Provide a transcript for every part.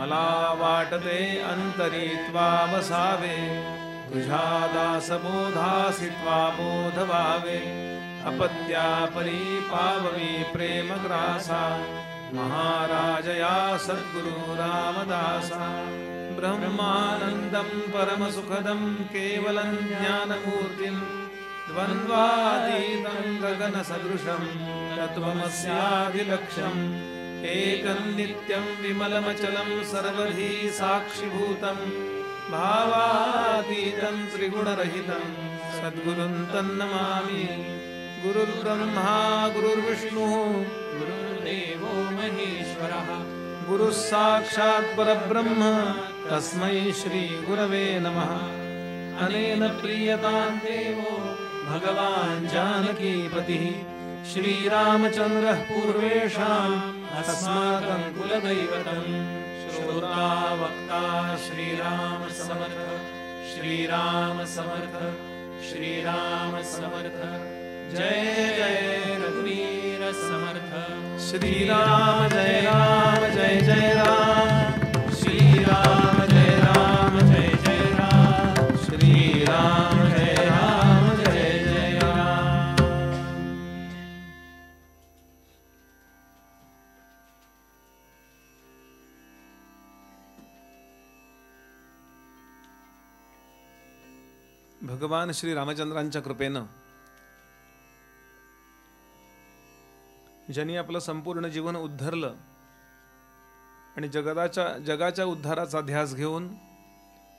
मला वाटते अंतरी त्वा वसावे, तुझ्या दासबोधासी त्वा बोध व्हावे. अपत्या परी पाववी प्रेमग्रासा, महाराजया सद्गुरु रामदासा. ब्रह्मानंदं परमसुखदं केवलं ज्ञानमूर्तिं, द्वन्द्वातीतं गगनसदृशं तत्त्वमस्यादिलक्ष्यम्. एकं नित्यं विमलमचलं सर्वधी साक्षिभूतं, भावातीतं त्रिगुणरहितं सद्गुरुं तन्नमामि. गुरुर्ब्रह्मा गुरुर्विष्णुः गुरुर्देवो महेश्वरः, गुरुः साक्षात् परब्रह्म तस्मै श्री गुरवे नमः. अनेन प्रीयतां देवो भगवान् जानकीपतिः, श्रीरामचन्द्रः पूर्वेषाम् अस्माकं कुलदैवतम्. श्रोता वक्ता श्रीराम समर्थ, श्रीराम समर्थ, श्रीराम समर्थ. जय जय रघुवीर समर्थ. श्रीराम जय राम जय जय राम. श्रीराम जय राम जय जय राम. श्रीराम जय राम जय जय राम. भगवान श्री रामचंद्रांच्या कृपेनं ज्यांनी आपलं संपूर्ण जीवन उद्धरलं आणि जगाच्या उद्धाराचा ध्यास घेऊन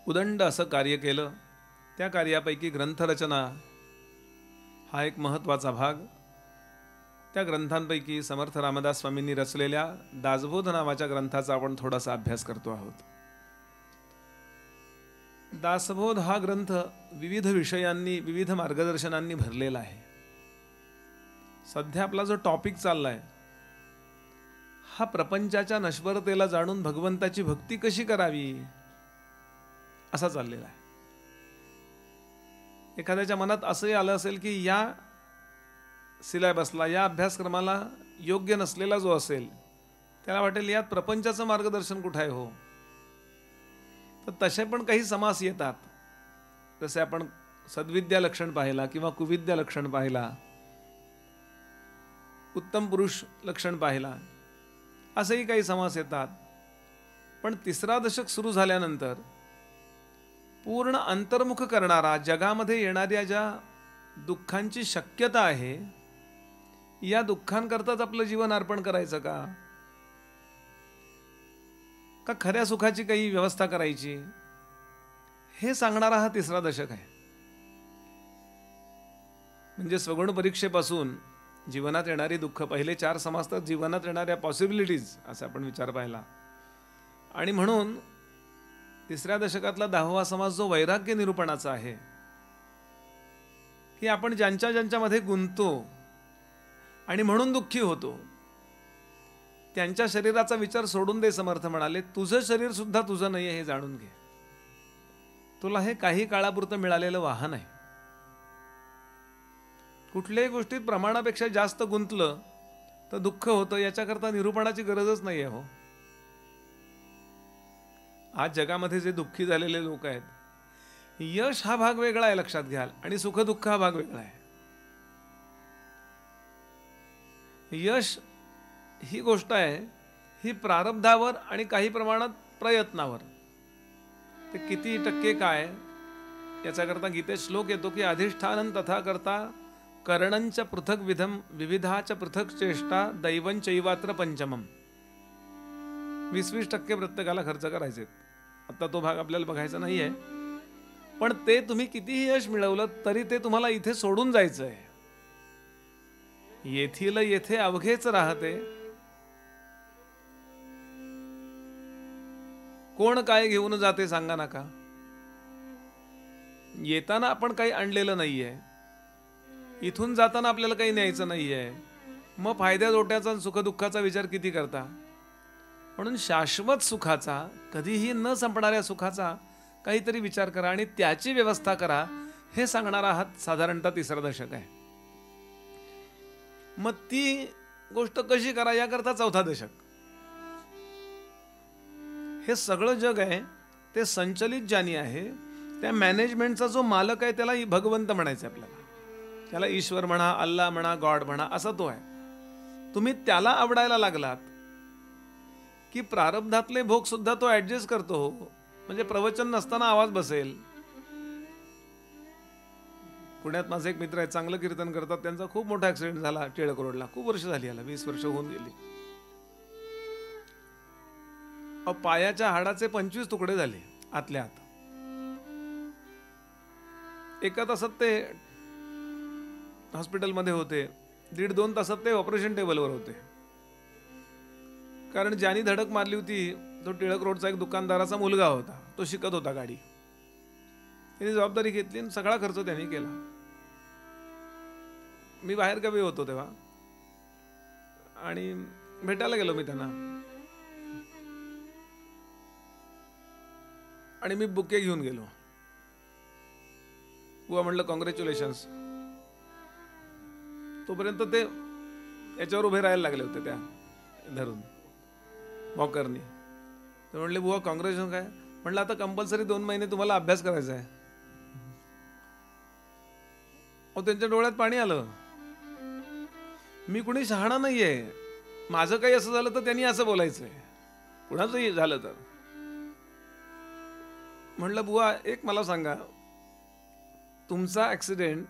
उदंड असं कार्य केलं, त्या कार्यापैकी ग्रंथरचना हा एक महत्त्वाचा भाग. त्या ग्रंथांपैकी समर्थ रामदास स्वामींनी रचलेल्या दासबोध नावाच्या ग्रंथाचा आपण थोडासा अभ्यास करतो आहोत. दासबोध हा ग्रंथ विविध विषयांनी, विविध मार्गदर्शनांनी भरलेला आहे. सध्या आपला जो टॉपिक चाललाय हा प्रपंचाच्या नश्वरतेला जाणून भगवंताची भक्ती कशी करावी असा चाललेला आहे. एखाद्याच्या मनात असंही आलं असेल की या सिलेबसला, या अभ्यासक्रमाला योग्य नसलेला जो असेल त्याला वाटेल यात प्रपंचाचं मार्गदर्शन कुठे आहे हो. तर तसे पण काही समास येतात. जसे आपण सद्विद्या लक्षण पाहिला किंवा कुविद्या लक्षण पाहिला, उत्तम पुरुष लक्षण पाहिला, असेही काही समास येतात. पण तिसरा दशक सुरू झाल्यानंतर पूर्ण अंतर्मुख करणारा, जगामध्ये येणाऱ्या ज्या दुःखांची शक्यता आहे या दुःखांकरताच आपलं जीवन अर्पण करायचं का खऱ्या सुखाची काही व्यवस्था करायची, हे सांगणारा हा तिसरा दशक आहे. म्हणजे स्वगुण परीक्षेपासून जीवनात येणारी दुःख, पहिले 4 समास तर जीवनात येणाऱ्या पॉसिबिलिटीज असा आपण विचार पाहिला. आणि म्हणून तिसऱ्या दशकातला 10वा समास जो वैराग्य निरूपणाचा आहे, की आपण ज्यांच्यामध्ये गुंततो आणि म्हणून दुःखी होतो त्यांच्या शरीराचा विचार सोडून दे. समर्थ म्हणाले, तुझं शरीर सुद्धा तुझं नाहीये हे जाणून घे. तुला हे काही काळापुरतं मिळालेलं वाहन आहे. कुठल्याही गोष्टीत प्रमाणापेक्षा जास्त गुंतलं तर दुःख होतं, याच्याकरता निरूपणाची गरजच नाहीये हो. आज जगामध्ये जे दुःखी झालेले लोक आहेत, यश हा भाग वेगळा आहे लक्षात घ्याल, आणि सुख दुःख हा भाग वेगळा आहे. यश ही गोष्ट आहे, ही प्रारब्धावर आणि काही प्रमाणात प्रयत्नावर. ते किती टक्के काय याच्याकरता गीतेत श्लोक येतो की अधिष्ठानं तथा करता करणंच पृथक विधम विविधाच पृथक चेष्टा दैवंचैवात्र पंचमम. 20% प्रत्येकाला खर्च करायचे. आता तो भाग आपल्याला बघायचा नाहीये, पण ते तुम्ही कितीही यश मिळवलं तरी ते तुम्हाला इथे सोडून जायचं आहे. येथील येथे अवघेच राहते, कोण काय घेऊन जाते सांगा नका. येताना आपण काही आणलेलं नाहीये, इथून जाताना आपल्याला काही न्यायचं नाहीये. मग फायद्या तोट्याचा, सुखदुःखाचा विचार किती करता. म्हणून शाश्वत सुखाचा, कधीही न संपणाऱ्या सुखाचा काहीतरी विचार करा आणि त्याची व्यवस्था करा, हे सांगणारा हा साधारणतः तिसरा दशक आहे. मग ती गोष्ट कशी करा याकरता चौथा दशक. हे सगळं जग आहे ते संचलित ज्यानी आहे, त्या मॅनेजमेंटचा जो मालक आहे त्याला भगवंत म्हणायचं आपल्याला. त्याला ईश्वर म्हणा, अल्लाह म्हणा, गॉड म्हणा, असा तो आहे. तुम्ही त्याला आवडायला लागलात की प्रारब्धातले भोग सुद्धा तो ऍडजस्ट करतो. म्हणजे प्रवचन नसताना आवाज बसेल. पुण्यात माझे एक मित्र आहेत, चांगलं कीर्तन करतात. त्यांचा खूप मोठा ऍक्सिडेंट झाला टिळक रोडला. खूप वर्ष झाली, याला 20 वर्ष होऊन गेली. पायाच्या हाडाचे 25 तुकडे झाले आतल्या आत. एका तासात ते हॉस्पिटलमध्ये होते. 1.5-2 तासात ते ऑपरेशन टेबलवर होते. कारण ज्यानी धडक मारली होती तो टिळक रोडचा एक दुकानदाराचा मुलगा होता. तो शिकत होता गाडी. त्यांनी जबाबदारी घेतली आणि सगळा खर्च त्यांनी केला. मी बाहेर गावी होतो तेव्हा आणि भेटायला गेलो मी त्यांना. आणि मी बुके घेऊन गेलो. बुवा म्हणलं कॉंग्रॅच्युलेशन्स. तोपर्यंत ते याच्यावर उभे राहायला लागले होते त्या धरून वॉकरनी. ते म्हणले बुवा कॉंग्रॅच्युलेशन काय? म्हणलं आता कंपल्सरी 2 महिने तुम्हाला अभ्यास करायचा आहे. त्यांच्या डोळ्यात पाणी आलं. मी कुणी शहाणा नाहीये. माझं काही असं झालं तर त्यांनी असं बोलायचंय, कुणाचंही झालं तर. म्हणलं बुवा एक मला सांगा, तुमचा ऍक्सिडेंट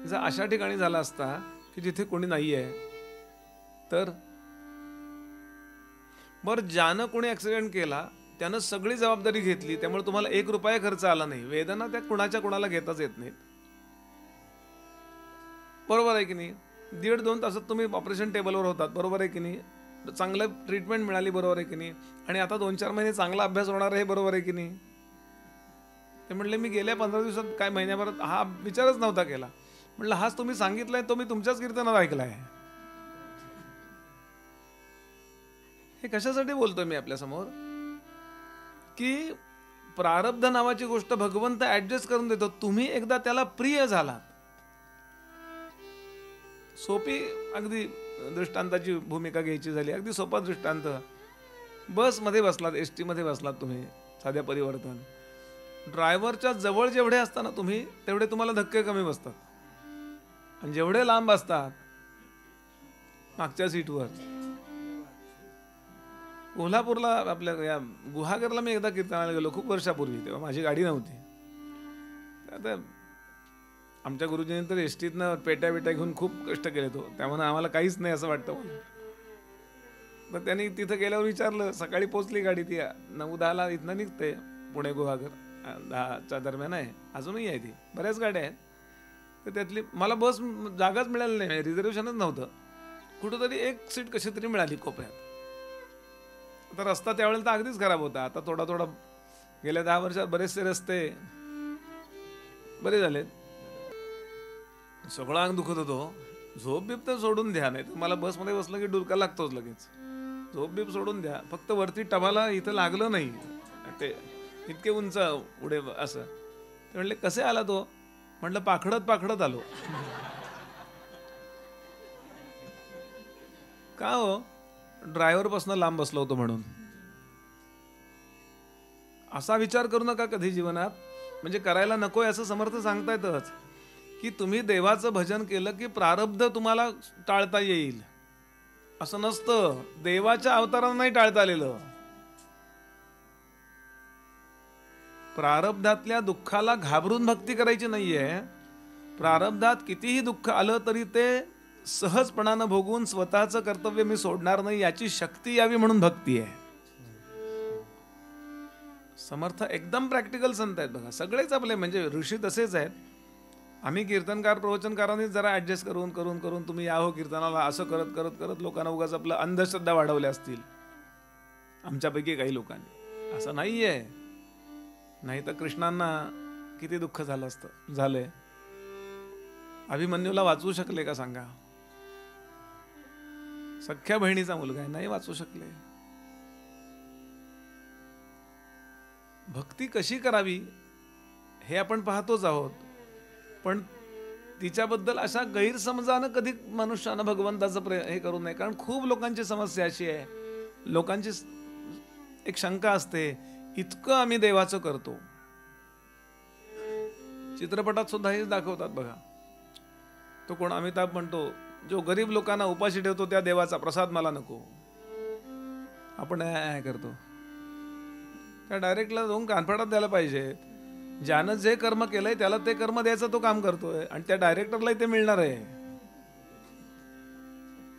जर अशा ठिकाणी झाला असता की जिथे कोणी नाहीये तर बरं, ज्यानं कोणी ऍक्सिडेंट केला त्यानं सगळी जबाबदारी घेतली, त्यामुळे तुम्हाला 1 रुपया खर्च आला नाही. वेदना त्या कुणाला घेताच येत नाहीत. बरोबर आहे की नाही? 1.5-2 तासात तुम्ही ऑपरेशन टेबलवर होतात. बरोबर आहे की नाही? चांगलं ट्रीटमेंट मिळाली. बरोबर आहे की नाही? आणि आता 2-4 महिने चांगला अभ्यास होणार आहे. बरोबर आहे की नाही? ते म्हणले मी गेल्या 15 दिवसात काय महिन्याभरात हा विचारच नव्हता केला. म्हणलं हाच तुम्ही सांगितलाय तो मी तुमच्याच कीर्तनात ऐकलाय. हे कशासाठी बोलतोय मी आपल्या समोर की प्रारब्ध नावाची गोष्ट भगवंत ऍडजस्ट करून देतो. तुम्ही एकदा त्याला प्रिय झालात. सोपी अगदी दृष्टांताची भूमिका घ्यायची झाली. अगदी सोपा दृष्टांत. बसमध्ये बसलात, एसटी मध्ये बसलात तुम्ही, साध्या परिवर्तन. ड्रायव्हरच्या जवळ जेवढे असताना तुम्ही तेवढे तुम्हाला धक्के कमी बसतात. आणि जेवढे लांब असतात मागच्या सीटवर. कोल्हापूरला आपल्या या गुहागरला मी एकदा कीर्तनाला गेलो खूप वर्षापूर्वी. तेव्हा माझी गाडी नव्हती. आता आमच्या गुरुजींनी तर एसटीतनं पेट्या घेऊन खूप कष्ट केले. त्यामुळे आम्हाला काहीच नाही असं वाटतं मला. तर त्यांनी तिथं गेल्यावर विचारलं. सकाळी पोचली गाडी. ती 9-10 इथनं निघते पुणे गुहागर. 10च्या दरम्यान आहे. अजूनही आहे ती. बऱ्याच गाड्या आहेत. तर त्यातली मला बस जागाच मिळाली नाही. रिझर्वेशनच नव्हतं. कुठंतरी एक सीट कशी तरी मिळाली कोपऱ्यात. आता रस्ता त्यावेळेला तर अगदीच खराब होता. आता थोडा गेल्या 10 वर्षात बरेचसे रस्ते बरे झालेत. सगळं अंग दुखत होतो. झोप बीप तर सोडून द्या. नाही तर मला बसमध्ये बसलं की डुलका लागतोच लगेच. झोप बीप सोडून द्या. फक्त वरती टबाला इथं लागलं नाही. ते इतके उंच उडे असं. ते म्हणले कसे आला तो? म्हटलं पाखडत आलो. का हो? ड्रायव्हर पासून लांब बसलो होतो म्हणून. असा विचार करू नका कधी जीवनात. म्हणजे करायला नकोय असं समर्थ सांगतायतच की तुम्ही देवाचं भजन केलं की प्रारब्ध तुम्हाला टाळता येईल असं नसतं. देवाच्या अवतारांना नाही टाळता आलेलं. प्रारब्धातल्या दुःखाला घाबरून भक्ती करायची नाहीये. प्रारब्धात कितीही दुःख आलं तरी ते सहजपणानं भोगून स्वतःचं कर्तव्य मी सोडणार नाही याची शक्ती यावी म्हणून भक्ती आहे. समर्थ एकदम प्रॅक्टिकल संत आहेत बघा. सगळेच आपले म्हणजे ऋषी तसेच आहेत. आम्ही कीर्तनकार प्रवचनकारांनी जरा ऍडजस्ट करून तुम्ही या हो कीर्तनाला असं करत लोकांना उगाच आपलं अंधश्रद्धा वाढवल्या असतील आमच्यापैकी काही लोकांनी. असं नाहीये. नाही तर कृष्णांना किती दुःख झालं असतं. झालंय. अभिमन्यूला वाचवू शकले का सांगा? सख्या बहिणीचा मुलगा आहे. नाही वाचवू शकले. भक्ती कशी करावी हे आपण पाहतोच आहोत. पण तिच्याबद्दल अशा गैरसमजानं कधी मनुष्यानं भगवंताचं हे करू नये. कारण खूप लोकांची समस्या अशी आहे. लोकांची एक शंका असते, इतकं आम्ही देवाचं करतो. चित्रपटात सुद्धा हेच दाखवतात बघा. तो कोण अमिताभ म्हणतो, जो गरीब लोकांना उपाशी ठेवतो त्या देवाचा प्रसाद मला नको. आपण करतो. त्या डायरेक्टला जाऊन कानफाडात द्यायला पाहिजे. ज्यानं जे कर्म केलंय त्याला ते कर्म द्यायचं तो काम करतोय आणि त्या डायरेक्टरलाही ते मिळणार आहे.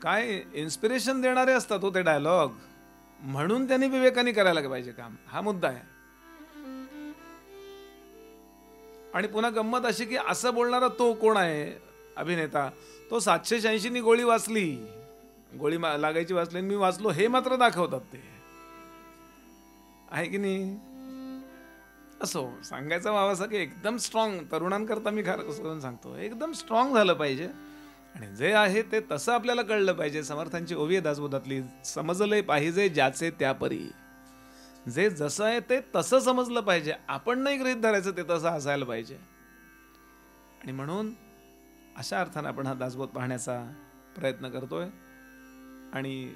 काय इन्स्पिरेशन देणारे असतात हो ते डायलॉग. म्हणून त्यांनी विवेकाने करायला पाहिजे काम. हा मुद्दा आहे. आणि पुन्हा गंमत अशी की असं बोलणारा तो कोण आहे अभिनेता, तो 786 नी गोळी वाचली, गोळी लागायची वाचली, मी वाचलो हे मात्र दाखवतात. ते आहे की नाही. असो सांगायचा भाव असा की एकदम स्ट्रॉंग तरुणांकरता मी करून सांगतो, एकदम स्ट्रॉंग झालं पाहिजे. आणि जे आहे ते तसं आपल्याला कळलं पाहिजे. समर्थांची ओवी आहे दासबोधातली, समजले पाहिजे ज्याचे त्या परी. जे जसं आहे ते तसं समजलं पाहिजे. आपण नाही गृहीत धरायचं ते तसं असायला पाहिजे. आणि म्हणून अशा अर्थाने आपण हा दासबोध पाहण्याचा प्रयत्न करतोय. आणि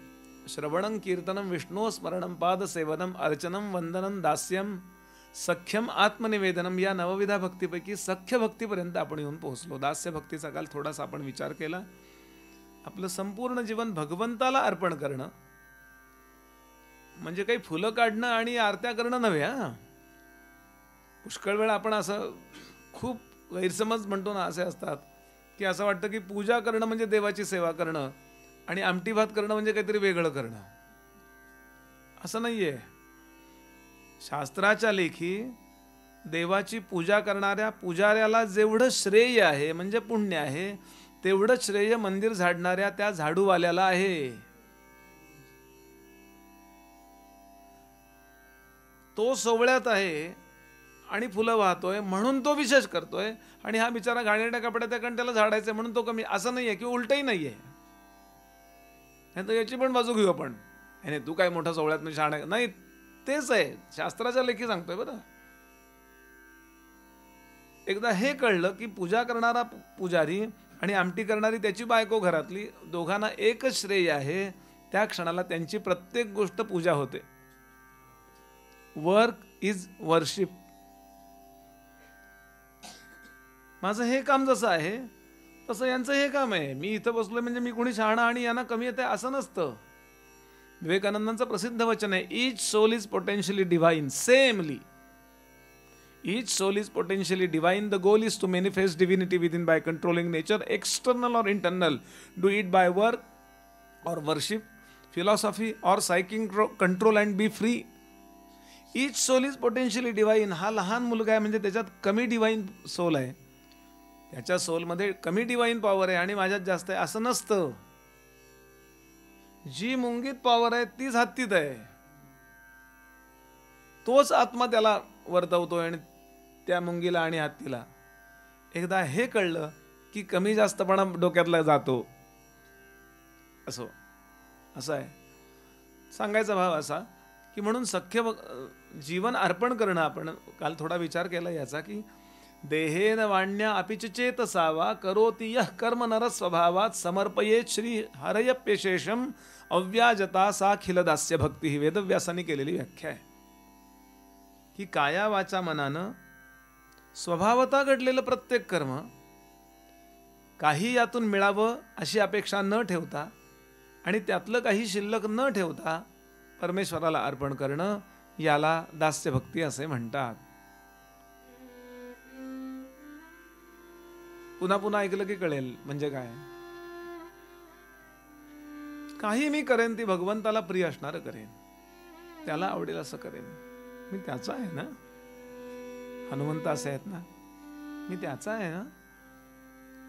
श्रवणं कीर्तनं विष्णू स्मरणं पादसेवनम अर्चनम वंदनम दास्यम सख्यम आत्मनिवेदनम या नवविधा भक्तीपैकी सख्य भक्तीपर्यंत आपण येऊन पोहोचलो. दास्य भक्तीचा काल थोडासा आपण विचार केला. आपलं संपूर्ण जीवन भगवंताला अर्पण करणं म्हणजे काही फुलं काढणं आणि आरत्या करणं नव्हे. पुष्कळ वेळा आपण असं खूप गैरसमज म्हणतो ना, असे असतात की असं वाटतं की पूजा करणं म्हणजे देवाची सेवा करणं आणि आमटी भात करणं म्हणजे काहीतरी वेगळं करणं. असं नाहीये. शास्त्राच्या लेखी देवाची पूजा करणाऱ्या पुजाऱ्याला जेवढं श्रेय आहे म्हणजे पुण्य आहे, तेवढं श्रेय मंदिर झाडणाऱ्या त्या झाडूवाल्याला आहे. तो सोवळ्यात आहे आणि फुलं वाहतोय म्हणून तो विशेष करतोय, आणि हा बिचारा घाणेरड्या कपड्यात आहे कारण त्याला झाडायचं म्हणून तो कमी. असं नाहीये किंवा उलटही नाहीये. याची पण बाजू घेऊ आपण. तू काय मोठा सोवळ्यात म्हणजे शहाणा नाही, तेच आहे शास्त्राच्या लेखी सांगतोय. बरं एकदा हे कळलं की पूजा करणारा पुजारी आणि आमटी करणारी त्याची बायको घरातली, दोघांना एकच श्रेय आहे. त्या क्षणाला त्यांची प्रत्येक गोष्ट पूजा होते. Work is worship. माझं हे काम जसं आहे तसं यांचं हे काम आहे. मी इथं बसलोय म्हणजे मी कोणी शहाणा आणि यांना कमी येते असं नसतं. विवेकानंदांचं प्रसिद्ध वचन आहे, each soul is potentially divine seemly. Each soul is potentially divine. The goal is to manifest divinity within by controlling nature, external और internal. Do it by work और वर्शिप, फिलॉसॉफी और psychic control and be free. Each soul is potentially divine. हा लहान मुलगा आहे म्हणजे त्याच्यात कमी डिवाइन सोल आहे, त्याच्या सोलमध्ये कमी डिवाइन पॉवर आहे आणि माझ्यात जास्त आहे असं नसतं. जी मुंगीत पॉवर आहे तीच हत्तीत आहे. तोच आत्मा त्याला वर्तवतोय आणि त्या मुंगीला आणि हत्तीला. एकदा हे कळलं की कमी जास्तपणा डोक्यातला जातो. असं आहे. सांगायचा भाव असा की म्हणून सख्य जीवन अर्पण करणं. आपण काल थोडा विचार केला याचा की देहेन वाण्या अपिच चेतसावा करोति यः कर्म नर स्वभावात समर्पयेत श्री हरयप्यशेषम अव्याजता साखिल दास्य भक्ती. ही वेदव्यासाने केलेली व्याख्या आहे की काया वाचा मनानं स्वभावता घडलेलं प्रत्येक कर्म काही यातून मिळावं अशी अपेक्षा न ठेवता आणि त्यातलं काही शिल्लक न ठेवता परमेश्वराला अर्पण करणं याला दास्य भक्ती असे म्हणतात. पुन्हा पुन्हा ऐकलं की कळेल म्हणजे काय. काही मी करेन ती भगवंताला प्रिय असणार करेन, त्याला आवडेल असं करेन. मी त्याचा आहे ना. हनुमंत असे आहेत ना, मी त्याचा आहे ना.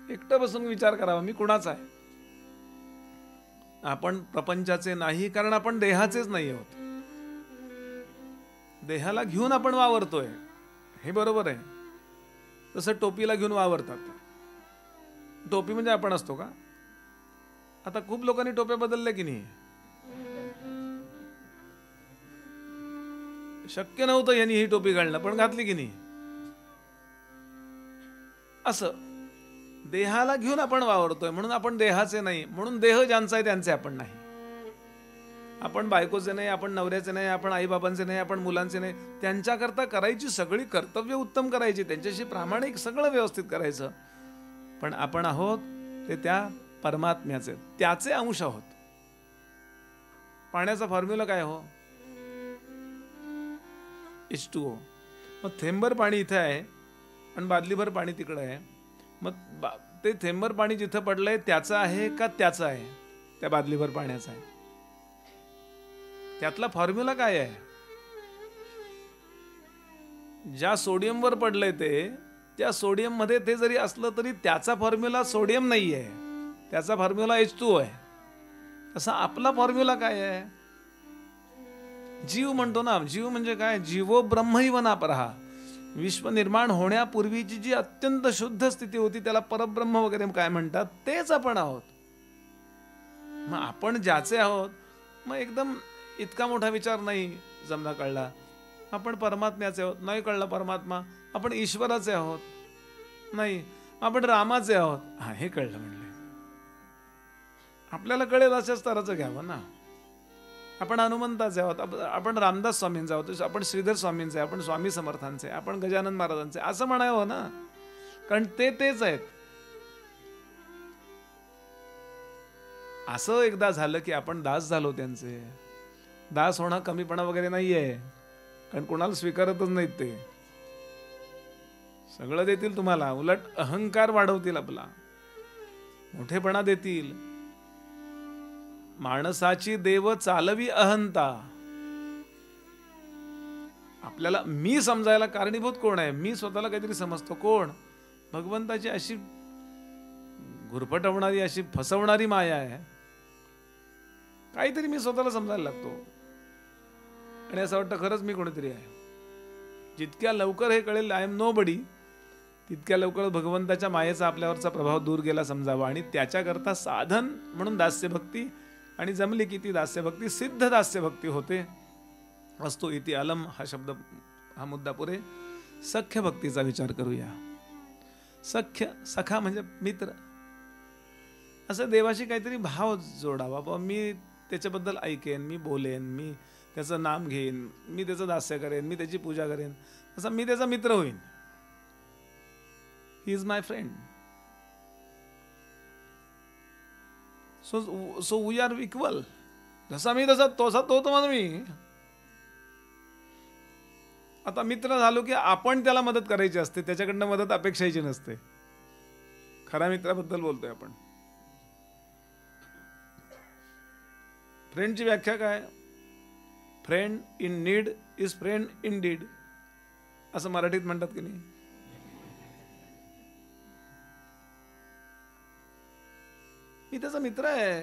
एकटं बसून विचार करावा मी कुणाचा आहे. आपण प्रपंचाचे नाही कारण आपण देहाचेच नाही आहोत. देहाला घेऊन आपण वावरतोय हे बरोबर आहे. तसं टोपीला घेऊन वावरतात. टोपी म्हणजे आपण असतो का. आता खूप लोकांनी टोप्या बदलल्या की नाही. शक्य नव्हतं यांनी ही टोपी घालणं पण घातली की नाही. असं देहाला घेऊन आपण वावरतोय म्हणून आपण देहाचे नाही, म्हणून देह ज्यांचा आहे त्यांचे आपण नाही. आपण बायकोचे नाही, आपण नवऱ्याचे नाही, आपण आईबाबांचे नाही, आपण मुलांचे नाही. त्यांच्याकरता करायची सगळी कर्तव्य उत्तम करायची, त्यांच्याशी प्रामाणिक सगळं व्यवस्थित करायचं. पण आपण आहोत ते त्या परमात्म्याचे, त्याचे अंश आहोत. पाण्याचा फॉर्म्युला काय हो? H2O. मग थेंबर पाणी इथे आहे आणि बादलीभर पाणी तिकडं आहे. मग ते थेंबर पाणी जिथं पडलंय त्याचं आहे का त्याचं आहे? त्या बादलीभर पाण्याचं आहे. त्यातला फॉर्म्युला काय आहे? ज्या सोडियमवर पडलंय ते, त्या सोडियम मध्ये ते जरी असलं तरी त्याचा फॉर्म्युला सोडियम नाही आहे, त्याचा फॉर्म्युला H2O आहे. तसा आपला फॉर्म्युला काय आहे? जीव म्हणतो ना. जीव म्हणजे काय? जीवो ब्रह्मैव नापरः. विश्व निर्माण होण्यापूर्वीची जी अत्यंत शुद्ध स्थिती होती त्याला परब्रह्म वगैरे काय म्हणतात, तेच आपण आहोत. मग आपण ज्याचे आहोत, मग एकदम इतका मोठा विचार नाही जमला कळला. आपण परमात्म्याचे आहोत, नाही कळलं परमात्मा. आपण ईश्वराचे आहोत, नाही आपण रामाचे आहोत, हा हे कळलं. म्हणले आपल्याला कळेल अशा स्तराचं घ्यावं ना. आपण हनुमंताचे आहोत, आपण रामदास स्वामींचे आहोत, आपण श्रीधर स्वामींचे, आपण स्वामी समर्थांचे, आपण गजानन महाराजांचे, असं म्हणावं ना. कारण ते तेच आहेत. असं एकदा झालं की आपण दास झालो त्यांचे. दास होणं कमीपणा वगैरे नाहीये, कारण कोणाला स्वीकारतच नाहीत ते. सगळं देतील तुम्हाला, उलट अहंकार वाढवतील आपला, मोठेपणा देतील. माणसाची देव चालवी अहंता. आपल्याला मी समजायला कारणीभूत कोण आहे? मी स्वतःला काहीतरी समजतो. कोण? भगवंताची अशी घुरपटवणारी, अशी फसवणारी माया आहे. काहीतरी मी स्वतःला समजायला लागतो आणि असं वाटतं खरंच मी कोणीतरी आहे. जितक्या लवकर हे कळेल आय एम नो बडी, तितक्या लवकर भगवंताच्या मायेचा आपल्यावरचा प्रभाव दूर गेला समजावा. आणि त्याच्याकरता साधन म्हणून दास्यभक्ती, आणि जमली की ती दास्यभक्ती सिद्ध दास्यभक्ती होते. असतो इति अलम हा शब्द, हा मुद्दा पुरे. सख्य भक्तीचा विचार करूया. सख्य, सखा म्हणजे मित्र. असं देवाशी काहीतरी भाव जोडावा. मी त्याच्याबद्दल ऐकेन, मी बोलेन, मी त्याचं नाम घेईन, मी त्याचं दास्य करेन, मी त्याची पूजा करेन, असं मी त्याचा मित्र होईन. He is my friend. So we are equal. जसा मी तसा तो तुम्हाला मी. आता मित्र झालो की आपण त्याला मदत करायची असते, त्याच्याकडनं मदत अपेक्षायची नसते. खऱ्या मित्राबद्दल बोलतोय आपण. फ्रेंडची व्याख्या काय? Friend in need is friend in deed, असं मराठीत म्हणतात की नाही. मी त्याचा मित्र आहे.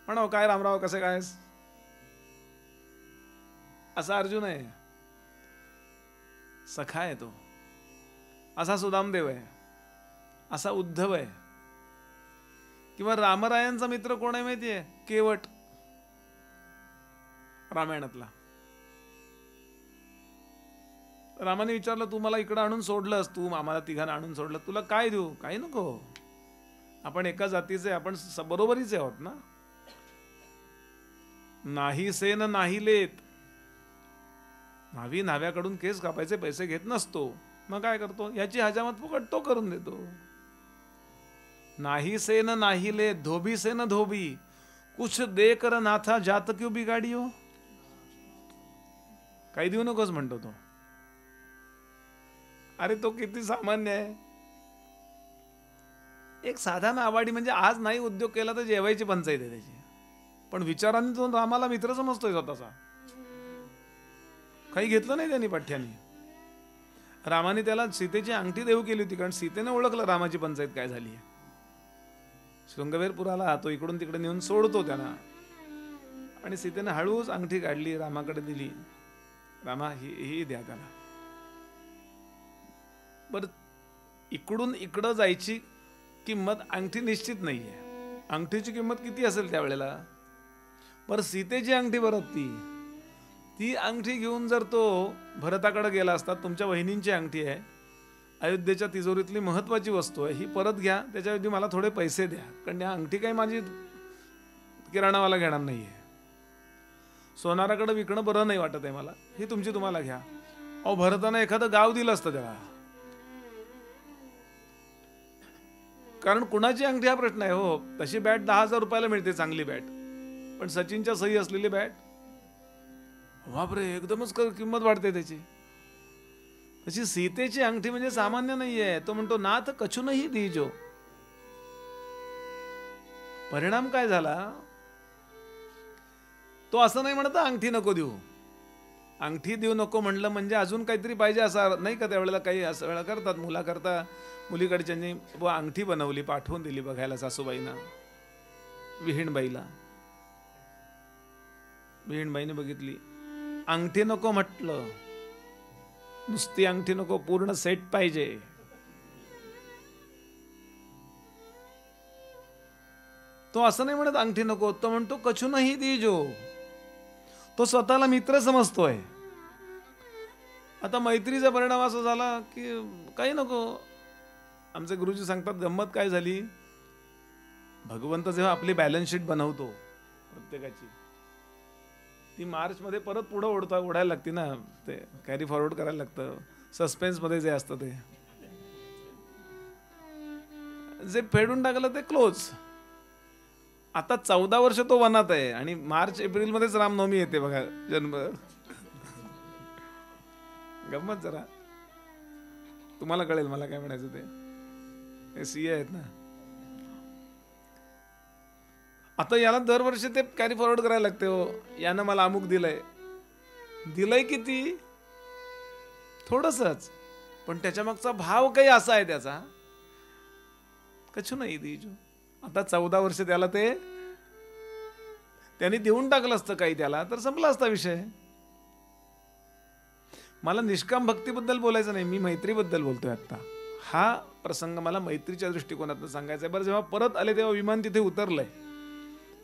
म्हणाव काय रामराव कसे काय, असा अर्जुन आहे, सखा आहे तो. असा सुदामदेव आहे, असा उद्धव आहे. किंवा रामरायांचा मित्र कोण आहे माहितीये? केवट, रामायणातला. रामाने विचारलं, तू मला इकडं आणून सोडलंस, तू आम्हाला तिघांना आणून सोडलं, तुला काय देऊ? काही नको, आपण एका जातीचे, आपण बरोबरीचे आहोत ना. नाही सेन नाही लेत. न्हावी न्हाव्याकडून केस कापायचे पैसे घेत नसतो. मग काय करतो? याची हजामत फुकट तो करून देतो. नाही सेन नाही लेत, धोबी सेन धोबी, कुछ दे कर नाथा जात क्यों बिगाडियो. काही देऊ नकोस म्हणतो तो. अरे तो किती सामान्य आहे. एक साधा नावाडी म्हणजे आज नाही उद्योग केला तर जेवायची पंचायत आहे त्याची. पण विचारांनी तो रामाला मित्र समजतोय स्वतःचा. काही घेतलं नाही त्यांनी पठ्यानी. रामाने त्याला सीतेची अंगठी देऊ केली होती, कारण सीतेने ओळखलं रामाची पंचायत काय झाली आहे. शृंगवेरपुराला तो इकडून तिकडे नेऊन सोडतो त्यांना, आणि सीतेने हळूच अंगठी काढली, रामाकडे दिली. रामा ही द्या त्याला. बर, इकडून इकडं जायची किंमत अंगठी निश्चित नाहीये. अंगठीची किंमत किती असेल त्यावेळेला? बरं, सीतेची अंगठी भरत ती अंगठी घेऊन जर तो भरताकडे गेला असता, तुमच्या वहिनींची अंगठी आहे, अयोध्येच्या तिजोरीतली महत्वाची वस्तू आहे, ही परत घ्या, त्याच्याऐवजी मला थोडे पैसे द्या, कारण या अंगठी काही माझी किराणावाला घेणार नाहीये. सोनाराकडे विकणं बरं नाही वाटत आहे मला, ही तुमची तुम्हाला घ्या. अहो भरताना एखादं गाव दिलं असतं त्याला. कारण कुणाची अंगठी हा प्रश्न आहे. हो तशी बॅट 10,000 रुपयाला मिळते, चांगली बॅट, पण सचिनच्या सही असलेली बॅट बापरे एकदमच किंमत वाढते त्याची. तशी सीतेची अंगठी म्हणजे सामान्य नाहीये. तो म्हणतो नाथ कछुनही दीजो. परिणाम काय झाला, तो असं नाही म्हणत अंगठी नको देऊ. अंगठी देऊ नको म्हणलं म्हणजे अजून काहीतरी पाहिजे असं नाही का. त्यावेळेला काही असं वेळा करतात, मुलाकरता मुलीकडच्यांनी अंगठी बनवली, पाठवून दिली बघायला सासूबाईंना, विहीणबाईला. विहीणबाईने बघितली, अंगठी नको म्हटलं, नुसती अंगठी नको, पूर्ण सेट पाहिजे. तो असं नाही म्हणत अंगठी नको, तो म्हणतो कछुनही दीजो. तो स्वतःला मित्र समजतोय. आता मैत्रीचा परिणाम असा झाला की काही नको. आमचे गुरुजी सांगतात, गंमत काय झाली, भगवंत जेव्हा आपली बॅलन्स शीट बनवतो प्रत्येकाची, ती मार्च मध्ये परत पुढे ओढायला लागते ना, ते कॅरी फॉरवर्ड करायला लागतं. सस्पेन्स मध्ये जे असतं ते जे फेडून टाकलं ते क्लोज. आता 14 वर्ष तो वनात आहे आणि मार्च एप्रिल मध्येच रामनवमी येते बघा, जन्म. गंमत जरा, तुम्हाला कळेल मला काय म्हणायचं ते सीए आहेत ना. आता याला दरवर्षी ते कॅरी फॉरवर्ड करायला लागते. हो यानं मला अमुक दिलंय किती, थोडसच, पण त्याच्या मागचा भाव काही असा आहे त्याचा, कछुनही दीजो. आता 14 वर्ष त्याला त्यांनी देऊन टाकलं असतं काही त्याला, तर संपला असता विषय. मला निष्काम भक्तीबद्दल बोलायचं नाही, मी मैत्रीबद्दल बोलतोय आता. हा प्रसंग मला मैत्रीच्या दृष्टिकोनातून सांगायचा आहे. बरं, जेव्हा परत आले तेव्हा विमान तिथे उतरलंय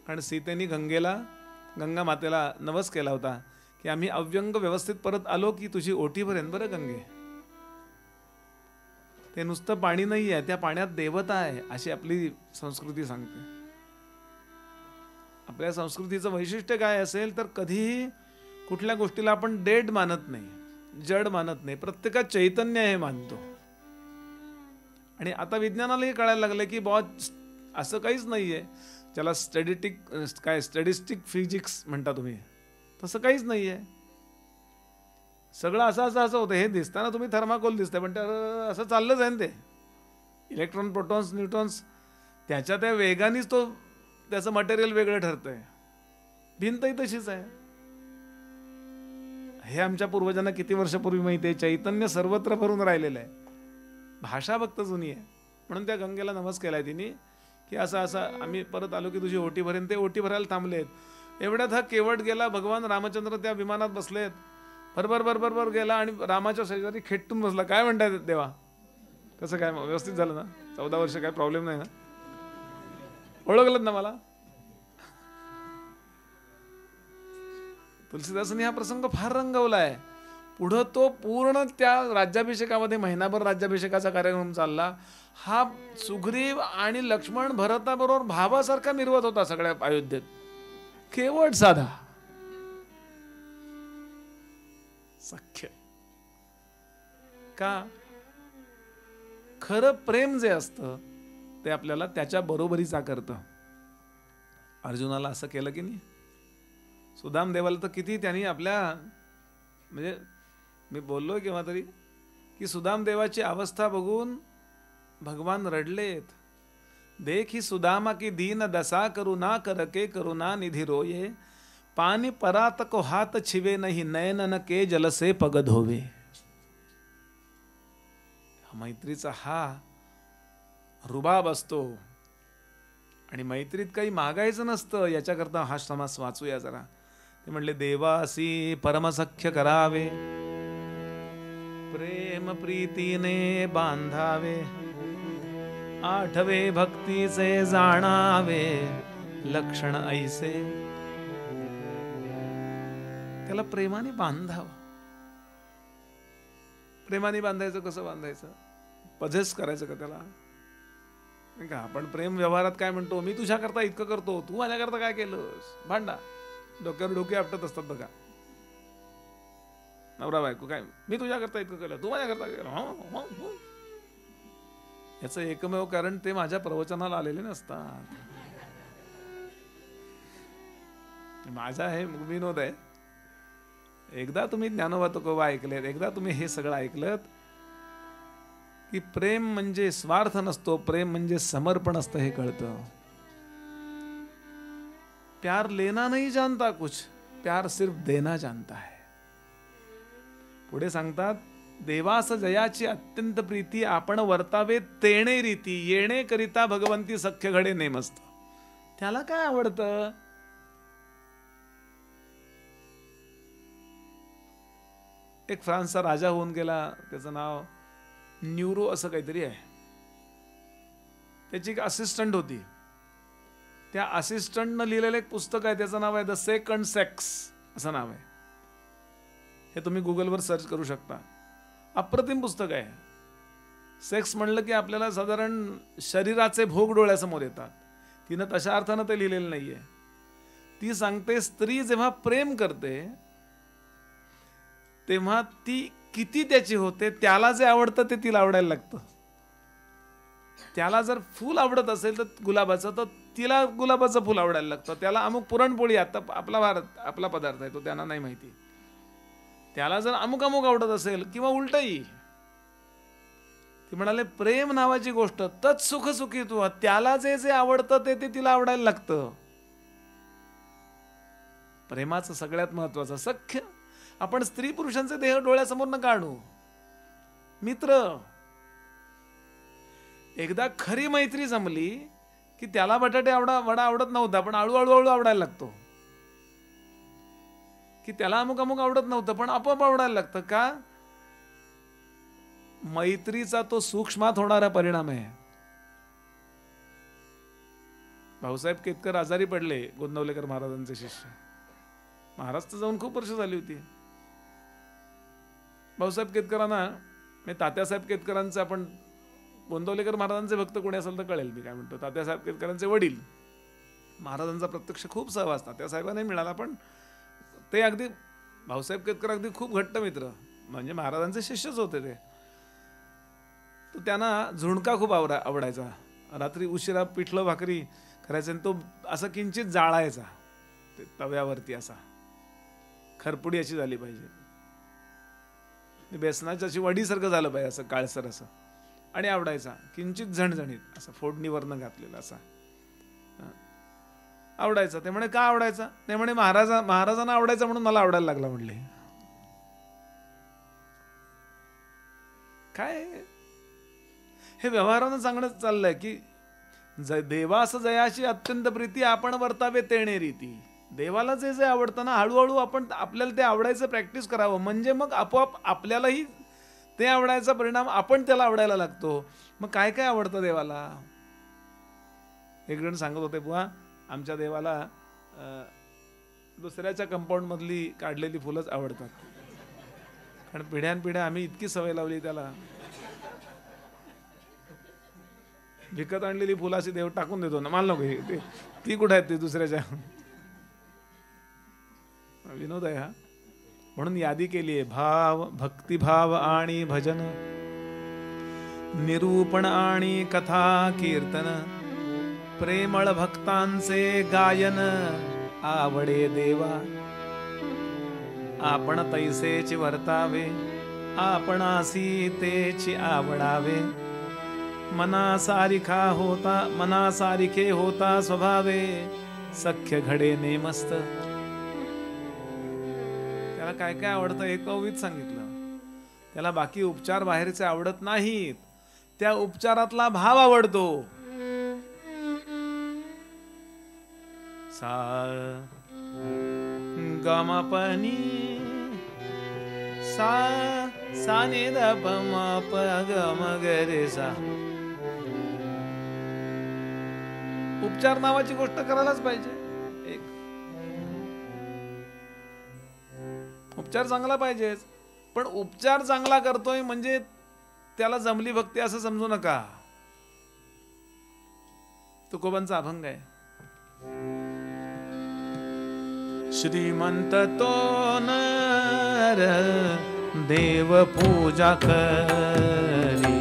आणि सीतेने गंगा मातेला नवस केला होता की आम्ही अव्यंग व्यवस्थित परत आलो की तुझी ओटी भरेन बरं गंगे. ते नुसतं पाणी नाही आहे, त्या पाण्यात देवता आहे, अशी आपली संस्कृती सांगते. आपल्या संस्कृतीचं वैशिष्ट्य काय असेल तर कधीही कुठल्या गोष्टीला आपण डेड मानत नाही, जड मानत नाही, प्रत्येकात चैतन्य हे मानतो. आणि आता विज्ञानालाही कळायला लागलं की बहुत असं काहीच नाहीये, ज्याला स्टॅटिस्टिक फिजिक्स म्हणता तुम्ही, तसं काहीच नाहीये. सगळं असं होतं. हे दिसताना तुम्ही थर्माकोल दिसतंय, पण असं चाललंच आहे ना ते. इलेक्ट्रॉन, प्रोटॉन्स, न्यूट्रॉन्स, त्याच्या त्या वेगानेच त्याचं मटेरियल वेगळं ठरतंय. भिंतही तशीच आहे. हे आमच्या पूर्वजांना किती वर्षापूर्वी माहिती आहे. चैतन्य सर्वत्र भरून राहिलेलं आहे. भाषा फक्त जुनी आहे. म्हणून त्या गंगेला नमस केलाय तिने की असं आम्ही परत आलो की तुझी ओटी भरेन. ते ओटी भरायला थांबलेत. एवढ्यात हा केवट गेला. भगवान रामचंद्र त्या विमानात बसलेत. बरोबर गेला आणि रामाच्या शेजारी खेटून बसला. काय म्हणताय देवा, कसं काय, व्यवस्थित झालं ना? 14 वर्ष काय प्रॉब्लेम नाही ना? ओळखलं ना मला? तुलसीदासांनी हा प्रसंग फार रंगवलाय. पुढं तो पूर्ण त्या राज्याभिषेकामध्ये महिनाभर राज्याभिषेकाचा कार्यक्रम चालला. हा सुग्रीव आणि लक्ष्मण भरताबरोबर भावासारखा मिरवत होता सगळ्या अयोध्येत. केवट साधा सख्य. का? खरं प्रेम जे असतं ते आपल्याला त्याच्या बरोबरीचा करतं. अर्जुनाला असं केलं की नाही? सुदाम देवाला तर किती त्यांनी आपल्या, म्हणजे मी बोललोय केव्हा तरी की सुदाम देवाची अवस्था बघून भगवान रडलेत. देखी सुदामा की दीन दशा, करुणा करके करुणा निधि रोये, पानी परात को हाथ छिवे नहीं, नयनन के जल से पग धोवे. मैत्रीचा हा रुबाब असतो. आणि मैत्रीत काही मागायचं नसतं. याच्याकरता हा समास वाचूया जरा. ते म्हणले, देवासी परमसख्य करावे, प्रेम प्रीतीने बांधावे, आठवे भक्तीचे जाणावे, लक्षण ऐसे. त्याला प्रेमाने बांधावं. प्रेमाने बांधायचं कसं बांधायचं? पझेस करायचं का त्याला? नाही का? आपण प्रेम व्यवहारात काय म्हणतो, मी तुझ्याकरता इतकं करतो, तू माझ्याकरता काय केलंस, भांडा, डोक्यावर डोके आपटत असतात बघा. नवरा बायको काय, मी तुझ्याकरता इतकं केलं, तू माझ्याकरता केलं, हो हो. याचं एकमेव कारण ते माझ्या प्रवचनाला आलेले नसतात. माझा हे विनोद आहे. एकदा तुम्ही ज्ञानोबा तुकोबा ऐकलेत, एकदा तुम्ही हे सगळं ऐकलं की प्रेम म्हणजे स्वार्थ नसतो, प्रेम म्हणजे समर्पण असतं हे कळतं. प्यार लेना नहीं जानता कुछ, प्यार सिर्फ देना जानता है. पुढे सांगतात, देवास जयाची अत्यंत प्रीती, आपण वर्तावे तेणे रीती, येणे करिता भगवंती सख्य घडे नेमस्त. त्याला काय आवडतं? एक फ्रान्सचा राजा होऊन गेला, त्याचं नाव न्यूरो असं काहीतरी आहे. त्याची एक असिस्टंट होती. त्या असिस्टंटनं लिहिलेलं एक पुस्तक आहे, त्याचं नाव आहे द सेकंड सेक्स असं नाव आहे. हे तुम्ही गुगलवर सर्च करू शकता. अप्रतिम पुस्तक आहे. सेक्स म्हणलं की आपल्याला साधारण शरीराचे भोग डोळ्यासमोर येतात. तिनं तशा अर्थानं ते लिहिलेलं नाहीये. ती सांगते, स्त्री जेव्हा प्रेम करते तेव्हा ती किती त्याची होते, त्याला जे आवडतं ते तिला आवडायला लागतं. त्याला जर फूल आवडत असेल तर गुलाबाचं, तर तिला गुलाबाचं फूल आवडायला लागतं. त्याला अमुक पुरणपोळी, आता आपला पदार्थ आहे तो त्यांना नाही माहिती, त्याला जर अमुक अमुक आवडत असेल किंवा उलटही. ती म्हणाले, प्रेम नावाची गोष्ट तत् सुख सुखी तू, त्याला जे जे आवडतं ते तिला आवडायला लागतं. प्रेमाचं सगळ्यात महत्वाचं सख्य. आपण स्त्री पुरुषांचे देह डोळ्यासमोर न काढू. मित्र, एकदा खरी मैत्री जमली की त्याला बटाटे वडा आवडत नव्हता, पण हळूहळू आवडायला लागतो. की त्याला अमुक अमुक आवडत नव्हतं, पण आपोआप आवडायला लागतं. का? मैत्रीचा तो सूक्ष्मात होणारा परिणाम आहे. भाऊसाहेब केतकर आजारी पडले, गोंदवलेकर महाराजांचे शिष्य. महाराज तर जाऊन खूप वर्ष झाली होती. भाऊसाहेब केतकरांना, तात्यासाहेब केतकरांचे, आपण गोंदवलेकर महाराजांचे भक्त कोणी असेल तर कळेल मी काय म्हणतो. तात्यासाहेब केतकरांचे वडील, महाराजांचा प्रत्यक्ष खूप सहवास तात्यासाहेबांनाही मिळाला, पण ते अगदी भाऊसाहेब केतकर अगदी खूप घट्ट मित्र, म्हणजे महाराजांचे शिष्यच होते ते. तर त्यांना झुणका खूप आवडायचा. रात्री उशिरा पिठलं भाकरी करायचं आणि तो असं किंचित जाळायचा ते तव्यावरती, असा खरपुडी अशी झाली पाहिजे, बेसनाची अशी वडीसारखं झालं पाहिजे, असं काळसर असं. आणि आवडायचा किंचित झणझणीत, असं फोडणीवरनं घातलेलं असा आवडायचा. ते म्हणे, का आवडायचा? ते म्हणे, महाराजांना आवडायचा म्हणून मला आवडायला लागला म्हणले. काय हे व्यवहारानं चांगलं चाललंय की देवास जयाची अत्यंत प्रीती, आपण वर्तावे तेणे रीती. देवाला जे जे आवडतं ना, हळूहळू आपण आपल्याला ते आवडायचं प्रॅक्टिस करावं, म्हणजे मग आपोआप आपल्यालाही ते आवडायचा परिणाम आपण त्याला आवडायला लागतो. मग काय काय आवडतं देवाला? एक जण सांगत होते, बुवा आमच्या देवाला दुसऱ्याच्या कंपाऊंड मधली काढलेली फुलंच आवडतात, कारण पिढ्यानपिढ्या आम्ही इतकी सवय लावली त्याला. विकत आणलेली फुलाची देव टाकून देतो ना, मला नको ती कुठे आहेत, ती दुसऱ्याच्या. विनोद आहे हा. म्हणून यादी केली आहे, भाव, भक्तिभाव आणि भजन, निरूपण आणि कथा कीर्तन, प्रेमळ भक्तांचे गायन, आवडे देवा आपण तैसेची वर्तावे, आपणासी तेची आवडावे, मनासारिखे होता स्वभावे, सख्य घडे नेमस्त. त्याला काय काय आवडतं हे कवीत सांगितलं. त्याला बाकी उपचार बाहेरचे आवडत नाहीत, त्या उपचारातला भाव आवडतो. सा गमपनी सा ने द प म प ग म ग रे सा. उपचार नावाची गोष्ट करायलाच पाहिजे. एक उपचार चांगला पाहिजेच, पण उपचार चांगला करतोय म्हणजे त्याला जमली भक्ती असं समजू नका. तुकोबांचा अभंग आहे. श्रीमंत तो नर देव पूजा करी,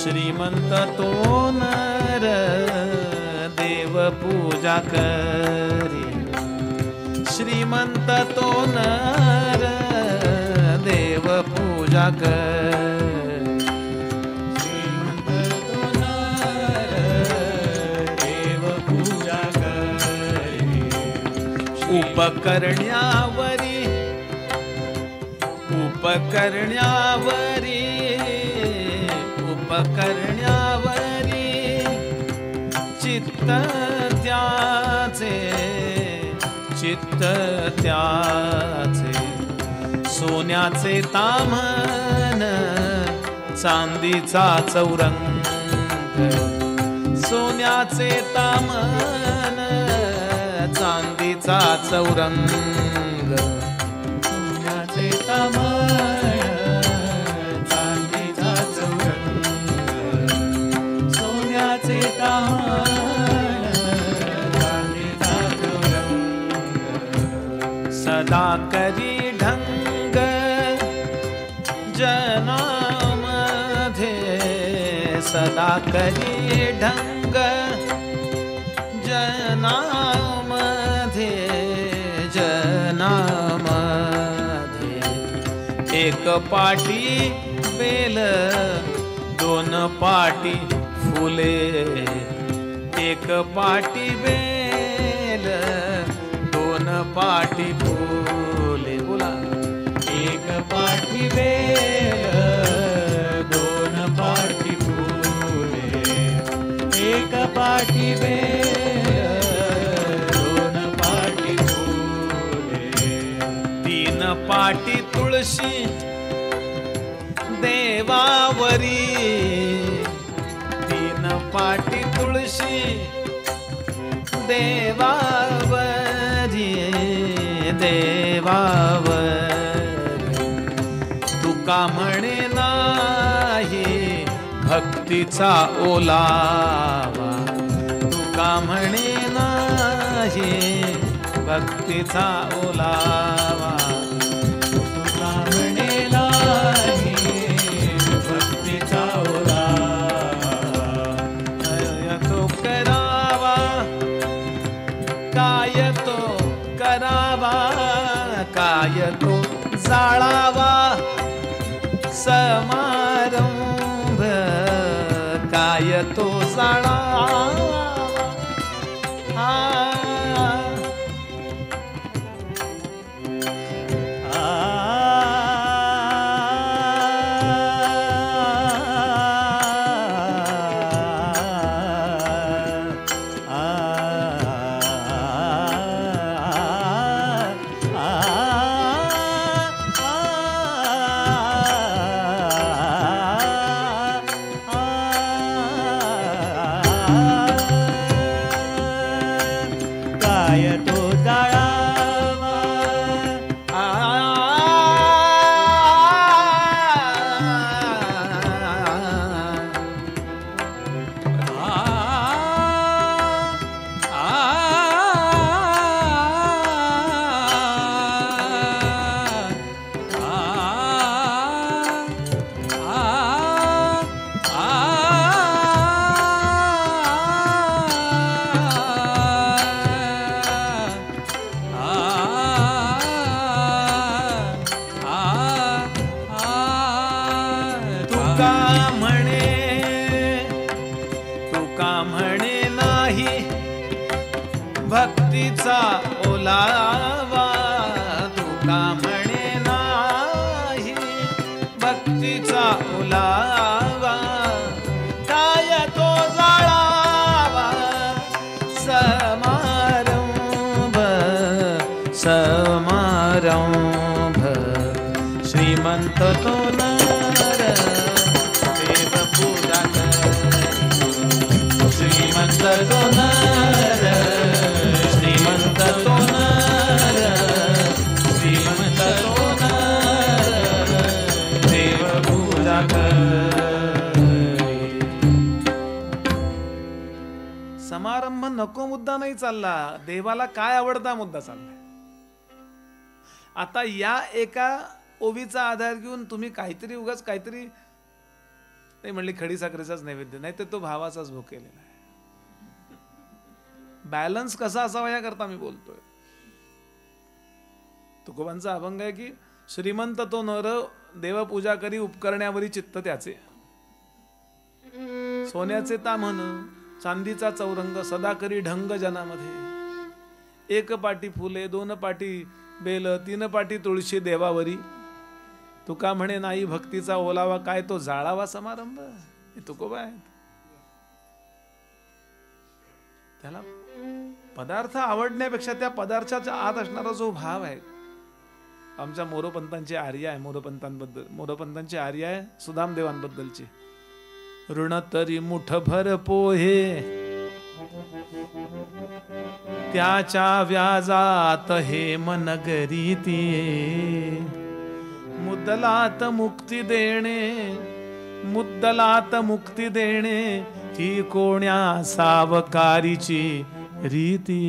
श्रीमंत तो नर देव पूजा करी, श्रीमंत तो नर देव पूजा करी, श्रीमंत तो नर देव पूजा करी. उपकरण्यावरी उपकरण्यावरी उपकरण्यावरी चित्त त्याचे, चित्त त्याचे सोन्याचे ताम्हण चांदीचा चौरंग, सोन्याचे ताम्हण चांदीचा चौरंग, सोन्याचे ताम्हण चांदीचा चौरंग, सोन्याचे ताम्हण चांदीचा चौरंग. सदा करी ढंग जनामध्ये, सदा करी ढंग जनामध्ये, जनामध्ये. एक पाटी बेल दोन पाटी फुले, एक पाटी बेल दोन पाटी फुले. बोला. एक पाटी बेल दोन पाटी फुले, एक पाटी बेल दोन पाटी फुले. तीन पाटी तुळशी देवावरी, तीन पाटी तुळशी देवावरी, देवावरी. तुका म्हणे नाही भक्तीचा ओलावा, तुका म्हणे नाही भक्तीचा ओलावा, तुका म्हणे नाही भक्तीचा ओलावा. काय तो करावा, काय तो करावा, काय तो जाळावा समारंभ, काय तो जाळावा. भक्तीचा ओलावा, तुका म्हणे नाही भक्तीचा ओलावा. काय तो जाळावा समारंभ, समारंभ. श्रीमंत तो नर देव पूजा करी, श्रीमंत तो नर, श्रीमंत तो नर, श्रीमंत तो नर देव पूजा करी. नको मुद्दा नाही चालला, देवाला काय आवडता मुद्दा चाललाय. आता या एका ओवीचा आधार घेऊन तुम्ही काहीतरी उगाच काहीतरी नाही म्हणले, खडी साखरेचाच नैवेद्य नाही तर तो भावाचाच भोग केलेला आहे. बॅलन्स कसा असावा याकरता मी बोलतोय. तुकोबांचा अभंग आहे की श्रीमंत तो नर देवपूजा करी उपकरण्यावरी चित्त त्याचे, सोन्याचे ताम्हन चांदीचा चौरंग सदा करी ढंग जनामध्ये, एक पाटी फुले दोन पाटी बेल तीन पाटी तुळशी देवावरी, तुका म्हणे नाही भक्तीचा ओलावा काय तो जाळावा समारंभ. हे तुकोबा आहेत. त्याला पदार्थ आवडण्यापेक्षा त्या पदार्थाच्या आत असणारा जो भाव आहे. आमच्या मोरोपंतांची आर्या आहे, मोरोपंतांची आर्या आहे सुदामदेवांबद्दलची. ऋण तरी मुठभर पोहे त्याच्या व्याजात हे मन गरीती, मुद्दलात मुक्ती देणे ही कोण्या सावकारीची रीती.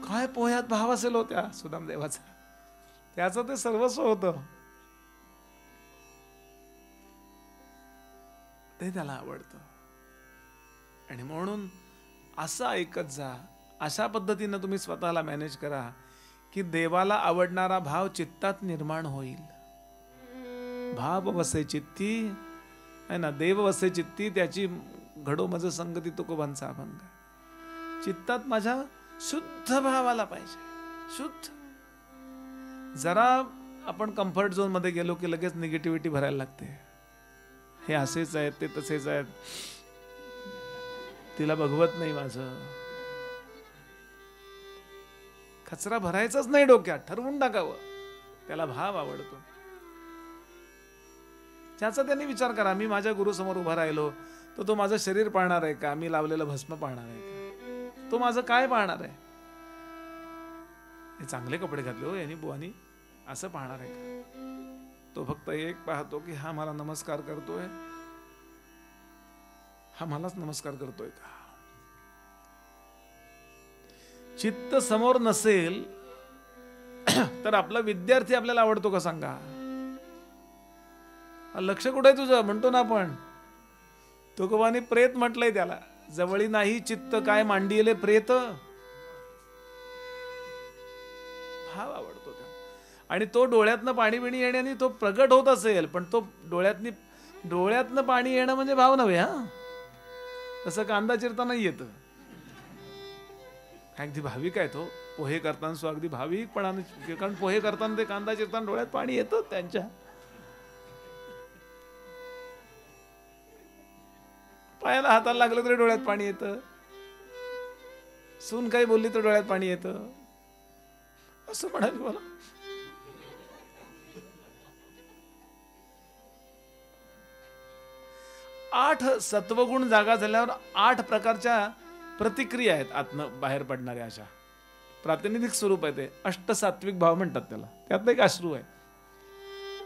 काय पोह्यात भाव असेल हो त्या सुदामदेवाचा, त्याचं ते सर्वस्व होतं, ते त्याला आवडतं. आणि म्हणून असं ऐकत जा, अशा पद्धतीनं तुम्ही स्वतःला मॅनेज करा की देवाला आवडणारा भाव चित्तात निर्माण होईल. भाव वसे चित्ती आहे ना, देव वसे चित्ती, त्याची घडो मज संगती तुकोबांचा अभंग. चित्तात माझ्या शुद्ध भावाला पाहिजे, शुद्ध. जरा आपण कम्फर्ट झोन मध्ये गेलो की लगेच निगेटिव्हिटी भरायला लागते. हे असेच आहेत, ते तसेच आहेत, तिला बघवत नाही माझं. कचरा भरायचाच नाही डोक्यात, ठरवून टाकावं. त्याला भाव आवडतो त्याचा त्यांनी विचार करा. मी माझ्या गुरुसमोर उभा राहिलो तर तो माझं शरीर पाळणार आहे का, मी लावलेलं भस्म पाळणार आहे का, तो माझं काय पाळणार आहे, हे चांगले कपडे घातले हो यांनी बुवानी असं पाहणार आहे का. तो फक्त एक पाहतो की हा मला नमस्कार करतोय, हा मलाच नमस्कार करतोय का. चित्त समोर नसेल तर आपला विद्यार्थी आपल्याला आवडतो का सांगा. लक्ष कुठे आहे तुझं म्हणतो ना आपण. तुकोबांनी प्रेत म्हटलंय त्याला, जवळी नाही चित्त काय मांडीले प्रेत. भाव आवडतो त्याला. आणि तो डोळ्यातनं पाणी बिणी येण्याने तो प्रगट होत असेल, पण तो डोळ्यातनं पाणी येणं म्हणजे भाव नव्हे. हा तसं कांदा चिरताना येतं. अगदी भाविक आहे तो, पोहे करताना सो अगदी भाविकपणाने, कारण पोहे करताना ते कांदा चिरताना डोळ्यात पाणी येतं त्यांच्या. पायाला हाताला लागलं तरी डोळ्यात पाणी येतं, सून काही बोलली तर डोळ्यात पाणी येतं, असं म्हणाले मला. आठ सत्वगुण जागा झाल्यावर 8 प्रकारच्या प्रतिक्रिया आहेत आतनं बाहेर पडणाऱ्या. अशा प्रातिनिधिक स्वरूप आहे ते. अष्टसात्विक भाव म्हणतात त्याला. त्यातलं एक अश्रू आहे,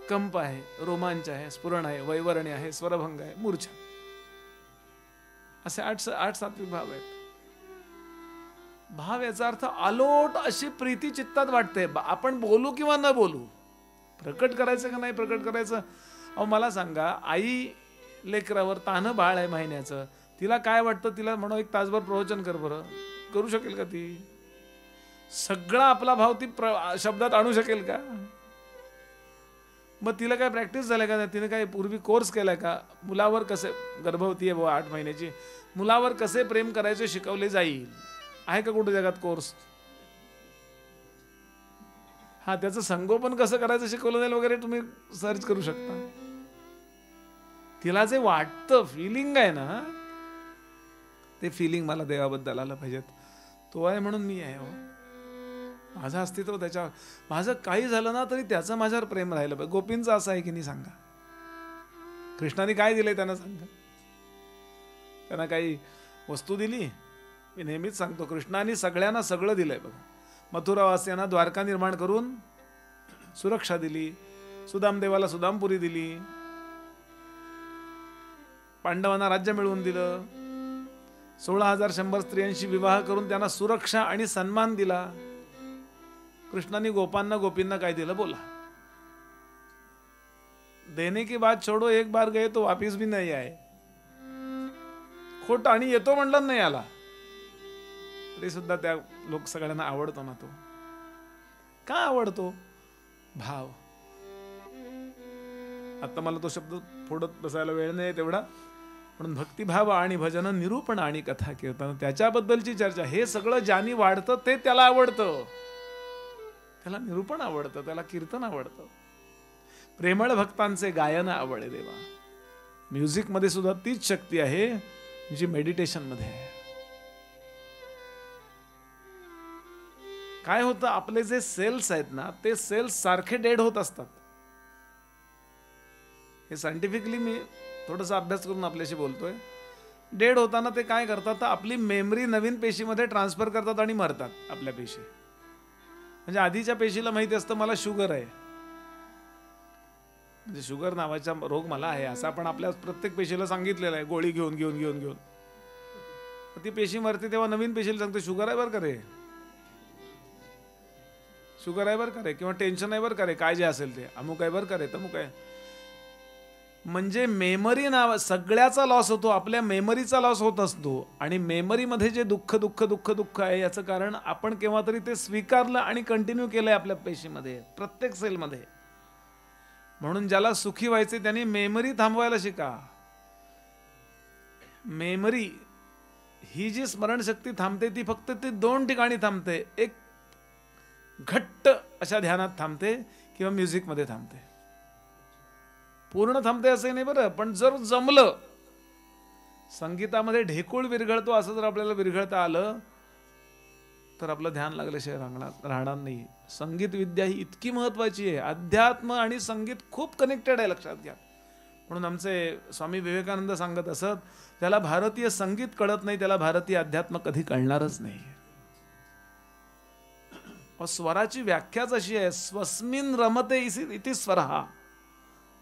कंप आहे, रोमांच आहे, स्फुरण आहे, वैवरणी आहे, स्वरभंग आहे, मूर्छा. असे 8 सात्विक भाव आहेत. भाव याचा अर्थ आलोट अशी प्रीती चित्तात वाटते. आपण बोलू किंवा न बोलू, प्रकट करायचं का नाही प्रकट करायचं. अहो मला सांगा, आई लेकरावर तान्ह बाळ आहे महिन्याचं, तिला काय वाटतं, तिला म्हणू 1 तासभर प्रवचन कर बरं, करू शकेल का ती. सगळा आपला भाव ती शब्दात आणू शकेल का. मग तिला काय प्रॅक्टिस झाल्या का, तिने काय पूर्वी कोर्स केलाय का. मुलावर कसे, गर्भवती आहे 8 महिन्याची, मुलावर कसे प्रेम करायचे शिकवले जाईल, आहे का कुठे जगात कोर्स. हा त्याचं संगोपन कसं करायचं शिकवलं जाईल वगैरे तुम्ही सर्च करू शकता. तिला जे वाटतं, फिलिंग आहे ना, ते फिलिंग मला देवाबद्दल आलं पाहिजेत. तो आहे म्हणून मी आहे. हो माझं अस्तित्व त्याच्यावर, माझं काही झालं ना तरी त्याचं माझ्यावर प्रेम राहिलं पाहिजे. गोपींचं असं आहे की नाही सांगा. कृष्णाने काय दिलंय त्यांना सांगा. त्यांना काही वस्तू दिली. मी नेहमीच सांगतो, कृष्णाने सगळ्यांना सगळं दिलंय बघा. मथुरावासियांना द्वारका निर्माण करून सुरक्षा दिली, सुदामदेवाला सुदामपुरी दिली, पांडवांना राज्य मिळवून दिलं, 16,100 स्त्रियांशी विवाह करून त्यांना सुरक्षा आणि सन्मान दिला. कृष्णाने गोपांना गोपींना काय दिलं बोला. देने की बात छोडो, एक बार गए तो वापिस भी नहीं आए. खोट आणि येतो म्हणलं नाही आला तरी सुद्धा त्या लोक सगळ्यांना आवडतो ना. तो का आवडतो? भाव. आता मला तो शब्द फोडत बसायला वेळ नाही तेवढा, म्हणून भक्तिभाव आणि भजन, निरूपण आणि कथा कीर्तन, त्याच्याबद्दलची चर्चा, हे सगळं ज्यानी वाढतं ते त्याला आवडतं. त्याला निरूपण आवडतं, त्याला कीर्तन आवडतं. प्रेमळ भक्तांचे गायन आवडे देवा. म्युझिक मध्ये सुद्धा तीच शक्ती आहे जी मेडिटेशन मध्ये आहे. काय होतं, आपले जे सेल्स आहेत ना, ते सेल्स सारखे डेड होत असतात. हे सायंटिफिकली मी थोडासा अभ्यास करून आपल्याशी बोलतोय. डेड होताना ते काय करतात, तर आपली मेमरी नवीन पेशीमध्ये ट्रान्सफर करतात आणि मरतात आपल्या पेशी. म्हणजे आधीच्या पेशीला माहिती असतं मला शुगर आहे, म्हणजे शुगर नावाचा रोग मला आहे असं आपण आपल्या प्रत्येक पेशीला सांगितलेलं आहे, गोळी घेऊन घेऊन घेऊन घेऊन. ती पेशी मरते तेव्हा नवीन पेशीला सांगते शुगर आहे बरं का रे, शुगर आहे बरं का रे, किंवा टेन्शन आहे बरं का रे, काय जे असेल ते, अमुक आहे बरं का रे, तमुक आहे. म्हणजे मेमरी नाव सगळ्याचा लॉस होतो, आपल्या मेमरीचा लॉस होत असतो. आणि मेमरीमध्ये जे दुःख दुःख दुःख दुःख आहे याचं कारण आपण केव्हा तरी ते स्वीकारलं आणि कंटिन्यू केलंय आपल्या पेशीमध्ये, प्रत्येक सेलमध्ये. म्हणून ज्याला सुखी व्हायचे त्यांनी मेमरी थांबवायला शिका. मेमरी ही जी स्मरणशक्ती थांबते ती फक्त ती 2 ठिकाणी थांबते. एक घट्ट अशा ध्यानात थांबते किंवा म्युझिक मध्ये थांबते. पूर्ण थांबते असं नाही बरं, पण जर जमलं, संगीतामध्ये ढेकूळ विरघळतो असं जर आपल्याला विरघळता आलं तर आपलं ध्यान लागल्याशिवाय राहणार नाही. संगीत विद्या ही इतकी महत्वाची आहे. अध्यात्म आणि संगीत खूप कनेक्टेड आहे, लक्षात घ्या. म्हणून आमचे स्वामी विवेकानंद सांगत असत, त्याला भारतीय संगीत कळत नाही, त्याला भारतीय अध्यात्म कधी कळणारच नाही. स्वराची व्याख्याच अशी आहे, स्वस्मिन रमते इति स्वरहा.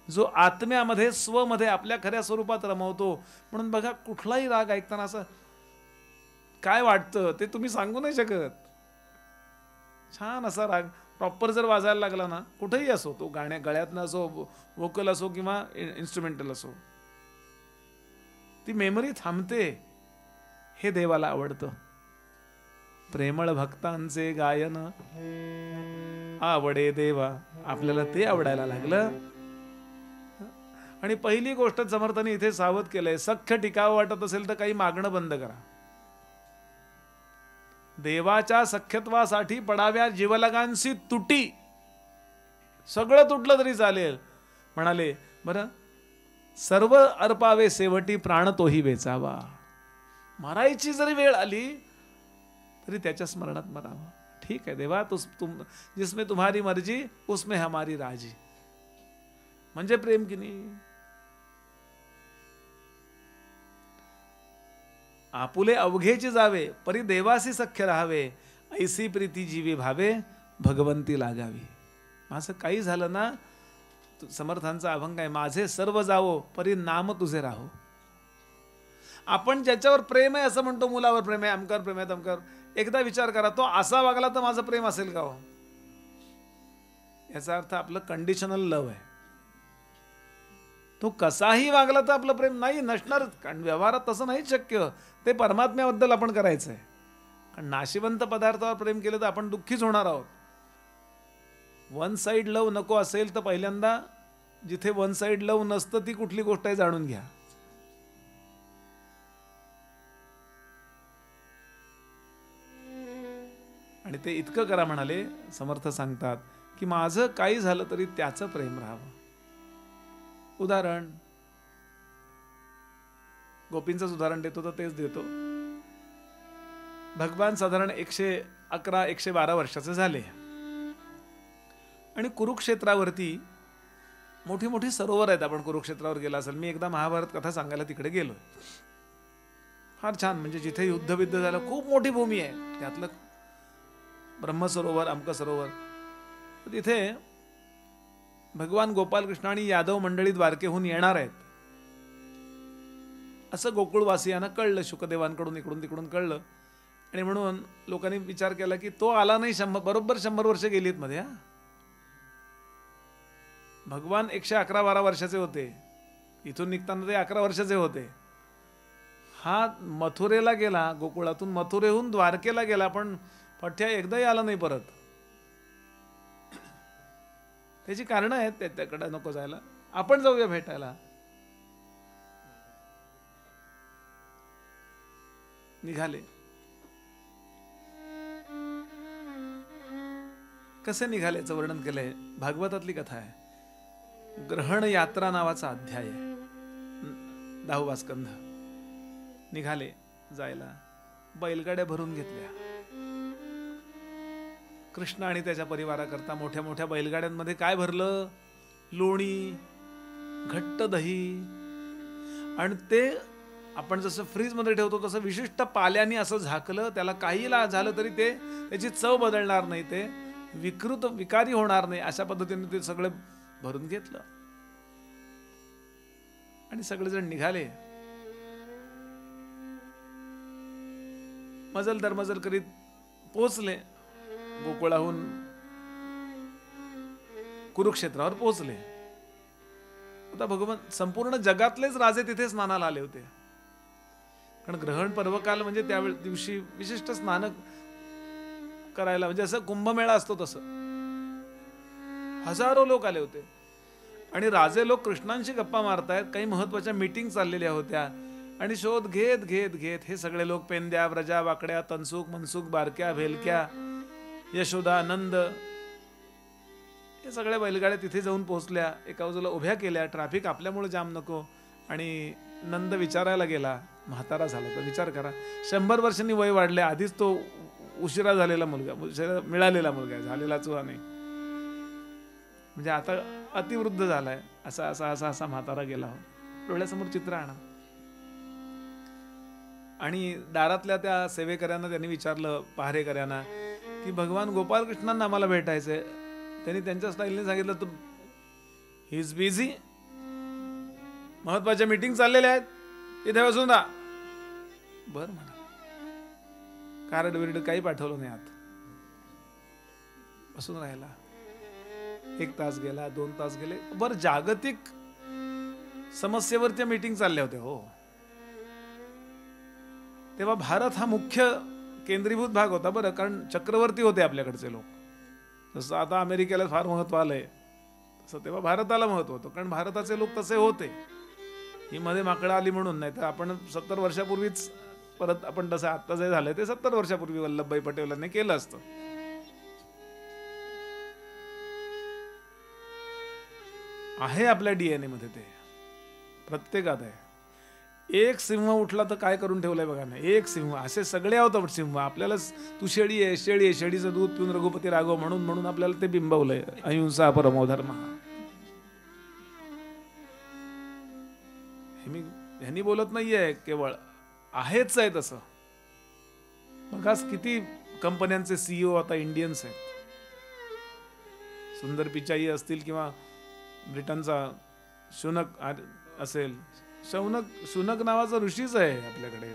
जो आत्म्यामध्ये स्वमध्ये आपल्या खऱ्या स्वरूपात रमवतो. म्हणून बघा, कुठलाही राग ऐकताना असं काय वाटतं ते तुम्ही सांगू नाही शकत. छान असा राग प्रॉपर जर वाजायला लागला ना, कुठेही असो, तो गळ्यातनं असो, वोकल असो किंवा इन्स्ट्रुमेंटल असो, ती मेमरी थांबते. हे देवाला आवडतं. प्रेमळ भक्तांचे गायन आवडे देवा. आपल्याला ते आवडायला लागलं. आणि पहिली गोष्ट समर्थांनी इथे सावध केलंय, सख्य टिकावं वाटत असेल तर काही मागणं बंद करा. देवाच्या सख्यत्वासाठी पडाव्या जीवलगांशी तुटी. सगळं तुटलं तरी चालेल. म्हणाले बरं, सर्व अर्पावे सेवटी प्राण तोही वेचावा. मरायची जरी वेळ आली तरी त्याच्या स्मरणात मरावं. ठीक आहे देवा, जिसमें तुम्हारी मर्जी उसमें हमारी राजी. म्हणजे प्रेम की नाही. आपुले अवघेची जावे परी देवासी सख्य राहावे. ऐसी प्रीती जीवे भावे भगवंती लागावी. माझं काही झालं ना, समर्थांचा अभंग आहे, माझे सर्व जावो परी नाम तुझे राहो. आपण ज्याच्यावर प्रेम आहे असं म्हणतो, मुलावर प्रेम आहे, अमकर प्रेम आहे, तमकर. एकदा विचार करा, तो असा वागला तर माझं प्रेम असेल का हो? याचा अर्थ आपलं कंडिशनल लव्ह आहे. तो कसाही वागला तर आपलं प्रेम नाही नसणार. कारण व्यवहारात तसं नाही शक्य. ते परमात्म्याबद्दल आपण करायचंय. कारण नाशिवंत पदार्थावर प्रेम केलं तर आपण दुःखीच होणार आहोत. वन साइड लव नको असेल तर पहिल्यांदा जिथे वन साइड लव नसतं ती कुठली गोष्ट आहे जाणून घ्या. आणि ते इतकं करा म्हणाले समर्थ सांगतात की माझं काही झालं तरी त्याचं प्रेम राहावं. उदाहरण गोपींचंच उदाहरण देतो तर तेच देतो. भगवान साधारण 111-112 वर्षाचे झाले आणि कुरुक्षेत्रावरती मोठी मोठी सरोवर आहेत. आपण कुरुक्षेत्रावर गेला असेल, मी एकदा महाभारत कथा सांगायला तिकडे गेलो. फार छान, म्हणजे जिथे युद्धविद्ध झालं खूप मोठी भूमी आहे. त्यातलं ब्रह्मसरोवर, अमक सरोवर. तिथे भगवान गोपाल कृष्ण आणि यादव मंडळी द्वारकेहून येणार आहेत. असं गोकुळवासियांना कळलं, शुकदेवांकडून इकडून तिकडून कळलं. आणि म्हणून लोकांनी विचार केला की तो आला नाही, बरोबर 100 वर्ष गेलीत मध्ये. भगवान 111-12 वर्षाचे होते, इथून निघताना ते 11 वर्षाचे होते. हा मथुरेला गेला, गोकुळातून मथुरेहून द्वारकेला गेला, पण पठ्या एकदाही आला नाही परत. त्याची कारणं आहेत, त्याच्याकडे नको जायला, आपण जाऊया भेटायला. निघाले. कसे निघाल्याचं वर्णन केलंय, भागवतातली कथा आहे. ग्रहण यात्रा नावाचा अध्याय आहे, 10वा स्कंध. निघाले जायला, बैलगाड्या भरून घेतल्या. कृष्ण आणि त्याच्या परिवाराकरता मोठ्या मोठ्या बैलगाड्यांमध्ये काय भरलं? लोणी, घट्ट दही. आणि ते आपण जसं फ्रीज मध्ये ठेवतो तसं विशिष्ट पाल्याने असं झाकलं, त्याला काही झालं तरी ते त्याची चव बदलणार नाही, ते विकारी होणार नाही, अशा पद्धतीने ते सगळं भरून घेतलं. आणि सगळेजण निघाले. मजल दरमजल करीत पोचले, गोकुळाहून कुरुक्षेत्रावर पोचले. आता भगवान, संपूर्ण जगातलेच राजे तिथे स्नानाला आले होते. कारण ग्रहण पर्वकाल म्हणजे त्या दिवशी विशिष्ट स्नान करायला, म्हणजे असं कुंभमेळा असतो तसं हजारो लोक आले होते. आणि राजे लोक कृष्णांशी गप्पा मारतायत, काही महत्वाच्या मीटिंग चाललेल्या होत्या. आणि शोध घेत घेत घेत हे सगळे लोक पेंद्या, व्रजा, वाकड्या, तनसुख, मनसुख, बारक्या, भेलक्या, यशोदा, नंद, हे सगळ्या बैलगाड्या तिथे जाऊन पोहोचल्या. एका बाजूला उभ्या केल्या, ट्रॅफिक आपल्यामुळे जाम नको. आणि नंद विचारायला गेला, म्हातारा झाला तर विचार करा, 100 वर्षांनी वय वाढले, आधीच तो उशिरा झालेला मुलगा, उशिरा मिळालेला मुलगा, झालेला चुवा नाही, म्हणजे आता अतिवृद्ध झालाय. असा असा असा असा म्हातारा गेला. डोळ्यासमोर चित्र आणा. आणि दारातल्या त्या सेवेकऱ्यांना त्यांनी विचारलं, पहारेकऱ्यांना, की भगवान गोपालकृष्णांना आम्हाला भेटायचंय. त्यांनी त्यांच्या स्टाईलने सांगितलं, तू ही इज बिझी, महत्वाच्या मीटिंग चाललेल्या आहेत, तिथे बसून राहा. बर म्हणा, कार्ड विर्ड काही पाठवलं नाही, आत बसून राहिला. 1 तास गेला, 2 तास गेले. बर, जागतिक समस्येवरच्या मीटिंग चालल्या होत्या हो. तेव्हा भारत हा मुख्य केंद्रीभूत भाग होता बरं, कारण चक्रवर्ती होते आपल्याकडचे लोक. जसं आता अमेरिकेला फार महत्व आलंय तसं तेव्हा भारताला महत्व होतं, कारण भारताचे लोक तसे होते. ही मध्ये माकडं आली म्हणून नाही तर आपण 70 वर्षापूर्वीच परत आपण तसं आता जे झालंय ते 70 वर्षापूर्वी वल्लभभाई पटेलांनी केलं असतं. आहे आपल्या डीएनए मध्ये, ते प्रत्येकात आहे. एक सिंह उठला तर काय करून ठेवलंय बघा ना, एक सिंह. असे सगळे आहोत सिंह. आपल्याला तू शेळी आहे, शेळी आहे, शेळीचं दूध पिऊन रघुपती राघव म्हणून म्हणून आपल्याला ते बिंबवलंय, अहिंसा परमो धर्म. हे मी ह्यांनी बोलत नाहीये, केवळ आहेच आहे तसं. बघा किती कंपन्यांचे सीईओ आता इंडियन्स आहेत. सुंदर पिचाई असतील किंवा ब्रिटनचा शुनक असेल. शुनक नावाचा ऋषीच आहे आपल्याकडे.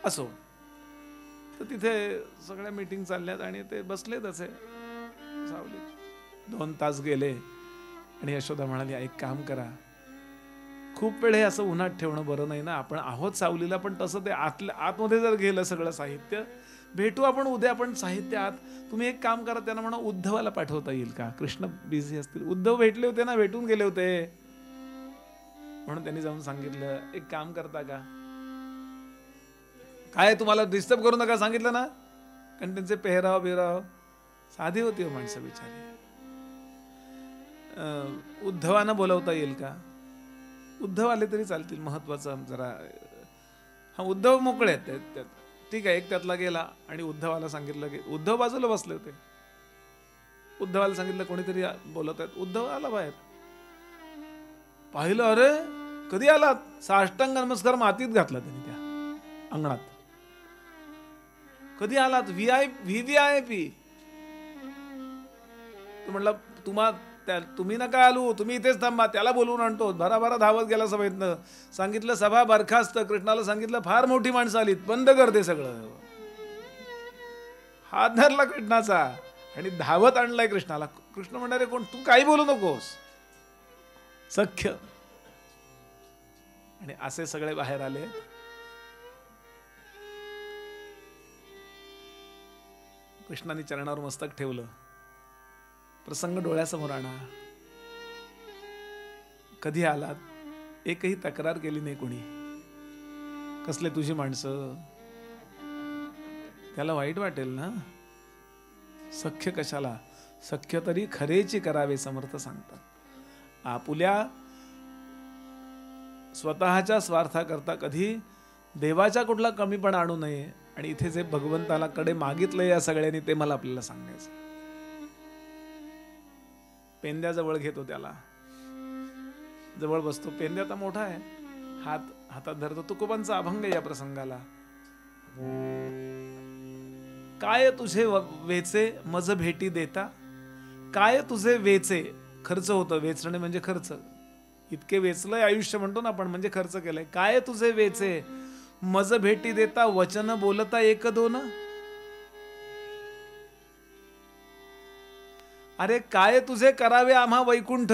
असो, तर तिथे सगळ्या मीटिंग चालल्यात आणि ते बसले तसे सावलीत. 2 तास गेले आणि यशोदा म्हणाली, एक काम करा, खूप वेळ हे असं उन्हात ठेवणं बरं नाही ना, आपण आहोत सावलीला, पण तसं ते आतमध्ये जर गेलं सगळं साहित्य, भेटू आपण उद्या, आपण साहित्य आत. तुम्ही एक काम करा, त्यांना म्हणा उद्धवाला पाठवता येईल का, कृष्ण बिझी असतील. उद्धव भेटले होते ना, भेटून गेले होते. म्हणून त्यांनी जाऊन सांगितलं, एक काम करता का, काय तुम्हाला डिस्टर्ब करू नका सांगितलं ना. कारण त्यांचे पेहराव बिहराव साधी होती हो माणसं बिचारी. उद्धवांना बोलवता येईल का. उद्धव आले तरी चालतील, महत्वाचं जरा. हा, उद्धव मोकळे आहेत, ठीक आहे. एक त्यातला गेला आणि उद्धवाला सांगितलं की, उद्धव बाजूला बसले होते. उद्धवाला सांगितलं कोणीतरी बोलत आहेत. उद्धव आला बाहेर, पाहिलं, अरे कधी आलात. साष्टांग नमस्कार मातीत घातला त्यांनी त्या अंगणात. कधी आलात. व्हीव्हीआयपी. तो म्हणला, तुम्ही नका आलू, तुम्ही इथेच थांबा, त्याला बोलवून आणतो. भराभरा धावत गेला सभेतनं. सांगितलं सभा बरखास्त. कृष्णाला सांगितलं फार मोठी माणसं आलीत, बंद कर ते सगळं. हात धरला कृष्णाचा आणि धावत आणलाय कृष्णाला. कृष्ण म्हणणारे कोण, तू काही बोलू नकोस, सख्य. आणि असे सगळे बाहेर आले. कृष्णाने चरणावर मस्तक ठेवलं. प्रसंग डोळ्यासमोर आणा. कधी आलात, एकही तक्रार केली नाही कोणी. कसले तुझी माणसं, त्याला वाईट वाटेल ना. सख्य कशाला, सख्य तरी खरेची करावे समर्थ सांगतात. आपुल्या स्वतःच्या स्वार्थाकरता कधी देवाच्या कुठला कमीपणा आणू नये. आणि इथे जे भगवंताला कडे मागितलं या सगळ्यांनी, ते मला आपल्याला सांगायचं. पेंद्या जवळ घेतो, त्याला जवळ बसतो. पेंद्या तर मोठा आहे, हातात धरतो. तुकोबांचा अभंग या प्रसंगाला. काय तुझे वेचे मज भेटी देता, काय तुझे वेचे. खर्च होतं, वेचणे म्हणजे खर्च. इतके वेचलंय आयुष्य म्हणतो ना आपण, म्हणजे खर्च केलंय. काय तुझे वेचे मज भेटी देता, वचन बोलता एक दोन. अरे काय तुझे करावे आम्हा वैकुंठ.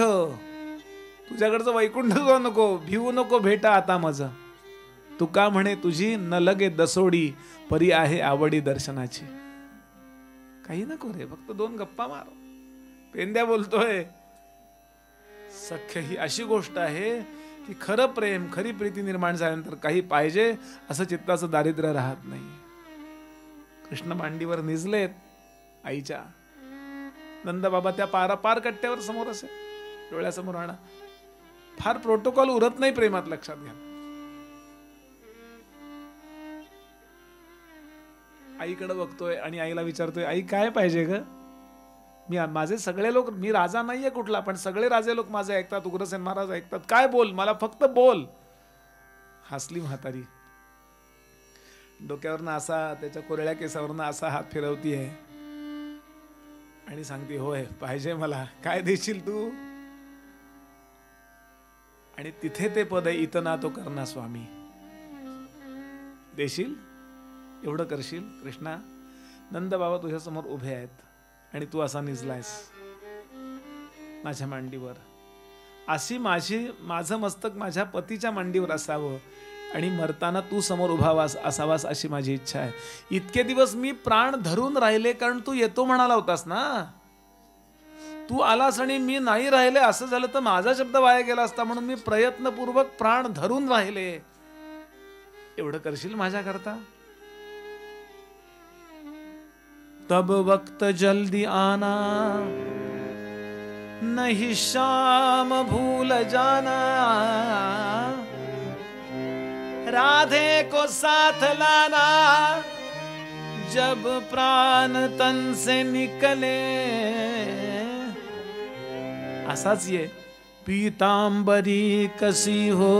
तुझ्याकडचं वैकुंठ जो नको, भिवू नको भेटा आता मज. तुका म्हणे तुझी न लगे दसोडी, परी आहे आवडी दर्शनाची. काही नको रे, फक्त दोन गप्पा मार. पेंद्या बोलतोय, सख्य ही अशी गोष्ट आहे की खरं प्रेम, खरी प्रीती निर्माण झाल्यानंतर काही पाहिजे असं चित्ताचं दारिद्र्य राहत नाही. कृष्ण मांडीवर निजलेत आईच्या. नंदबाबा त्या पार कट्ट्यावर समोर असे, डोळ्यासमोर आणा. फार प्रोटोकॉल उरत नाही प्रेमात, लक्षात घ्या. आईकडे बघतोय आणि आईला विचारतोय, आई काय पाहिजे ग. माझे सगळे लोक, मी राजा नाहीये कुठला, पण सगळे राजे लोक माझे ऐकतात, उग्रसेन महाराज ऐकतात. काय बोल, मला फक्त बोल. हसली म्हातारी. डोक्यावरनं असा, त्याच्या कोरड्या केसावरनं असा हात फिरवतीये आणि सांगते, होय पाहिजे मला, काय देशील तू. आणि तिथे ते पद आहे, इतना तो करना स्वामी. देशील, एवढं करशील. कृष्णा, नंद बाबा तुझ्या समोर उभे आहेत आणि तू असा निजलायस माझ्या मांडीवर. अशी माझं मस्तक माझ्या पतीच्या मांडीवर असावं आणि मरताना तू समोर उभावास असावास अशी माझी इच्छा आहे. इतके दिवस मी प्राण धरून राहिले, कारण तू येतो म्हणाला होतास ना. तू आलास आणि मी नाही राहिले, असं झालं तर माझा शब्द वाया गेला असता. म्हणून मी प्रयत्नपूर्वक प्राण धरून राहिले. एवढं करशील माझ्या करता. तब वक्त जल्दी आना, नहीं शाम भूल जाना. राधे को साथ लाना, जब प्राण तन से निकले. असाच ये. पीतांबरी कसी हो,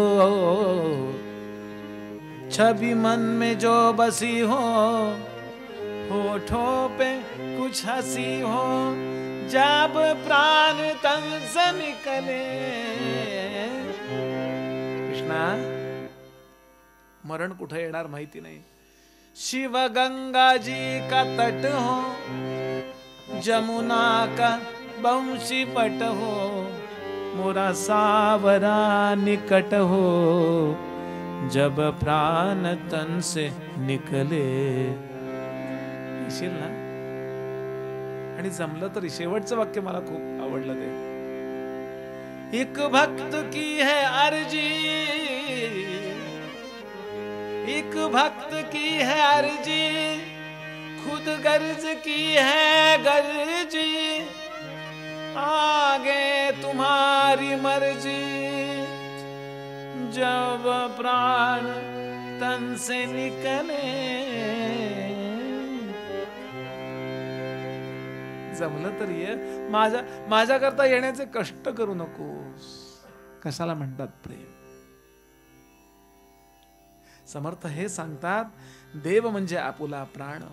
छवि मन में जो बसी हो. होठों पे कुछ हंसी हो, जब प्राण तन से निकले. कृष्णा, मरण कुठे येणार माहिती नाही. शिव गंगा जी का तट हो, जमुना का बंशी पट हो. मोरा सावरा निकट हो, जब प्राण तन से निकले. येशील ना. आणि जमलं तरी शेवटचं वाक्य मला खूप आवडलं ते. एक भक्त की है अर्जी, एक भक्त की है अर्जी, खुद गर्ज की है गर्जी. आगे तुम्हारी मर्जी, जब प्राण तन से निकले. जमलं तर ये, माझ्या करता येण्याचे कष्ट करू नकोस. कशाला म्हणतात प्रेम. समर्थ हे सांगतात, देव म्हणजे आपुला प्राण.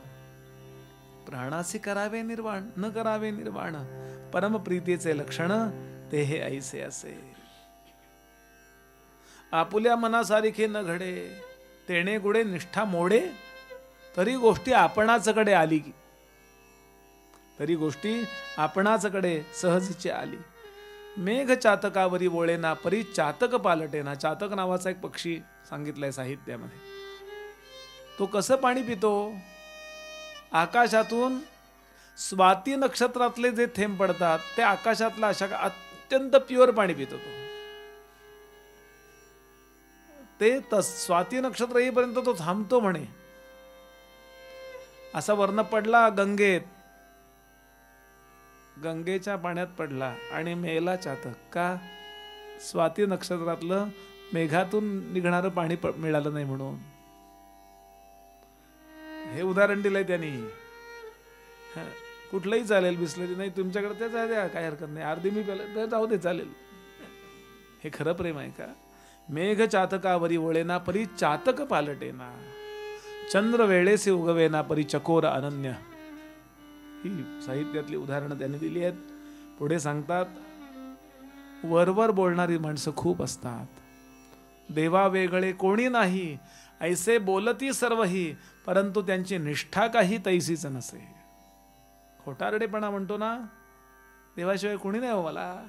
प्राणासी करावे निर्वाण, न करावे निर्वाण. परमप्रीतीचे लक्षण ते हे ऐसे असे. आपुल्या मनासारखे न घडे, तेणे गुडे निष्ठा मोडे, तरी गोष्टी आपणाचकडे आली. तरी गोष्टी आपणाचकडे सहजची आली. मेघ चातकावरी वोळेना, परी चातक पालटेना. चातक नावाचा एक पक्षी सांगितलाय साहित्यामध्ये. तो कसं पाणी पितो? आकाशातून स्वाती नक्षत्रातले जे थेंब पडतात ते आकाशातला अशा अत्यंत प्युअर पाणी पितो तो. ते स्वाती नक्षत्र येईपर्यंत तो थांबतो म्हणे. असा वर्ण पडला गंगेत, गंगेच्या पाण्यात पडला आणि मेला चातक. का? स्वाती नक्षत्रातलं मेघातून निघणारं पाणी मिळालं नाही म्हणून. हे उदाहरण दिलंय त्यांनी. कुठलंही चालेल, बिसलेरी नाही तुमच्याकडे ते द्या, काय हरकत नाही, अर्धी मी प्यायला जाऊ दे, चालेल. हे खरं प्रेम आहे का? मेघ चातकावरी वळेना, परी चातक पालटेना. चंद्र वेळेसे उगवेना, परी चकोर अनन्य. ही साहित्यातली उदाहरणं त्यांनी दिली आहेत. पुढे सांगतात, वरवर बोलणारी माणसं खूप असतात. देवा वेगळे कोणी नाही, ऐसे बोलती सर्वही, परंतु त्यांची निष्ठा काही तैसीच नसे. खोटारडेपणा म्हणतो ना, देवाशिवाय कोणी नाही हो मला.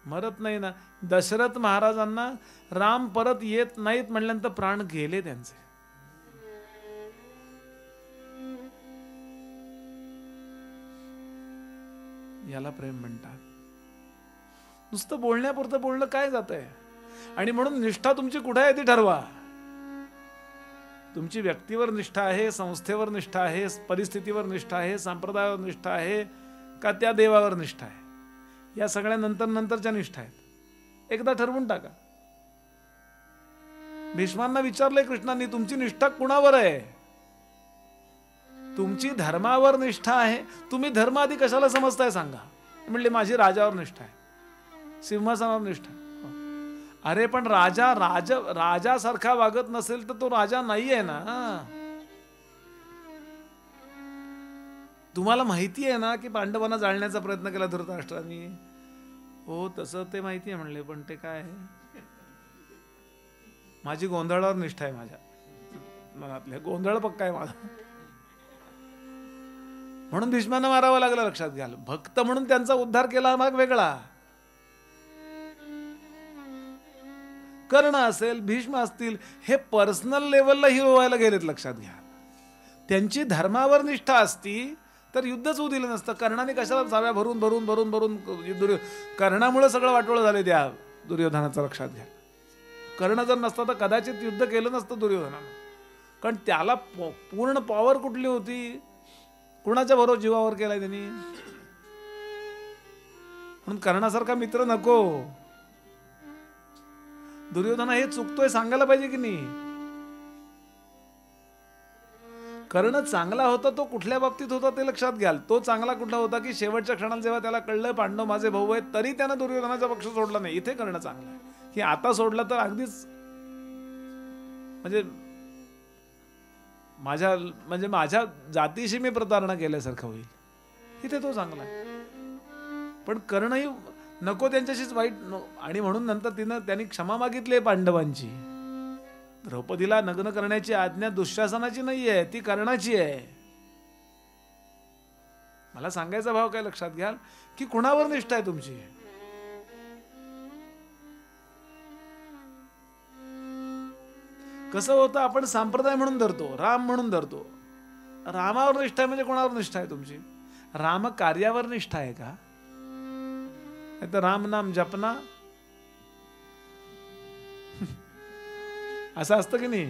मरत नाही ना. दशरथ महाराजांना राम परत येत नाहीत म्हणल्यानंतर प्राण गेले त्यांचे. याला प्रेम म्हणतात. नुसतं बोलण्यापुरतं बोलणं काय जातंय? आणि म्हणून निष्ठा तुमची कुठे आहे ती ठरवा. तुमची व्यक्तीवर निष्ठा आहे, संस्थेवर निष्ठा आहे, परिस्थितीवर निष्ठा आहे, संप्रदायावर निष्ठा आहे, का त्या देवावर निष्ठा आहे? या सगळ्या नंतरच्या निष्ठा आहेत. एकदा ठरवून टाका. भीष्मांना विचारलंय कृष्णांनी, तुमची निष्ठा कुणावर आहे? तुमची धर्मावर निष्ठा आहे. तुम्ही धर्म आधी कशाला समजताय सांगा. म्हणले माझी राजावर निष्ठा आहे, सिंहासनावर निष्ठा. अरे पण राजासारखा वागत नसेल तर तो राजा नाही आहे ना. तुम्हाला माहिती आहे ना की पांडवांना जाळण्याचा प्रयत्न केला धृतराष्ट्रांनी. हो तसं ते माहिती आहे म्हणले, पण ते काय आहे, माझी गोंधळावर निष्ठा आहे. माझ्या मनातल्या गोंधळ पक्का आहे माझा. म्हणून भीष्मांना मारावं लागलं. लक्षात घ्याल, भक्त म्हणून त्यांचा उद्धार केला माग वेगळा. कर्ण असेल, भीष्म असतील, हे पर्सनल लेवलला हिरो व्हायला गेलेत. लक्षात घ्या, त्यांची धर्मावर निष्ठा असती तर युद्धच होऊ दिलं नसतं. कर्णाने कशाला जाव्या भरून भरून भरून भरून कर्णामुळे सगळं वाटोळं झालं त्या दुर्योधनाचं. लक्षात घ्या, कर्ण जर नसता तर कदाचित युद्ध केलं नसतं दुर्योधनानं. कारण त्याला पूर्ण पॉवर कुठली होती, कुणाच्या बरोबर जीवावर केलाय त्यांनी. म्हणून कर्णासारखा मित्र नको. दुर्योधना हे चुकतोय सांगायला पाहिजे की नाही. कर्ण चांगला होता, तो कुठल्या बाबतीत होता ते लक्षात घ्याल. तो चांगला कुठला होता की शेवटच्या क्षणाला जेव्हा त्याला कळलं पांडव माझे भाऊ आहेत, तरी त्यानं दुर्योधनाचा पक्ष सोडला नाही. इथे कर्ण चांगला आहे की आता सोडला तर अगदीच माझ्या जातीशी मी प्रतारणा केल्यासारखं होईल. इथे तो चांगला आहे. पण कर्णही नको त्यांच्याशीच वाईट. आणि म्हणून नंतर त्यांनी क्षमा मागितली पांडवांची. द्रौपदीला नग्न करण्याची आज्ञा दुःशासनाची नाही आहे, ती कर्णाची आहे. मला सांगायचा भाव काय लक्षात घ्याल की कुणावर निष्ठा आहे तुमची. कसं होतं, आपण संप्रदाय म्हणून धरतो, राम म्हणून धरतो. रामावर निष्ठा आहे म्हणजे कोणावर निष्ठा आहे तुमची? राम कार्यावर निष्ठा आहे का? तर राम नाम जपना असं असतं की नाही.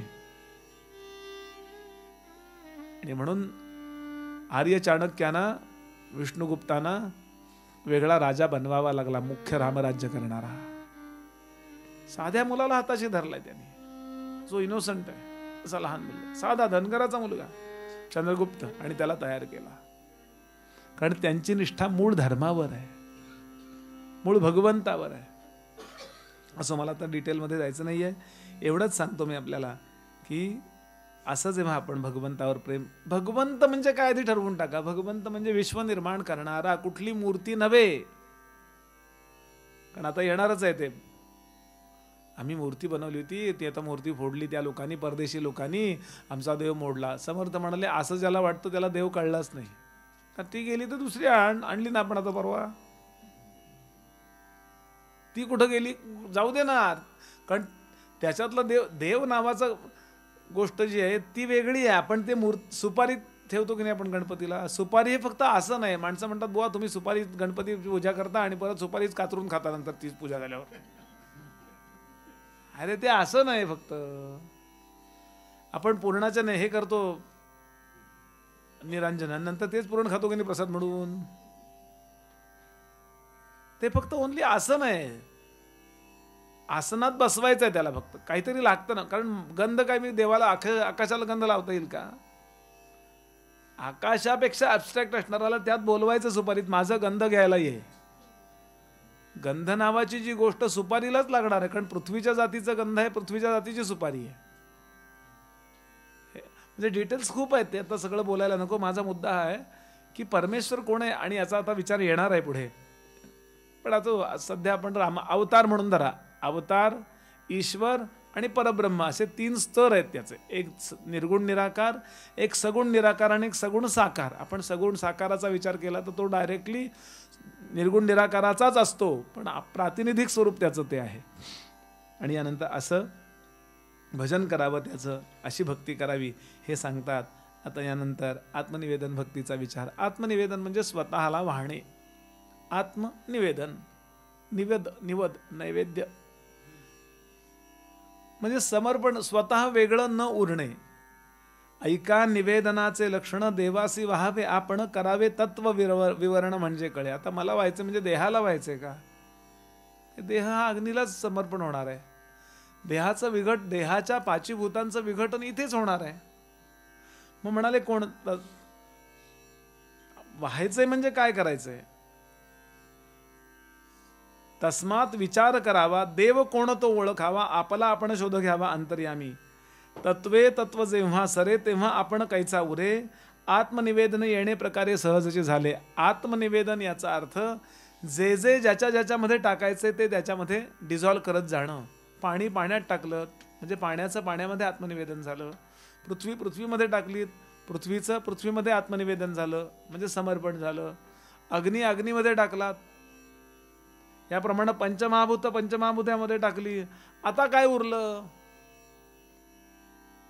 आणि म्हणून आर्य चाणक्याना विष्णुगुप्तांना वेगळा राजा बनवावा लागला, मुख्य रामराज्य करणारा. साध्या मुलाला हाताशी धरलाय त्यांनी, जो इनोसंट आहे, असा लहान मुलगा, साधा धनगराचा मुलगा चंद्रगुप्त, आणि त्याला तयार केला. कारण त्यांची निष्ठा मूळ धर्मावर आहे, मूळ भगवंतावर आहे. असं मला तर डिटेलमध्ये जायचं नाहीये. एवढंच सांगतो मी आपल्याला की असं जेव्हा आपण भगवंतावर प्रेम, भगवंत म्हणजे काय ते ठरवून टाका. भगवंत म्हणजे विश्व निर्माण करणारा, कुठली मूर्ती नव्हे. कारण आता येणारच आहे ते. आम्ही मूर्ती बनवली होती, ती आता मूर्ती फोडली त्या लोकांनी, परदेशी लोकांनी, आमचा देव मोडला. समर्थ म्हणाले असं ज्याला वाटतं त्याला देव कळलाच नाही. ती गेली तर दुसरी आणली ना आपण आता परवा. ती कुठं गेली जाऊ दे ना. कारण त्याच्यातलं देव नावाचं गोष्ट जी आहे ती वेगळी आहे. आपण ते सुपारी ठेवतो की नाही आपण गणपतीला. सुपारी हे फक्त असं नाही. माणसं म्हणतात बुवा तुम्ही सुपारी गणपती पूजा करता आणि परत सुपारीच कातरून खाता नंतर तीच पूजा झाल्यावर. अरे ते असं नाही. फक्त आपण पूर्णाचं नाही हे करतो निरांजन, नंतर तेच पूर्ण खातो की नाही प्रसाद म्हणून. ते फक्त ओनली असं नाही. आसनात बसवायचं आहे त्याला, फक्त काहीतरी लागतं ना. कारण गंध काय मी देवाला आकाशाला गंध लावता येईल का. आकाशापेक्षा ॲब्स्ट्रॅक्ट असणाराला त्यात बोलवायचं सुपारीत, माझं गंध घ्यायला ये. गंध नावाची जी गोष्ट सुपारीलाच लागणार आहे. कारण पृथ्वीच्या जातीचा गंध आहे, पृथ्वीच्या जातीची सुपारी आहे. म्हणजे डिटेल्स खूप आहेत, ते आता सगळं बोलायला नको. माझा मुद्दा हा आहे की परमेश्वर कोण आहे, आणि याचा आता विचार येणार आहे पुढे. पण आता सध्या आपण अवतार म्हणून धरा. अवतार, ईश्वर आणि परब्रह्म असे 3 स्तर आहेत त्याचे. एक निर्गुण निराकार, एक सगुण निराकार आणि एक सगुण साकार. आपण सगुण साकाराचा विचार केला तर तो डायरेक्टली निर्गुण निराकाराचाच असतो, पण प्रातिनिधिक स्वरूप त्याचं ते आहे. आणि यानंतर असं भजन करावं त्याचं, अशी भक्ती करावी हे सांगतात. आता यानंतर आत्मनिवेदन भक्तीचा विचार. आत्मनिवेदन म्हणजे स्वतःला वाहणे. आत्मनिवेदन, निवद, नैवेद्य म्हणजे समर्पण, स्वतः वेगळं न उरणे. ऐका निवेदनाचे लक्षण देवासी व्हावे आपण, करावे तत्व विवरण म्हणजे कळे. आता मला व्हायचं म्हणजे देहाला व्हायचंय का. देह हा अग्नीलाच समर्पण होणार आहे. देहाचं देहाच्या पाचीभूतांचं विघटन इथेच होणार आहे. मग म्हणाले कोण व्हायचंय म्हणजे काय करायचंय. तस्मात विचार करावा, देव कोण तो ओळखावा, आपला आपण शोध घ्यावा अंतर्यामी. तत्वे तत्व जेव्हा सरे, तेव्हा आपण कैचा उरे. आत्मनिवेदन येणे प्रकारे सहजचे झाले. आत्मनिवेदन याचा अर्थ जे ज्याच्यामध्ये टाकायचे ते त्याच्यामध्ये डिझॉल्व करत जाणं. पाणी पाण्यात टाकलं म्हणजे पाण्याचं पाण्यामध्ये आत्मनिवेदन झालं. पृथ्वीमध्ये टाकलीत, पृथ्वीचं पृथ्वीमध्ये आत्मनिवेदन झालं म्हणजे समर्पण झालं. अग्नीमध्ये टाकलात, याप्रमाणे पंचमहाभूतामध्ये टाकली. आता काय उरलं.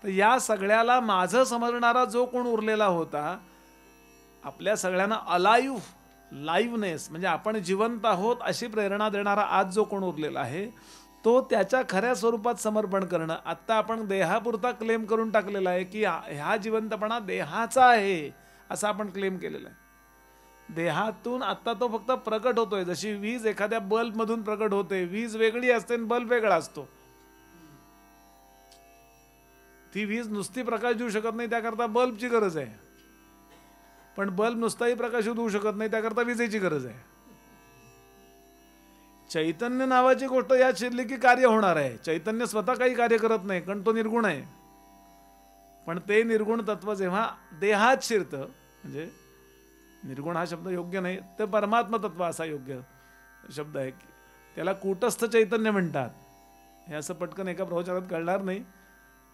तर या सगळ्याला माझं समजणारा जो कोण उरलेला होता, आपल्या सगळ्यांना लाईव्हनेस म्हणजे आपण जिवंत आहोत अशी प्रेरणा देणारा आज जो कोण उरलेला आहे, तो त्याच्या खऱ्या स्वरूपात समर्पण करणं. आत्ता आपण देहापुरता क्लेम करून टाकलेला आहे की ह्या जिवंतपणा देहाचा आहे असं आपण क्लेम केलेला आहे. देहातून आता तो फक्त प्रकट होतोय. जशी वीज एखाद्या बल्ब मधून प्रकट होते, वीज वेगळी असते आणि बल्ब वेगळा असतो. ती वीज नुसती प्रकाश देऊ शकत नाही, त्याकरता बल्बची गरज आहे. पण बल्ब नुसताही प्रकाशित होऊ शकत नाही, त्याकरता विजेची गरज आहे. चैतन्य नावाची गोष्ट यात शिरली की कार्य होणार आहे. चैतन्य स्वतः काही कार्य करत नाही, कारण तो निर्गुण आहे. पण ते निर्गुण तत्व जेव्हा देहात शिरतं, म्हणजे निर्गुण हा शब्द योग्य नाही, तर परमात्मा तत्व असा योग्य शब्द आहे. त्याला कूटस्थ चैतन्य म्हणतात. हे असं पटकन एका प्रवचनात कळणार नाही,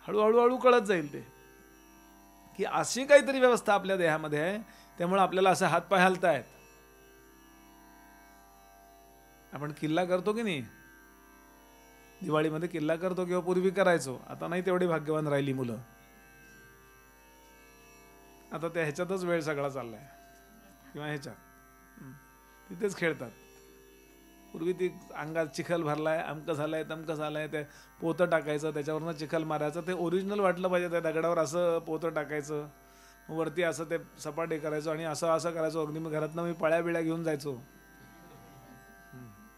हळूहळू कळत जाईल ते की अशी काहीतरी व्यवस्था आपल्या देहामध्ये आहे. त्यामुळे आपल्याला असं हातपाय हलतायत. आपण किल्ला करतो की नाही, दिवाळीमध्ये किल्ला करतो किंवा पूर्वी करायचो. आता नाही तेवढी भाग्यवान राहिली मुलं. आता त्या ह्याच्यातच वेळ सगळा चाललाय किंवा ह्याच्यात तिथेच खेळतात. पूर्वी ती अंगात चिखल भरलाय, अमकं झालंय, तमकं झालंय, ते पोतं टाकायचं, त्याच्यावरनं चिखल मारायचं. ते ओरिजिनल वाटलं पाहिजे. त्या दगडावर असं पोतं टाकायचं, वरती असं ते सपाटे करायचं आणि असं करायचं. अगदी मग घरातनं मी पळ्या बिळ्या घेऊन जायचो.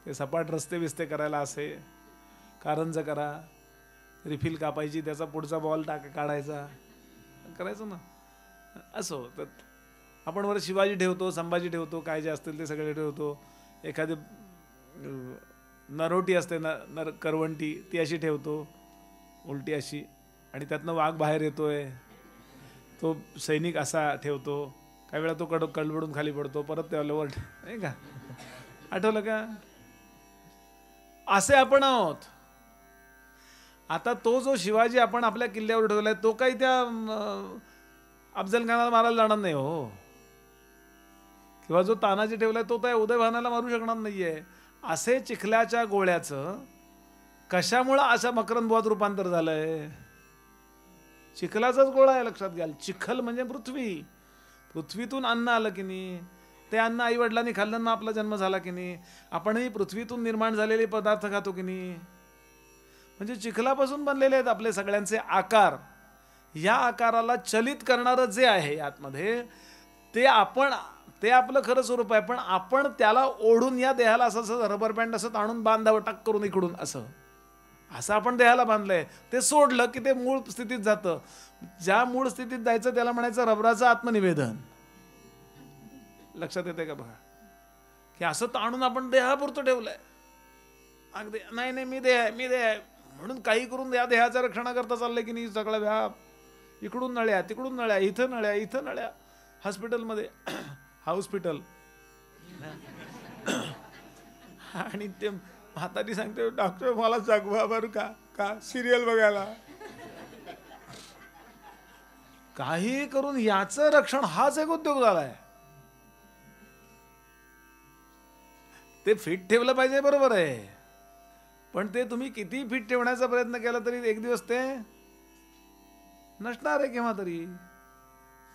ते सपाट रस्ते बिस्ते करायला असे कारंज करा, रिफिल कापायची, त्याचा पुढचा बॉल काढायचा, करायचं ना. असो तर आपण वर शिवाजी ठेवतो, संभाजी ठेवतो, काय जे असतील ते सगळे ठेवतो. एखादी नरोटी असते करवंटी, ती अशी ठेवतो उलटी अशी. आणि त्यातनं वाघ बाहेर येतोय, तो सैनिक असा ठेवतो, काही वेळा तो कडबडून खाली पडतो, परत त्याला वर, नाही का, आठवलं का? असे आपण आहोत. आता तो जो शिवाजी आपण आपल्या किल्ल्यावर ठेवलाय तो काही त्या अफजल खानाला मारायला जाणार नाही हो, किंवा जो तानाजी ठेवलाय तो त्या उदयभानाला मारू शकणार नाहीये. असे चिखल्याच्या गोळ्याचं कशामुळं अशा मकरंदबुवात रूपांतर झालंय? चिखलाचाच गोळा आहे, लक्षात घ्याल. चिखल म्हणजे पृथ्वी, पृथ्वीतून अन्न आलं की नाही, ते अन्न आई वडिलांनी खाल्लं ना आपला जन्म झाला की नाही. आपणही पृथ्वीतून निर्माण झालेले पदार्थ खातो की नाही. म्हणजे चिखलापासून बनलेले आहेत आपले सगळ्यांचे आकार. या आकाराला चलित करणारं जे आहे आतमध्ये ते आपलं खरं स्वरूप आहे. पण आपण त्याला ओढून या देहाला असं रबर बँड असं ताणून बांधावं, टाक करून इकडून असं आपण देहाला बांधलंय. ते सोडलं की ते मूळ स्थितीत जातं. ज्या मूळ स्थितीत जायचं त्याला म्हणायचं रबराचं आत्मनिवेदन. लक्षात येते का बघा, की असं ताणून आपण देहापुरतं ठेवलंय. अगदी नाही मी देह आहे म्हणून काही करून या देहाच्या रक्षणाकरता चाललंय की नाही. सगळा व्याप, इकडून नळ्या तिकडून नळ्या, इथं नळ्या, हॉस्पिटलमध्ये हॉस्पिटल. आणि ते म्हातारी सांगते, डॉक्टर मला जगवा बरं का सिरियल बघायला. काही करून याचं रक्षण हाच एक उद्योग झालाय. ते फिट ठेवलं पाहिजे, बरोबर आहे, पण ते तुम्ही किती फिट ठेवण्याचा प्रयत्न केला तरी एक दिवस ते नसणार आहे केव्हा तरी,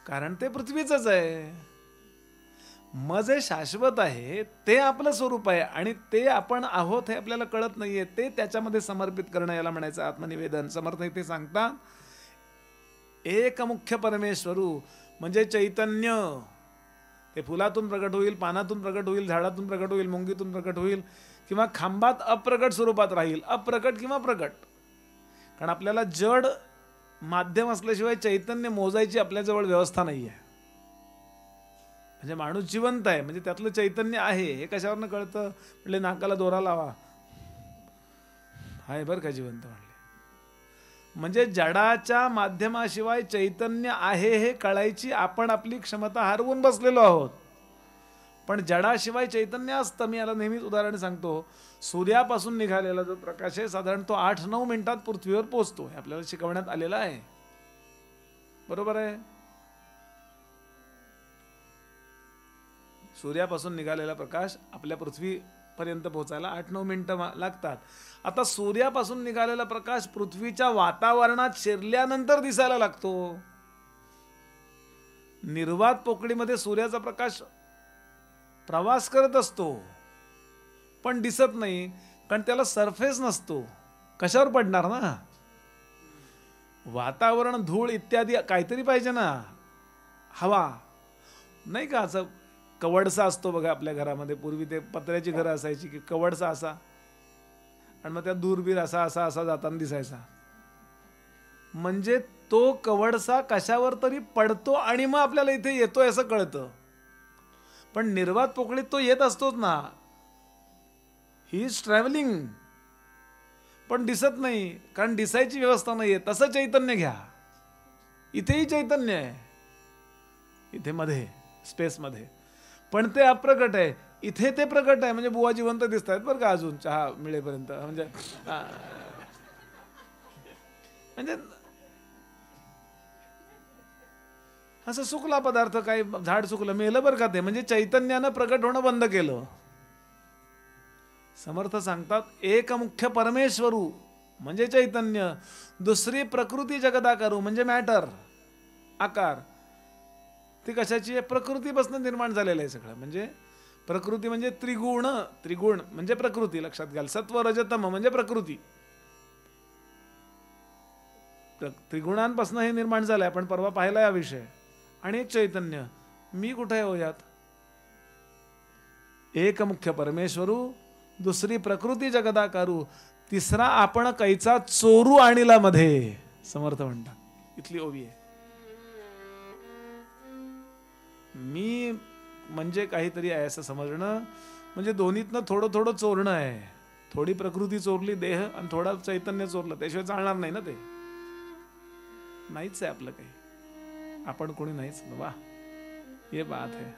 कारण ते पृथ्वीचंच आहे. मग जे शाश्वत आहे ते आपलं स्वरूप आहे आणि ते आपण आहोत हे आपल्याला कळत नाहीये. ते त्याच्यामध्ये समर्पित करणं, याला म्हणायचं आत्मनिवेदन. समर्थ इथे सांगतात, एक मुख्य परमेश्वरू म्हणजे चैतन्य. ते फुलातून प्रकट होईल, पानातून प्रकट होईल, झाडातून प्रकट होईल, मुंगीतून प्रकट होईल, किंवा खांबात अप्रकट स्वरूपात राहील. अप्रकट किंवा प्रकट, कारण आपल्याला जड माध्यम असल्याशिवाय चैतन्य मोजायची आपल्याजवळ व्यवस्था नाही आहे. म्हणजे माणूस जिवंत आहे म्हणजे त्यातलं चैतन्य आहे हे कशावरनं कळतं? म्हणजे नाकाला दोरा लावा, आहे बरं का जिवंत म्हणले. म्हणजे जडाच्या माध्यमाशिवाय चैतन्य आहे हे कळायची आपण आपली क्षमता हरवून बसलेलो आहोत. पण जडाशिवाय चैतन्य असतं. मी याला नेहमीच उदाहरण सांगतो. सूर्यापासून निघालेला जो प्रकाश आहे साधारण तो 8-9 मिनिटात पृथ्वीवर पोहोचतो, हे आपल्याला शिकवण्यात आलेलं आहे, बरोबर आहे. सूर्यापासून निघालेला प्रकाश आपल्या पृथ्वीपर्यंत पोहोचायला 8-9 मिनिटं लागतात. आता सूर्यापासून निघालेला प्रकाश पृथ्वीच्या वातावरणात शिरल्यानंतर दिसायला लागतो. निर्वात पोकळीमध्ये सूर्याचा प्रकाश प्रवास करत असतो पण दिसत नाही, कारण त्याला सरफेस नसतो. कशावर पडणार ना? वातावरण, धूळ इत्यादी काहीतरी पाहिजे ना, हवा नाही का. असं कवडसा असतो बघा आपल्या घरामध्ये, पूर्वी ते पत्र्याची घरं असायची की कवडसा असा, आणि मग त्या दूरबीर असा असा असा जाताना दिसायचा. म्हणजे तो कवडसा कशावर तरी पडतो आणि मग आपल्याला इथे येतोय असं कळतं. पण निर्वात पोकळीत तो येत असतोच ना, ही इज ट्रॅव्हलिंग, पण दिसत नाही कारण दिसायची व्यवस्था नाहीये. तसं चैतन्य घ्या, इथेही चैतन्य आहे, इथे मध्ये स्पेसमध्ये, पण ते अप्रकट आहे. इथे ते प्रकट आहे. म्हणजे बुवा जिवंत दिसत आहेत बरं का अजून चहा मिळेपर्यंत. म्हणजे असं सुकला पदार्थ, काही झाड सुकलं, मेलं बरं का ते. म्हणजे चैतन्यानं प्रकट होणं बंद केलं. समर्थ सांगतात, एक मुख्य परमेश्वरू म्हणजे चैतन्य, दुसरी प्रकृती जगदाकारू म्हणजे मॅटर, आकार. ती कशाची आहे? प्रकृतीपासून निर्माण झालेलं आहे सगळं. म्हणजे प्रकृती म्हणजे त्रिगुण, त्रिगुण म्हणजे प्रकृती, लक्षात घ्याल. सत्व रजतम म्हणजे प्रकृती. त्रिगुणांपासून हे निर्माण झालंय, आपण परवा पाहिला या विषय. आणि एक चैतन्य, मी कुठे हो यात? एक मुख्य परमेश्वरू, दुसरी प्रकृती जगदाकारू, तिसरा आपण कैचा चोरू आणिला मध्ये, समर्थ म्हणतात. इथली ओवी आहे. मी म्हणजे काहीतरी आहे असं समजणं, म्हणजे दोन्हीतनं थोडं थोडं चोरणं आहे. थोडी प्रकृती चोरली देह आणि थोडा चैतन्य चोरलं, त्याशिवाय चालणार नाही ना ते. नाहीच आहे आपलं काही, आपण कोणी नाहीच. वा, ये बात है.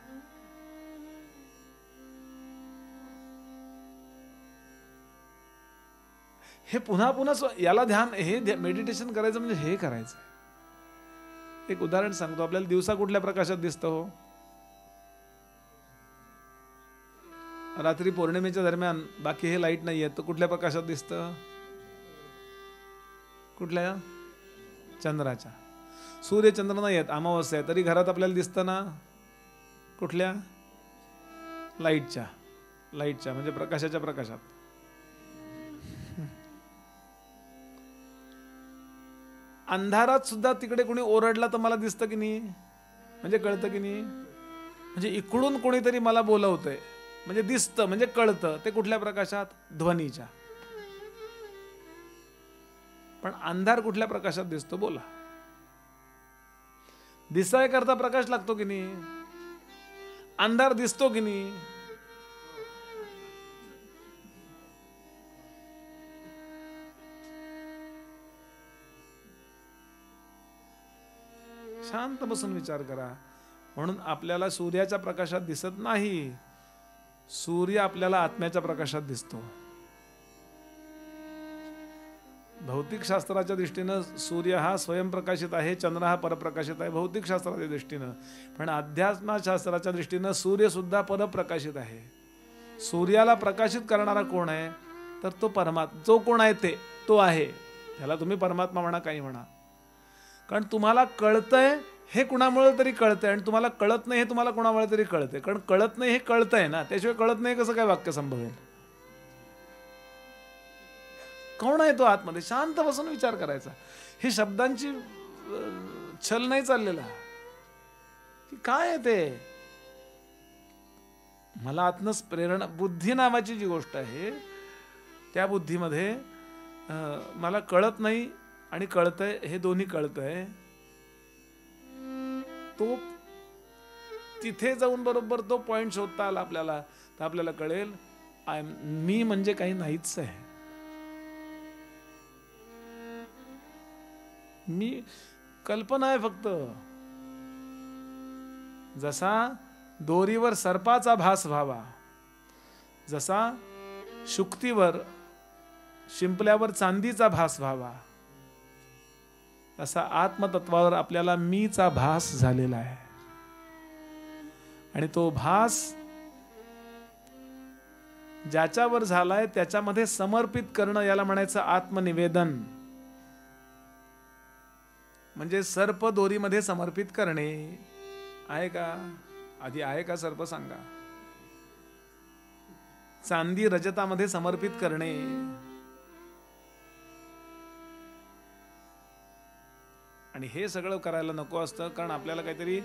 हे पुन्हा पुन्हा याला ध्यान, हे मेडिटेशन करायचं म्हणजे हे करायचं. एक उदाहरण सांगतो. आपल्याला दिवसा कुठल्या प्रकाशात दिसतं हो? रात्री पौर्णिमेच्या दरम्यान बाकी हे लाईट नाही आहेत तर कुठल्या प्रकाशात दिसतं? कुठल्या? चंद्राच्या. सूर्य चंद्र नाही आहेत, अमावस्या आहे, तरी घरात आपल्याला दिसतं ना. कुठल्या? लाईटच्या. लाईटच्या म्हणजे प्रकाशाच्या प्रकाशात. अंधारात सुद्धा तिकडे कोणी ओरडला तर मला दिसतं की नाही, म्हणजे कळतं की नाही. म्हणजे इकडून कोणीतरी मला बोलवतंय म्हणजे दिसतं, म्हणजे कळतं. ते कुठल्या प्रकाशात? ध्वनीच्या. पण अंधार कुठल्या प्रकाशात दिसतो? बोला. दिसाय करता प्रकाश लागतो की नाही? अंधार दिसतो की नाही? शांत बसून विचार करा. म्हणून आपल्याला सूर्याच्या प्रकाशात दिसत नाही, सूर्य आपल्याला आत्म्याच्या प्रकाशात दिसतो. भौतिक शास्त्राच्या दृष्टीनं सूर्य हा स्वयंप्रकाशित आहे, चंद्र हा परप्रकाशित आहे भौतिक शास्त्राच्या दृष्टीनं. पण अध्यात्मशास्त्राच्या दृष्टीनं सूर्य सुद्धा परप्रकाशित आहे. सूर्याला प्रकाशित करणारा कोण आहे? तर तो परमात्मा. जो कोण आहे ते तो आहे. त्याला तुम्ही परमात्मा म्हणा, काही म्हणा. कारण तुम्हाला कळतंय हे कुणामुळे तरी कळतंय, आणि तुम्हाला कळत नाही हे तुम्हाला कोणामुळे तरी कळतंय. कारण कळत नाही हे कळतंय ना, त्याशिवाय कळत नाही कसं काय वाक्य संभवेल? कोण आहे तो आतमध्ये? शांत बसून विचार करायचा. हे शब्दांची छल नाही चाललेला की काय आहे ते. मला आत्मच प्रेरणा, बुद्धी नावाची जी गोष्ट आहे, त्या बुद्धीमध्ये मला कळत नाही आणि कळतंय, हे दोन्ही कळतंय. तो तिथे जाऊन बरोबर तो पॉइंट शोधता आला आपल्याला, तर आपल्याला कळेल मी म्हणजे काही नाहीच आहे. मी कल्पना आहे फक्त. जसा दोरीवर सर्पाचा भास व्हावा, जसा शुक्तीवर शिंपल्यावर चांदीचा भास व्हावा, तसा आत्मतत्वावर आपल्याला मीचा भास झालेला आहे. आणि तो भास ज्याच्यावर झालाय त्याच्यामध्ये समर्पित करणं, याला म्हणायचं आत्मनिवेदन. म्हणजे सर्प दोरीमध्ये समर्पित करणे. आहे का? आधी आहे का सर्प सांगा? चांदी रजतामध्ये समर्पित करणे. आणि हे सगळं करायला नको असतं, कारण आपल्याला काहीतरी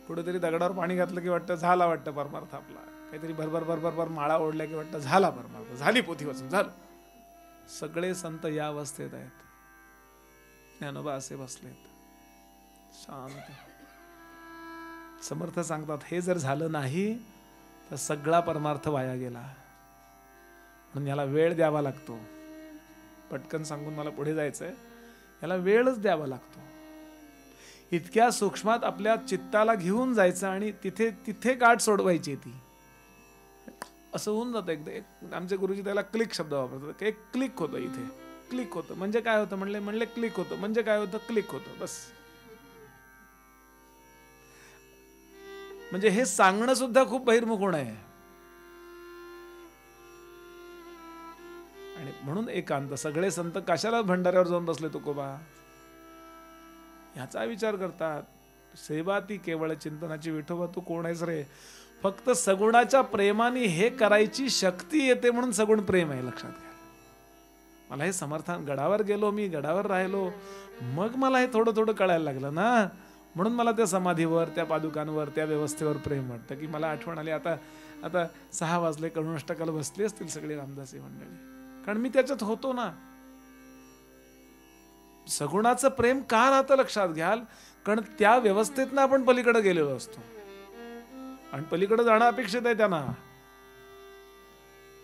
कुठेतरी दगडावर पाणी घातलं की वाटतं झाला, वाटतं परमार्थ आपला. काहीतरी भरभर भरभर माळा ओढल्या की वाटतं झाला परमार्थ, झाली पोथी वाचून झालं. सगळे संत या अवस्थेत आहेत. ज्ञानोबा असे बसलेत शांत. समर्थ सांगतात हे जर झालं नाही तर सगळा परमार्थ वाया गेला. म्हणून याला वेळ द्यावा लागतो. पटकन सांगून मला पुढे जायचंय. याला वेळच द्यावा लागतो. इतक्या सूक्ष्मात आपल्या चित्ताला घेऊन जायचं आणि तिथे तिथे गाठ सोडवायची ती. असं होऊन जातं एकदा. आमचे गुरुजी त्याला क्लिक शब्द वापरतात. एक क्लिक होतं इथे. क्लिक होतं म्हणजे काय होतं म्हणले क्लिक होतं म्हणजे काय होतं? क्लिक होतं. बस. म्हणजे हे सांगणं सुद्धा खूप बहिर्मुख होणं आहे. आणि म्हणून एकांत. सगळे संत कशाला भंडाऱ्यावर जाऊन बसले तुकोबा? ह्याचा विचार करतात. सेवा ती केवळ चिंतनाची. विठोबा तू कोण आहेस रे? फक्त सगुणाच्या प्रेमाने हे करायची शक्ती येते म्हणून सगुण प्रेम आहे. लक्षात घ्या. मला हे समर्थन, गडावर गेलो मी, गडावर राहिलो, मग मला हे थोडं थोडं कळायला लागलं ना. म्हणून मला त्या समाधीवर, त्या पादुकांवर, त्या व्यवस्थेवर प्रेम वाटतं. की मला आठवण आली आता 6 वाजले, करुणाष्टकाला बसली असतील सगळी रामदासी मंडळी. कारण मी त्याच्यात होतो ना. सगुणाचं प्रेम का राहतं लक्षात घ्याल? कारण त्या व्यवस्थेतनं आपण पलीकडे गेलेलो असतो. आणि पलीकडे जाणं अपेक्षित आहे त्यांना.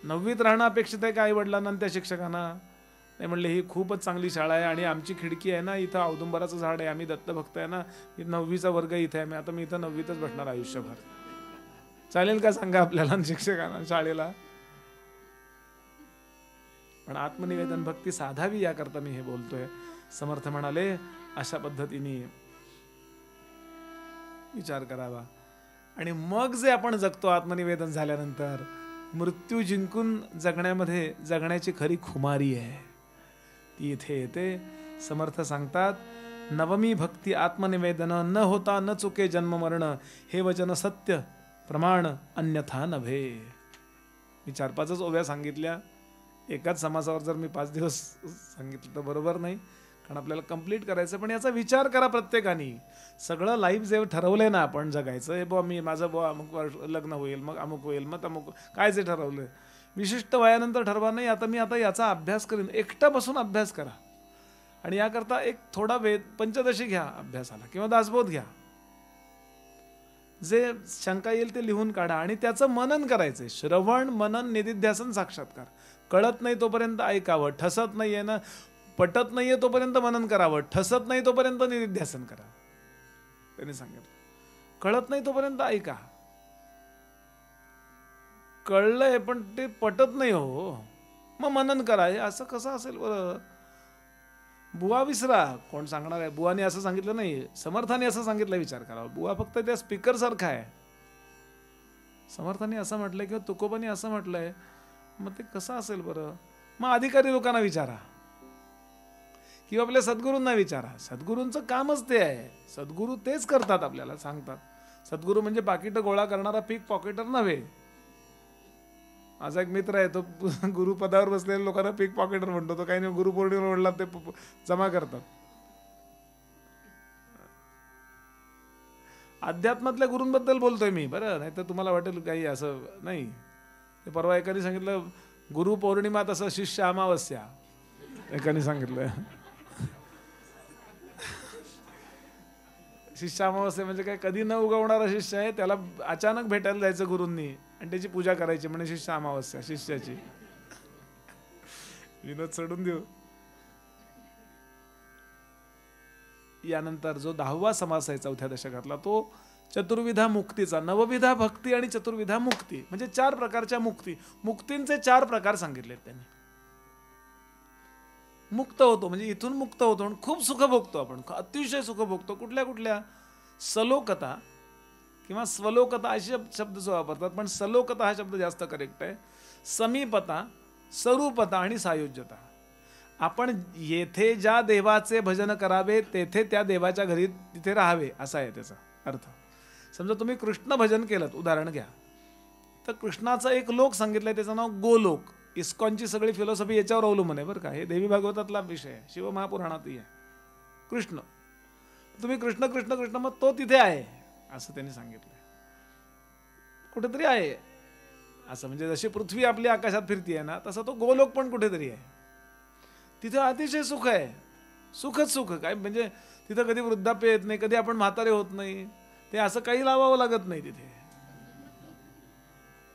9वीत राहणं अपेक्षित आहे का आई वडिलांना आणि त्या शिक्षकांना? नाही म्हणले ही खूपच चांगली शाळा आहे आणि आमची खिडकी आहे ना, इथं औदुंबराचं झाड आहे, आम्ही दत्तभक्त आहे ना, 9वीचा वर्ग इथे आहे, आता मी इथं 9वीतच बसणार आयुष्यभर. चालेल का सांगा आपल्याला शिक्षकांना शाळेला? पण आत्मनिवेदन भक्ती साधावी याकरता मी हे बोलतोय. समर्थ म्हणाले अशा पद्धतीने विचार करावा. आणि मग जे आपण जगतो आत्मनिवेदन झाल्यानंतर, मृत्यू जिंकून जगण्यामध्ये जगण्याची खरी खुमारी आहे ती इथे येते. समर्थ सांगतात, नवमी भक्ती आत्मनिवेदन, न होता न चुके जन्म मरण, हे वचन सत्य प्रमाण अन्यथा नव्हे. मी 4-5च ओव्या सांगितल्या, एकाच समासावर जर मी 5 दिवस सांगितलं तर बरोबर नाही, कारण आपल्याला कंप्लीट करायचं. पण याचा विचार करा प्रत्येकाने. सगळं लाईफ जे ठरवलंय ना आपण जगायचं, हे बुवा मी माझं बुवा अमुक लग्न होईल, मग अमुक होईल, मग अमुक काय जे ठरवलंय विशिष्ट वयानंतर ठरवा नाही. आता मी याचा अभ्यास करीन. एकटा बसून अभ्यास करा. आणि याकरता एक थोडा वेळ पंचदशी घ्या अभ्यासाला, किंवा दासबोध घ्या. जे शंका येईल ते लिहून काढा आणि त्याचं मनन करायचंय. श्रवण, मनन, निदिध्यासन, साक्षात्कार. कळत नाही तोपर्यंत ऐकावं, ठसत नाहीये ना, पटत नाहीये तोपर्यंत मनन करावं, ठसत नाही तोपर्यंत निदिध्यासन करा. त्यांनी सांगितलं कळत नाही तोपर्यंत ऐका. कळलंय पण ते पटत नाही हो, मग मनन करा. हे असं कसं असेल बरं? बुवा विसरा, कोण सांगणार आहे? बुवाने असं सांगितलं नाही, समर्थाने असं सांगितलं, विचार करावा. बुवा फक्त त्या स्पीकर सारखा आहे. समर्थाने असं म्हटलंय किंवा तुकोबाने असं म्हटलंय, मग ते कसं असेल बरं? मग अधिकारी लोकांना विचारा किंवा आपल्या सद्गुरूंना विचारा. सद्गुरूंचं कामच ते आहे. सद्गुरू तेच करतात, आपल्याला सांगतात. सद्गुरू म्हणजे पाकिट गोळा करणारा पीक पॉकेटर नव्हे. माझा एक मित्र आहे, तो गुरुपदावर बसलेल्या लोकांना पीक पॉकेटर म्हणतो. तो काही नाही, गुरुपौर्णिमेला वडला ते जमा करतात. अध्यात्मातल्या गुरूंबद्दल बोलतोय मी बरं, नाही तर तुम्हाला वाटेल काही असं नाही. ते परवा एकाने सांगितलं गुरुपौर्णिमा तसं शिष्य अमावस्या, एकाने सांगितलं. शिष्य अमावस्या म्हणजे काय? कधी न उगवणारा शिष्य आहे, त्याला अचानक भेटायला जायचं गुरूंनी आणि त्याची पूजा करायची, म्हणजे शिष्य अमावस्या शिष्याची. विनोद सोडून देऊ. यानंतर जो 10वा समास आहे 4थ्या दशकातला, तो चतुर्विधा मुक्तीचा. नवविधा भक्ती आणि चतुर्विधा मुक्ती म्हणजे 4 प्रकारच्या मुक्ती. मुक्तींचे 4 प्रकार सांगितलेत त्यांनी. मुक्त होतो म्हणजे इथून मुक्त होतो आणि खूप सुख भोगतो आपण, अतिशय सुख भोगतो. कुठल्या कुठल्या? सलोकता किंवा स्वलोकता असे शब्द जो वापरतात, पण सलोकता हा शब्द जास्त करेक्ट आहे. समीपता, स्वरूपता आणि सायुज्यता. आपण येथे ज्या देवाचे भजन करावे तेथे त्या देवाच्या घरी तिथे राहावे, असा आहे त्याचा अर्थ. समजा तुम्ही कृष्ण भजन केलं, उदाहरण घ्या, तर कृष्णाचा एक लोक सांगितलंय, त्याचं नाव गोलोक. इस्कॉनची सगळी फिलॉसॉफी याच्यावर अवलंबून आहे बरं का. हे देवी भागवतातला विषय आहे, शिवमहापुराणातही आहे. कृष्ण, तुम्ही कृष्ण कृष्ण कृष्ण, मग तो तिथे आहे असं त्यांनी सांगितलंय. कुठेतरी आहे असं, म्हणजे जशी पृथ्वी आपली आकाशात फिरतीये ना, तसा तो गोलोक पण कुठेतरी आहे. तिथे अतिशय सुख आहे. सुखच सुख. काय म्हणजे तिथं कधी वृद्धाप्य येत नाही, कधी आपण म्हातारे होत नाही. ते असं काही लावावं लागत नाही. तिथे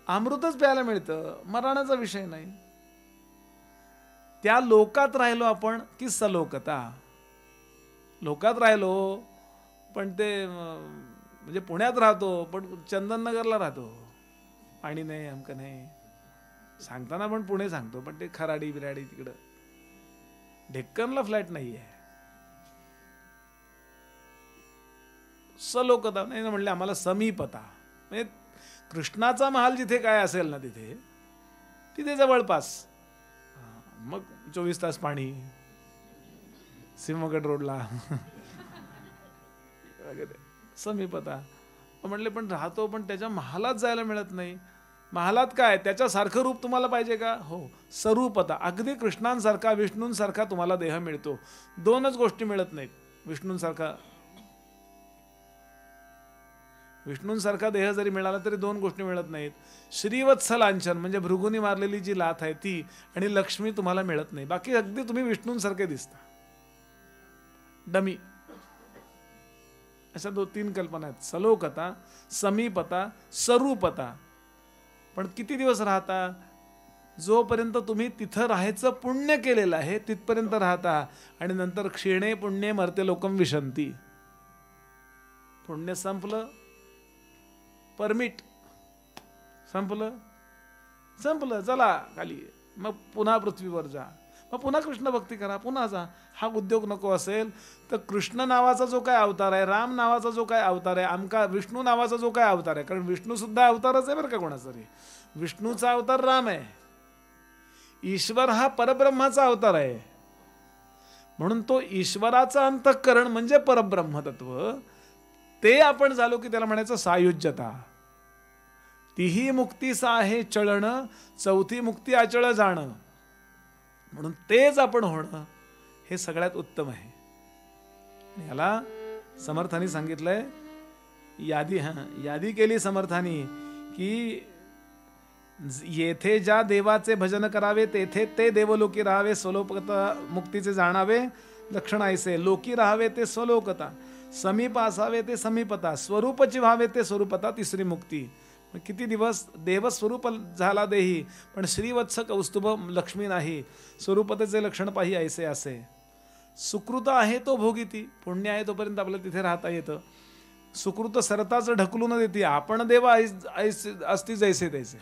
अमृतच प्यायला मिळतं, मरणाचा विषय नाही. त्या लोकात राहिलो आपण की सलोकता. लोकात राहिलो पण ते म्हणजे पुण्यात राहतो पण चंदननगरला राहतो, पाणी नाही, अमकं नाही. सांगताना पण पुणे सांगतो, पण ते खराडी बिराडी तिकडं डेक्कनला फ्लॅट नाही आहे. सलोकता नाही ना म्हणले आम्हाला. समीपता म्हणजे कृष्णाचा महाल जिथे काय असेल ना, तिथे तिथे जवळपास, मग 24 तास पाणी, सिंहगड रोडला समीपता. म्हणले पण राहतो पण त्याच्या महालात जायला मिळत नाही. महालात काय त्याच्यासारखं रूप तुम्हाला पाहिजे का? हो, स्वरूपता. अगदी कृष्णांसारखा विष्णूंसारखा तुम्हाला देह मिळतो. 2च गोष्टी मिळत नाहीत. विष्णूंसारखा देह जरी मिळाला तरी 2 गोष्टी मिळत नाहीत. श्रीवत्स लांछन म्हणजे भृगुनी मारलेली जी लाथ आहे ती, आणि लक्ष्मी तुम्हाला मिळत नाही. बाकी अगदी तुम्ही विष्णूंसारखे दिसता, डमी. अशा 2-3 कल्पना आहेत. सलोकता, समीपता, स्वरूपता. पण किती दिवस राहता? जोपर्यंत तुम्ही तिथं राहायचं पुण्य केलेलं आहे तिथपर्यंत राहता, आणि नंतर क्षीणे पुण्ये मर्त्य लोकम विशंती. पुण्य संपलं, परमिट संपलं, चला खाली, मग पुन्हा पृथ्वीवर जा, मग पुन्हा कृष्ण भक्ती करा, पुन्हा जा. हा उद्योग नको असेल तर कृष्ण नावाचा जो काय अवतार आहे, राम नावाचा जो काय अवतार आहे, आमका विष्णू नावाचा जो काय अवतार आहे, कारण विष्णू सुद्धा अवतारच आहे बरं का कोणाचा तरी. विष्णूचा अवतार राम आहे, ईश्वर हा परब्रह्माचा अवतार आहे. म्हणून तो ईश्वराचं अंतःकरण म्हणजे परब्रह्मतत्व, ते आपण झालो की त्याला म्हणायचं सायुज्यता. तिही मुक्ती आहे चळण, चौथी मुक्ती अचळ जाणं. म्हणून तेच आपण होणं हे सगळ्यात उत्तम आहे. याला समर्थांनी सांगितलंय, यादी केली समर्थांनी की येथे ज्या देवाचे भजन करावे तेथे ते देवलोकी राहावे, स्वलोकता मुक्तीचे जाणावे लक्षण ऐसे. लोकी राहावे ते स्वलोकता, समीप असावे ते समीपता, स्वरूपची व्हावे ते स्वरूपता, तिसरी मुक्ती. किती दिवस देवस्वरूप झाला देही, पण श्रीवत्स कौस्तुभ लक्ष्मी नाही, स्वरूपतेचे लक्षण पाही ऐसे असे. सुकृत आहे तो भोगीती, पुण्य आहे तोपर्यंत आपल्याला तिथे राहता येतं. सुकृत सरताच ढकलून देते, आपण देव असती जैसे तैसे.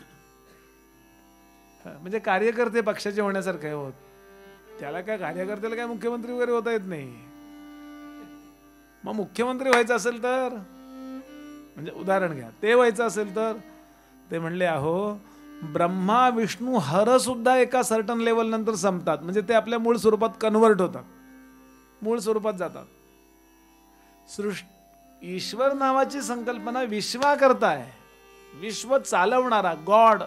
म्हणजे कार्यकर्ते पक्षाचे होण्यासारखे होत, त्याला काय कार्यकर्त्याला काय मुख्यमंत्री वगैरे होता येत नाही. मग मुख्यमंत्री व्हायचं असेल तर, म्हणजे उदाहरण घ्या, ते व्हायचं असेल तर ते म्हणले अहो ब्रह्मा विष्णू हर सुद्धा एका सर्टन लेवल नंतर संपतात, म्हणजे ते आपल्या मूळ स्वरूपात कन्व्हर्ट होतात, मूळ स्वरूपात जातात. ईश्वर नावाची संकल्पना विश्वाकर्ता आहे, विश्व चालवणारा, गॉड.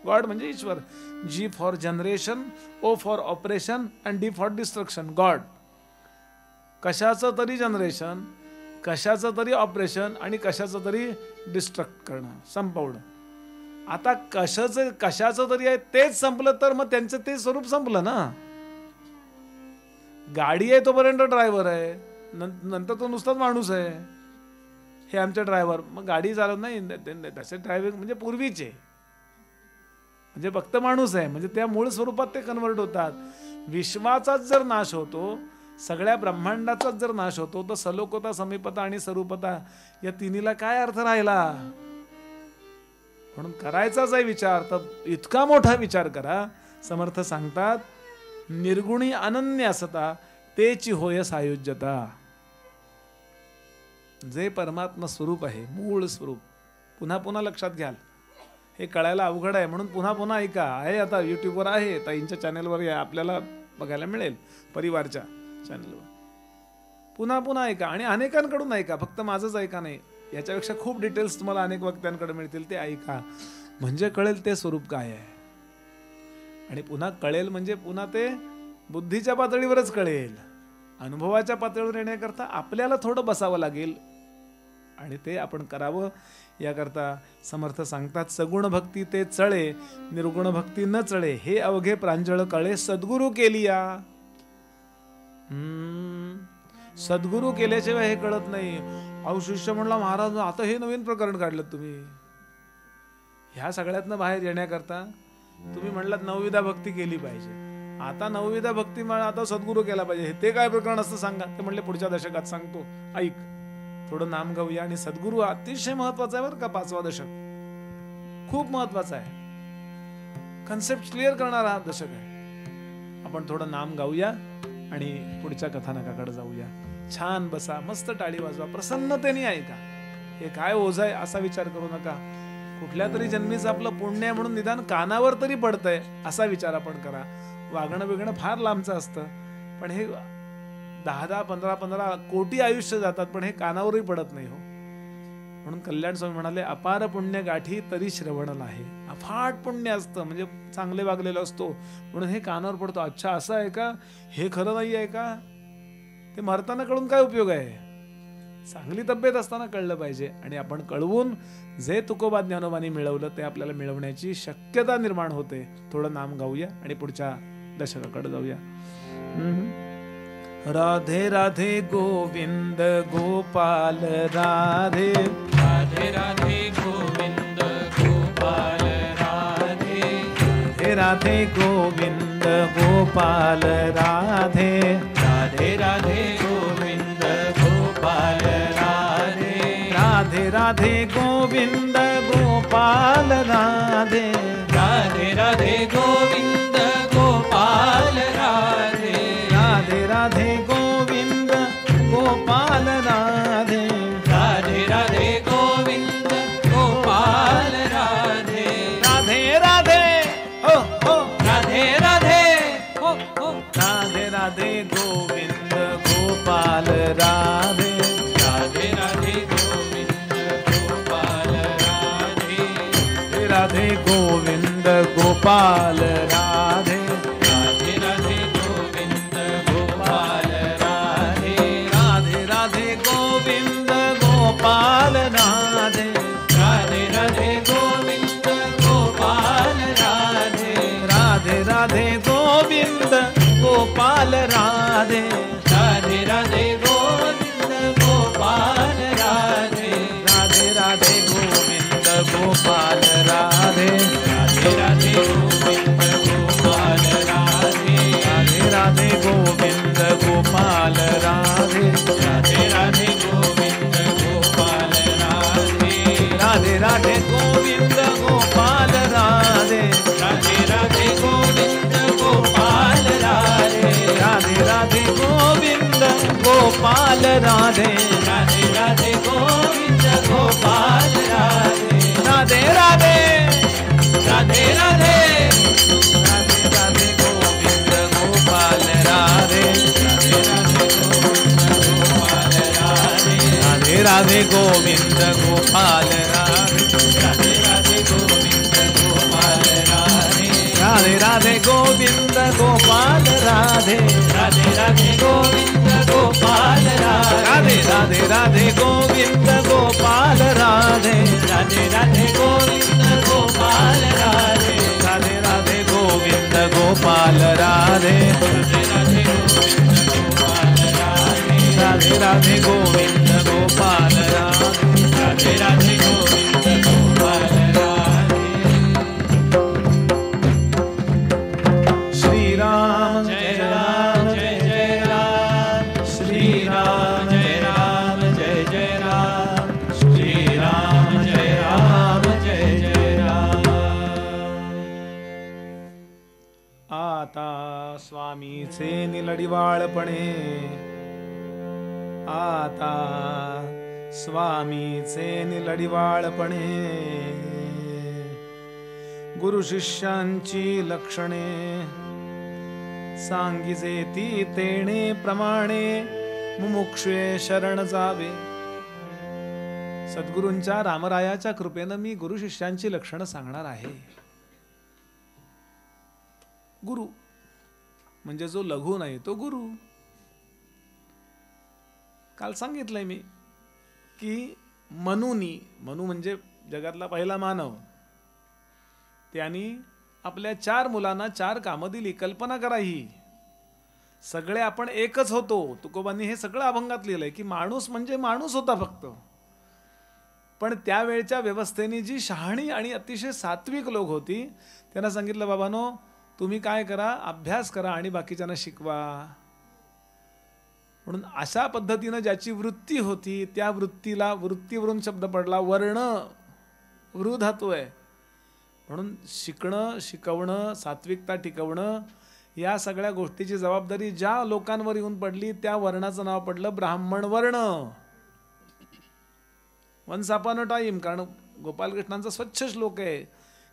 गॉड म्हणजे ईश्वर. G for generation, O for operation and D for destruction. God कशाचं तरी जनरेशन, कशाचं तरी ऑपरेशन आणि कशाचं तरी डिस्ट्रक्ट करणं, संपवणं. आता कशाचं तरी आहे तेच संपलं तर मग त्यांचं ते स्वरूप संपलं ना. गाडी आहे तोपर्यंत ड्रायव्हर आहे, नंतर तो नुसताच माणूस आहे. हे आमचे ड्रायव्हर, मग गाडी चालवत नाही, तसे ड्रायव्हिंग म्हणजे पूर्वीचे, म्हणजे फक्त माणूस आहे, म्हणजे त्या मूळ स्वरूपात ते कन्वर्ट होतात. विश्वाचाच जर नाश होतो, सगळ्या ब्रह्मांडाचाच जर नाश होतो, तर सलोकता, समीपता आणि स्वरूपता या तिन्हीला काय अर्थ राहिला. म्हणून करायचाच आहे विचार तर इतका मोठा विचार करा. समर्थ सांगतात निर्गुणी अनन्य असता तेची होय सायुज्यता. जे परमात्मा स्वरूप आहे, मूळ स्वरूप, पुन्हा पुन्हा लक्षात घ्याल, हे कळायला अवघड आहे म्हणून पुन्हा पुन्हा ऐका. आहे आता युट्यूबवर आहे, ताईंच्या चॅनेलवर आपल्याला बघायला मिळेल, परिवारच्या चॅनलवर. पुन्हा पुन्हा ऐका आणि अनेकांकडून ऐका, फक्त माझंच ऐका नाही. याच्यापेक्षा खूप डिटेल्स तुम्हाला अनेक वक्त्यांकडे मिळतील, ते ऐका, म्हणजे कळेल ते स्वरूप काय आहे. आणि पुन्हा कळेल म्हणजे पुन्हा ते बुद्धीच्या पातळीवरच कळेल. अनुभवाच्या पातळीवर येण्याकरता आपल्याला थोडं बसावं लागेल आणि ते आपण करावं. याकरता समर्थ सांगतात सगुण भक्ती ते चळे, निर्गुण भक्ती न चळे, हे अवघे प्रांजळ कळे सद्गुरू केलिया. सद्गुरू केल्याशिवाय हे कळत नाही. अहो शिष्य म्हणला महाराज आता हे नवीन प्रकरण काढलं तुम्ही. ह्या सगळ्यातनं बाहेर येण्याकरता तुम्ही म्हणलात नवविधा भक्ती केली पाहिजे. आता नवविधा भक्ती आता सद्गुरू केला पाहिजे, ते काय प्रकरण असतं सांगा. ते म्हणले पुढच्या दशकात सांगतो, ऐक, थोडं नाम गाऊया. आणि सद्गुरू अतिशय महत्वाचा आहे बरं का. 5वा दशक खूप महत्वाचा आहे, कन्सेप्ट क्लिअर करणारा हा दशक आहे. आपण थोडं नाम गाऊया आणि पुढच्या कथानकाकडे जाऊया. छान बसा, मस्त टाळी वाजवा, प्रसन्नतेने ऐका. हे काय ओझ आहे असा विचार करू नका. कुठल्या तरी जन्मीचं आपलं पुण्य म्हणून निदान कानावर तरी पडतंय असा विचार आपण करा. वागणं बिगणं फार लांबचं असतं, पण हे 10-10, 15-15 कोटी आयुष्य जातात, पण हे कानावरही पडत नाही हो. म्हणून कल्याण स्वामी म्हणाले अपार पुण्य गाठी तरी श्रवण आहे. अफाट पुण्य असतं म्हणजे चांगले वागलेलं असतो म्हणून हे कानावर पडतो. अच्छा असं आहे का, हे खरं नाही आहे का. ते मरताना कळून काय उपयोग आहे. चांगली तब्येत असताना कळलं पाहिजे. आणि आपण कळवून जे तुकोबा ज्ञानोबांनी मिळवलं ते आपल्याला मिळवण्याची शक्यता निर्माण होते. थोडं नाम गाऊया आणि पुढच्या दशकाकडे जाऊया. राधे राधे गोविंद गोपाल राधे, राधे राधे गोविंद गोपाल राधे, राधे राधे गोविंद गोपाल राधे राधे राधे गोविंद गोपाल राधे राधे राधे गोविंद गोपाल राधे राधे राधे गोविंद गोपाल राधे राधे राधे गोविंद गोपाल राधे राधे राधे गोविंद गोपाल राधे राधे राधे हो हो राधे राधे हो हो राधे राधे गोविंद गोपाल राधे राधे राधे गोविंद गोपाल राधे राधे गोविंद गोपाल राधे राधे राधे गोविंद गोपाल राधे राधे राधे गोविंद गोपाल राधे राधे राधे गोविंद गोपाल राधे राधे राधे गोविंद गोपाल राधे राधे राधे गोविंद गोपाल राधे राधे राधे गोविंद गोपाल राधे राधे राधे गोविंद गोपाल राधे राधे राधे गोविंद गोपाल राधे राधे राधे गोविंद गोपाल राधे राधे राधे गोविंद गोपाल राधे राधे राधे गोविंद गोपाल राधे राधे राधे गोविंद गोपाल राधे राधे राधे गोविंद गोपाल राधे राधे राधे राधे राधे राधे राधे गोविंद गोपाल राधे राधे राधे गोविंद गोपाल राधे राधे राधे गोविंद गोपाल राधे राधे राधे गोविंद गोपाल राधे राधे राधे गोविंद गोपाल राधे राधे राधे गोविंद गोपाल राधे राधे राधे गोविंद गोपाल राधे राधे राधे गोविंद गोपाल राधे राधे राधे गोविंद गोपाल राधे राधे राधे गोविंद गोपाल राधे श्री राम जय राम जय जय राम श्री राम जय राम जय जय राम श्री राम जय राम जय जय राम आता स्वामीचे निलडिवाळपणे आता स्वामीचे निलडिवाळपणे गुरु शिष्यांची लक्षणे सांगिजे ती तेणे प्रमाणे मुमुक्षुये शरण जावे. सद्गुरूंच्या रामरायाच्या कृपेनं मी गुरु शिष्यांची लक्षणं सांगणार आहे. गुरु म्हणजे जो लघु नाही तो गुरु. काल सांगितलंय मी की मनु म्हणजे जगातला पहिला मानव, त्यांनी आपल्या 4 मुलांना 4 कामं दिली. कल्पना करा, ही सगळे आपण एकच होतो. तुकोबांनी हे सगळं अभंगात लिहिलंय की माणूस म्हणजे माणूस होता फक्त. पण त्यावेळच्या व्यवस्थेने जी शहाणी आणि अतिशय सात्विक लोक होती, त्यांना सांगितलं, बाबांनो तुम्ही काय करा, अभ्यास करा आणि बाकीच्यांना शिकवा. म्हणून अशा पद्धतीनं ज्याची वृत्ती होती त्या वृत्तीवरून शब्द पडला वर्ण, वृ धातू आहे. म्हणून शिकणं, शिकवणं, सात्विकता टिकवणं या सगळ्या गोष्टीची जबाबदारी ज्या लोकांवर येऊन पडली त्या वर्णाचं नाव पडलं ब्राह्मण वर्ण. वन्स अपॉन अ टाइम, कारण गोपालकृष्णांचा स्वच्छ श्लोक आहे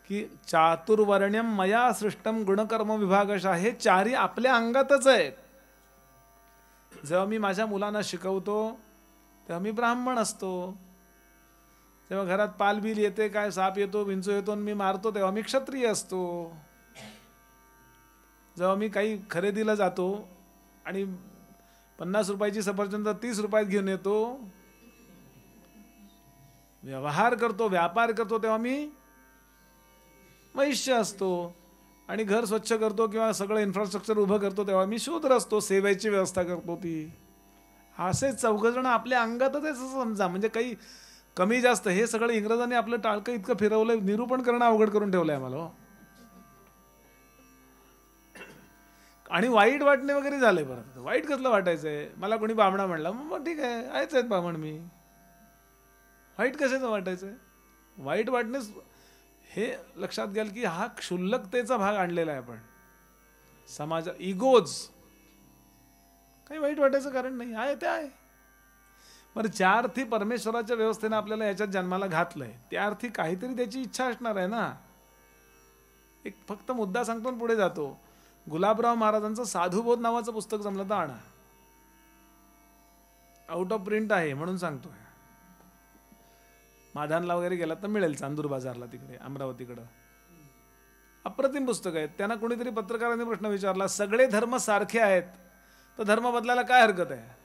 की चातुर्वर्ण्यम मया सृष्टम गुणकर्म विभागशः. हे 4ही आपल्या अंगातच आहेत. जेव्हा मी माझ्या मुलांना शिकवतो तेव्हा मी ब्राह्मण असतो. जेव्हा घरात पालबिल येते, काय साप येतो, विंचू येतो आणि मी मारतो, तेव्हा मी क्षत्रिय असतो. जेव्हा मी काही खरेदीला जातो आणि 50 रुपयाची सफरचंद 30 रुपयात घेऊन येतो, व्यवहार करतो, व्यापार करतो, तेव्हा मी वैश्य असतो. आणि घर स्वच्छ करतो किंवा सगळं इन्फ्रास्ट्रक्चर उभं करतो तेव्हा मी शूद्र असतो. सेवेची व्यवस्था करतो ती. असे 4 जण आपल्या अंगातच आहे समजा. म्हणजे काही कमी जास्त हे सगळं इंग्रजांनी आपलं टाळकं इतकं फिरवलं, निरूपण करणं अवघड करून ठेवलंय आम्हाला. आणि वाईट वाटणे वगैरे झाले. परत वाईट कसलं वाटायचंय, मला कोणी बामणा म्हणला, मग ठीक आहे, आहेच आहेत बामण मी, वाईट कशाचं वाटायचंय. वाईट वाटणे हे लक्षात घ्याल की हा क्षुल्लकतेचा भाग आणलेला आहे आपण समाज. इगोज, काही वाईट वाटायचं कारण नाही, आहे ते आहे. बरं, ज्या अर्थी परमेश्वराच्या व्यवस्थेनं आपल्याला याच्यात जन्माला घातलंय त्या अर्थी काहीतरी त्याची इच्छा असणार आहे ना. एक फक्त मुद्दा सांगतो आणि पुढे जातो. गुलाबराव महाराजांचं साधुबोध नावाचं पुस्तक जमलं तर आणा, आउट ऑफ प्रिंट आहे म्हणून सांगतोय. माधानला वगैरे गेला तर मिळेल, चांदूर बाजारला तिकडे अमरावतीकडं. अप्रतिम पुस्तक आहे. त्यांना कोणीतरी पत्रकारांनी प्रश्न विचारला, सगळे धर्म सारखे आहेत तर धर्म बदलायला काय हरकत आहे.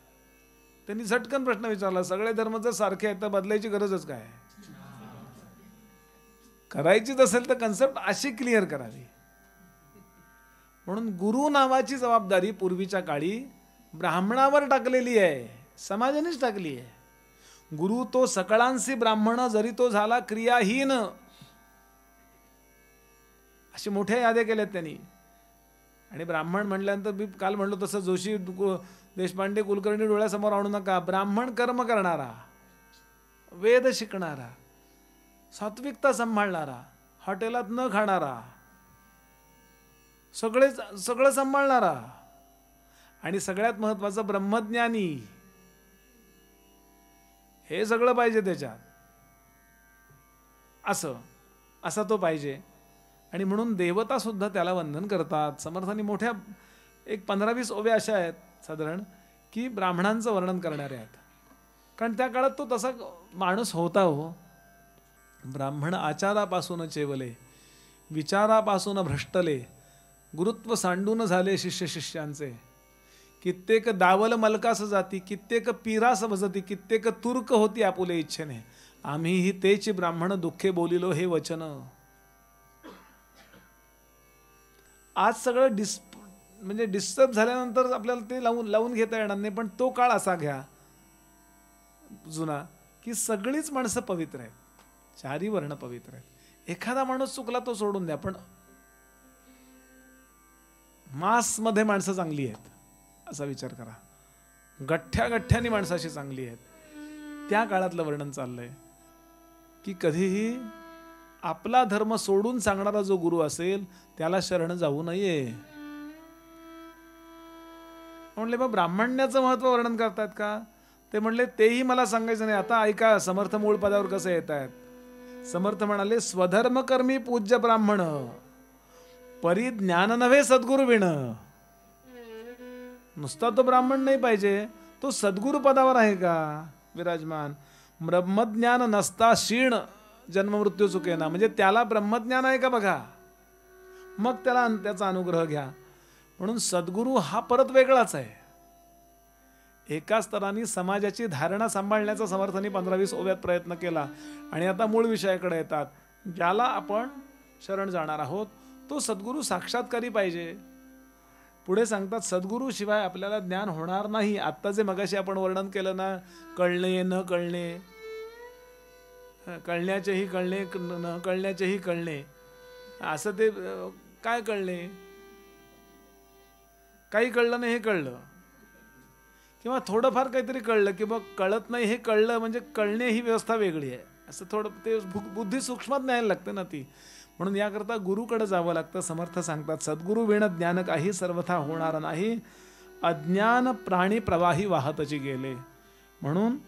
त्यांनी झटकन प्रश्न विचारला, सगळे धर्म जर सारखे आहेत तर बदलायची गरजच काय. करायचीच असेल तर कन्सेप्ट अशी क्लिअर करावी. म्हणून गुरु नावाची जबाबदारी पूर्वीच्या काळी ब्राह्मणावर टाकलेली आहे, समाजानेच टाकली आहे. गुरु तो सकळांसी ब्राह्मण, जरी तो झाला क्रियाहीन, अशी मोठ्या याद्या केल्यात त्यांनी. आणि ब्राह्मण म्हणल्यानंतर मी काल म्हणलो तसं जोशी देशपांडे कुलकर्णी डोळ्यासमोर आणू नका. ब्राह्मण कर्म करणारा, वेद शिकणारा, सात्विकता सांभाळणारा, हॉटेलात न खाणारा, सगळं सांभाळणारा आणि सगळ्यात महत्वाचं ब्रह्मज्ञानी, हे सगळं पाहिजे त्याच्यात. असा तो पाहिजे. आणि म्हणून देवता सुद्धा त्याला वंदन करतात. समर्थांनी मोठ्या एक 15-20 ओव्या अशा आहेत साधारण की ब्राह्मणांचं वर्णन करणारे आहेत. कारण त्या काळात तो तसा माणूस होता. हो, ब्राह्मण आचारापासून चेवले, विचारापासून भ्रष्टले, गुरुत्व सांडून झाले शिष्य शिष्यांचे. कित्येक दावल मलकास जाती, कित्येक पीरास भजती, कित्येक तुर्क होती आपुले इच्छेने, आम्हीही तेची ब्राह्मण दुःखे बोलिलो हे वचन. आज सगळं म्हणजे डिस्टर्ब झाल्यानंतर आपल्याला ते लावून घेता येणार नाही. पण तो काळ असा घ्या जुना की सगळीच माणसं पवित्र आहेत, चारी वर्ण पवित्र आहेत. एखादा माणूस चुकला तो सोडून द्या, पण मास मध्ये माणसं चांगली आहेत असा विचार करा. गठ्ठ्यानी माणसाशी चांगली आहेत. त्या काळातलं वर्णन चाललंय की कधीही आपला धर्म सोडून सांगणारा जो गुरु असेल त्याला शरण जाऊ नये. म्हणले मग ब्राह्मण्याचं महत्व वर्णन करतात का. ते म्हणले तेही मला सांगायचं नाही. आता ऐका समर्थ मूळ पदावर कसं येत आहेत. समर्थ म्हणाले, स्वधर्म कर्मी पूज्य ब्राह्मण, परी ज्ञान नव्हे सद्गुरु विण. नुसता तो ब्राह्मण नाही पाहिजे, तो सद्गुरु पदावर आहे का विराजमान. ब्रह्मज्ञान नसता क्षीण जन्म मृत्यू चुकेना. म्हणजे त्याला ब्रह्मज्ञान आहे का बघा, मग त्याचा अनुग्रह घ्या. म्हणून सद्गुरु हा परत वेगळाच आहे. एका स्तराने समाजाची धारणा सांभाळण्याचा समर्थांनी 15-20 ओव्यात प्रयत्न केला. आणि आता मूळ विषयाकडे येतात. ज्याला आपण शरण जाणार आहोत तो सद्गुरु साक्षात्कारी पाहिजे. पुढे सांगतात सद्गुरु शिवाय आपल्याला ज्ञान होणार नाही. आत्ता जे मगाशी आपण वर्णन केलं ना, कळणे न कळणे, कळण्याचेही कळणे, न कळण्याचेही कळणे, असं ते काय कळणे, काही कळलं नाही हे कळलं, किंवा थोडंफार काहीतरी कळलं किंवा कळत नाही हे कळलं. म्हणजे कळणे ही व्यवस्था वेगळी आहे. असं थोडं ते बुद्धी सूक्ष्मात न्यायला लागते ना ती. म्हणून याकरता गुरुकडे जावं लागतं. समर्थ सांगतात सद्गुरु विण ज्ञान काही सर्वथा होणार नाही, अज्ञान प्राणी प्रवाही वाहतची गेले. म्हणून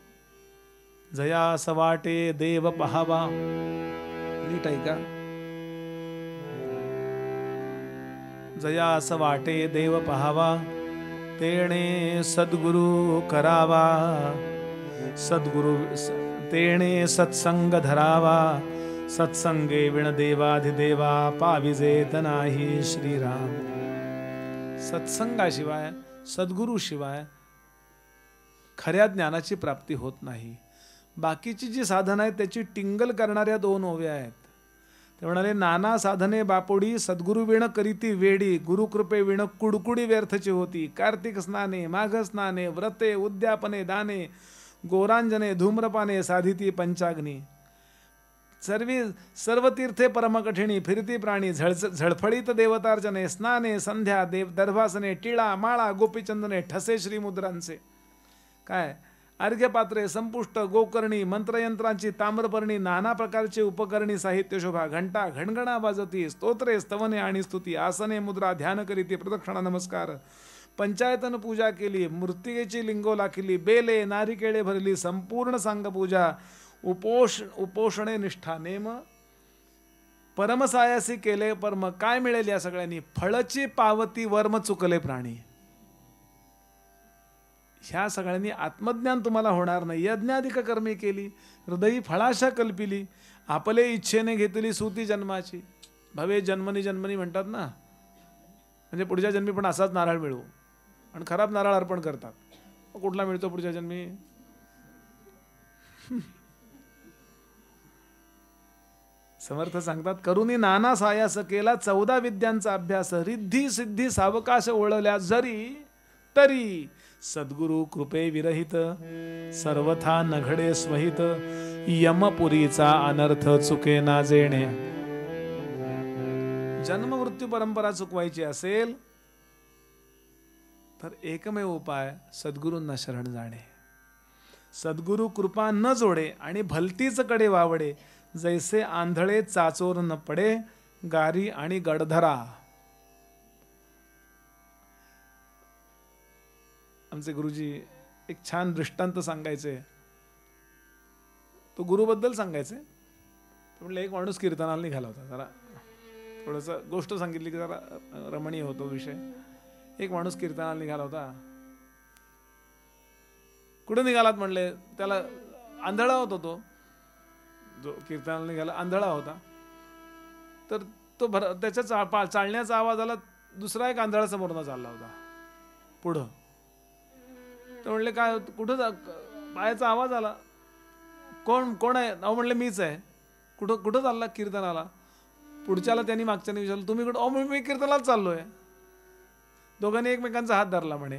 जया सवाटे देव पहावा, नीट ऐका, जया सवाटे देव पहावा, तेणे सद्गुरु करावा, सद्गुरु तेणे सत्संग धरावा, सत्संगे विण देवाधिदेवा पाविजेत नाही श्रीराम. सत्संगाशिवाय सद्गुरूशिवाय खऱ्या ज्ञानाची प्राप्ती होत नाही. बाकीची जी साधनं आहेत त्याची टिंगल करणाऱ्या 2 ओव्या आहेत. ते म्हणाले, नाना साधने बापोडी सद्गुरु विण करीती वेडी, गुरुकृपे विण कुडकुडी व्यर्थची होती. कार्तिक स्नाने माघ स्नाने व्रते उद्यापने दाने, गोरांजने धूम्रपाने साधिती पंचाग्नी. सर्व तीर्थे परमकठिणी फिरती प्राणी झळफळीत देवतार्चने स्नाने संध्या दर्भासने टिळा माळा गोपीचंदने ठसे श्रीमुद्रांचे. काय अर्घ्यपात्रे संपुष्ट गोकर्णी मंत्रयंत्रांची ताम्रपर्णी नाना प्रकारचे उपकरणी साहित्य शोभा घंटा घणघणा वाजती स्तोत्रे स्तवने आणि स्तुती आसने मुद्रा ध्यान करीती प्रदक्षिणा नमस्कार पंचायतन पूजा केली मूर्तिकेची लिंगोला केली बेले नारिकेळे भरली संपूर्ण सांगपूजा उपोषणे निष्ठा नेम परमसायासी केले परम. काय मिळेल या सगळ्यांनी? फळची पावती वर्म चुकले प्राणी. ह्या सगळ्यांनी आत्मज्ञान तुम्हाला होणार नाही. यज्ञाधिक कर्मी केली हृदयी फळाशा कल्पिली आपले इच्छेने घेतली सूती जन्माची. भवे जन्मनी जन्मनी म्हणतात ना, म्हणजे पुढच्या जन्मी पण असाच नारळ मिळू. आणि खराब नारळ अर्पण करतात. कुठला मिळतो पुढच्या जन्मी? समर्थ सांगतात करुणी नाना सायास केला 14 विद्यांचा अभ्यास रिद्धी सिद्धी सावकाश ओळल्या जरी तरी सद्गुरु कृपे विरहित सर्वथा नघडे स्वहित यमपुरीचा अनर्थ चुके ना जेणे. जन्म मृत्यू परंपरा चुकवायची असेल तर एकमेव उपाय सद्गुरूंना शरण जाणे. सद्गुरु कृपा न जोडे आणि भलतीच कडे वावडे जैसे आंधळे चाचोर न पडे गारी आणि गडधरा. आमचे गुरुजी एक छान दृष्टांत सांगायचे. तो गुरुबद्दल सांगायचे. म्हटलं एक माणूस कीर्तनाला निघाला होता. जरा थोडंसं गोष्ट सांगितली की जरा रमणीय होतो विषय. एक माणूस कीर्तनाला निघाला होता. कुठे निघालात म्हणले? त्याला आंधळा होता तो जो कीर्तनाला निघाला आंधळा होता. तर तो त्याच्या चालण्याचा आवाज आला. दुसरा एक आंधळा समोरनं चालला होता पुढं. तर म्हणले काय कुठं पायाचा आवाज आला. कोण आहे? नाव म्हणले मीच आहे. कुठं चालला? कीर्तनाला. पुढच्याला त्यांनी मागच्याने विचारलं तुम्ही कुठं? मी कीर्तनाला चाललोय. दोघांनी एकमेकांचा हात धरला म्हणे.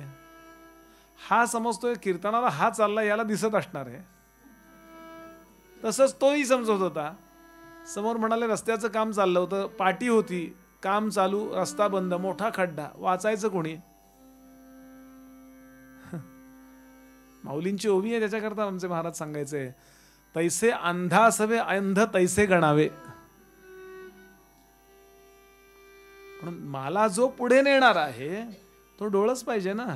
हा समजतोय कीर्तनाला हा चालला याला दिसत असणार आहे. तसंच तोही समजत होता. समोर म्हणाले रस्त्याचं काम चाललं होतं. पाटी होती काम चालू रस्ता बंद मोठा खड्डा वाचायचं कोणी? माऊलींची ओवी आहे त्याच्याकरता आमचे महाराज सांगायचे तैसे अंधा असावे अंध तैसे गणावे. म्हणून मला जो पुढे नेणार आहे तो डोळच पाहिजे ना.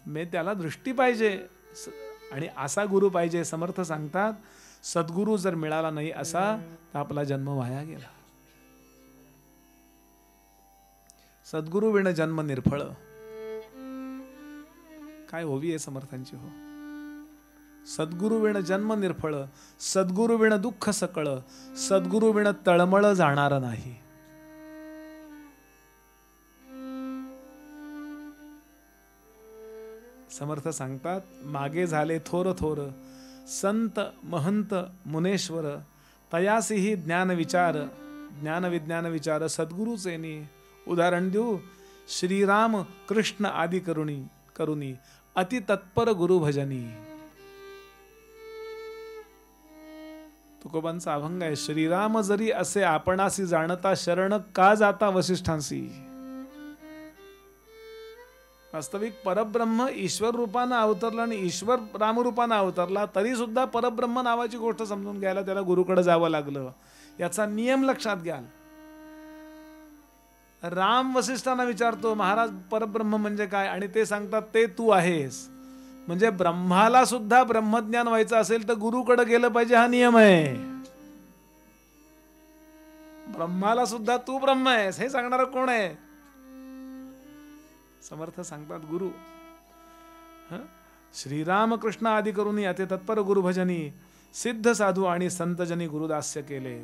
मी त्याला दृष्टी पाहिजे आणि असा गुरु पाहिजे. समर्थ सांगतात सद्गुरू जर मिळाला नाही असा तर आपला जन्म वाया गेला. सद्गुरू विण जन्म निर्फळ. काय ओवी आहे समर्थांची हो. सद्गुरू विण जन्म निर्फळ सद्गुरू विण दुःख सकळ सद्गुरू विण तळमळ जाणार नाही. समर्थ सांगतात मागे झाले थोर थोर संत महंत मुनेश्वर तयासीही ज्ञान विज्ञान विचार सद्गुरूचेनी. उदाहरण देऊ श्रीराम कृष्ण आदी करुणी अति तत्पर गुरु भजनी. तुकोबांचा अभंग आहे श्रीराम जरी असे आपणासी जाणता शरण का जाता वसिष्ठांसी. वास्तविक परब्रह्म ईश्वर रूपानं अवतरला आणि ईश्वर रामरूपानं अवतरला तरी सुद्धा परब्रह्म नावाची गोष्ट समजून घ्यायला त्याला गुरुकडे जावं लागलं. याचा नियम लक्षात घ्याल. राम वसिष्ठांना विचारतो महाराज परब्रह्म म्हणजे काय आणि ते सांगतात ते तू आहेस. म्हणजे ब्रह्माला सुद्धा ब्रह्मज्ञान व्हायचं असेल तर गुरुकडे गेलं पाहिजे हा नियम आहे. ब्रह्माला सुद्धा तू ब्रह्म आहेस हे सांगणार कोण आहे? समर्थ सांगतात गुरु. श्रीराम कृष्ण आदी करुणी अति तत्पर गुरु भजनी सिद्ध साधू आणि संतजनी गुरुदास्य केले.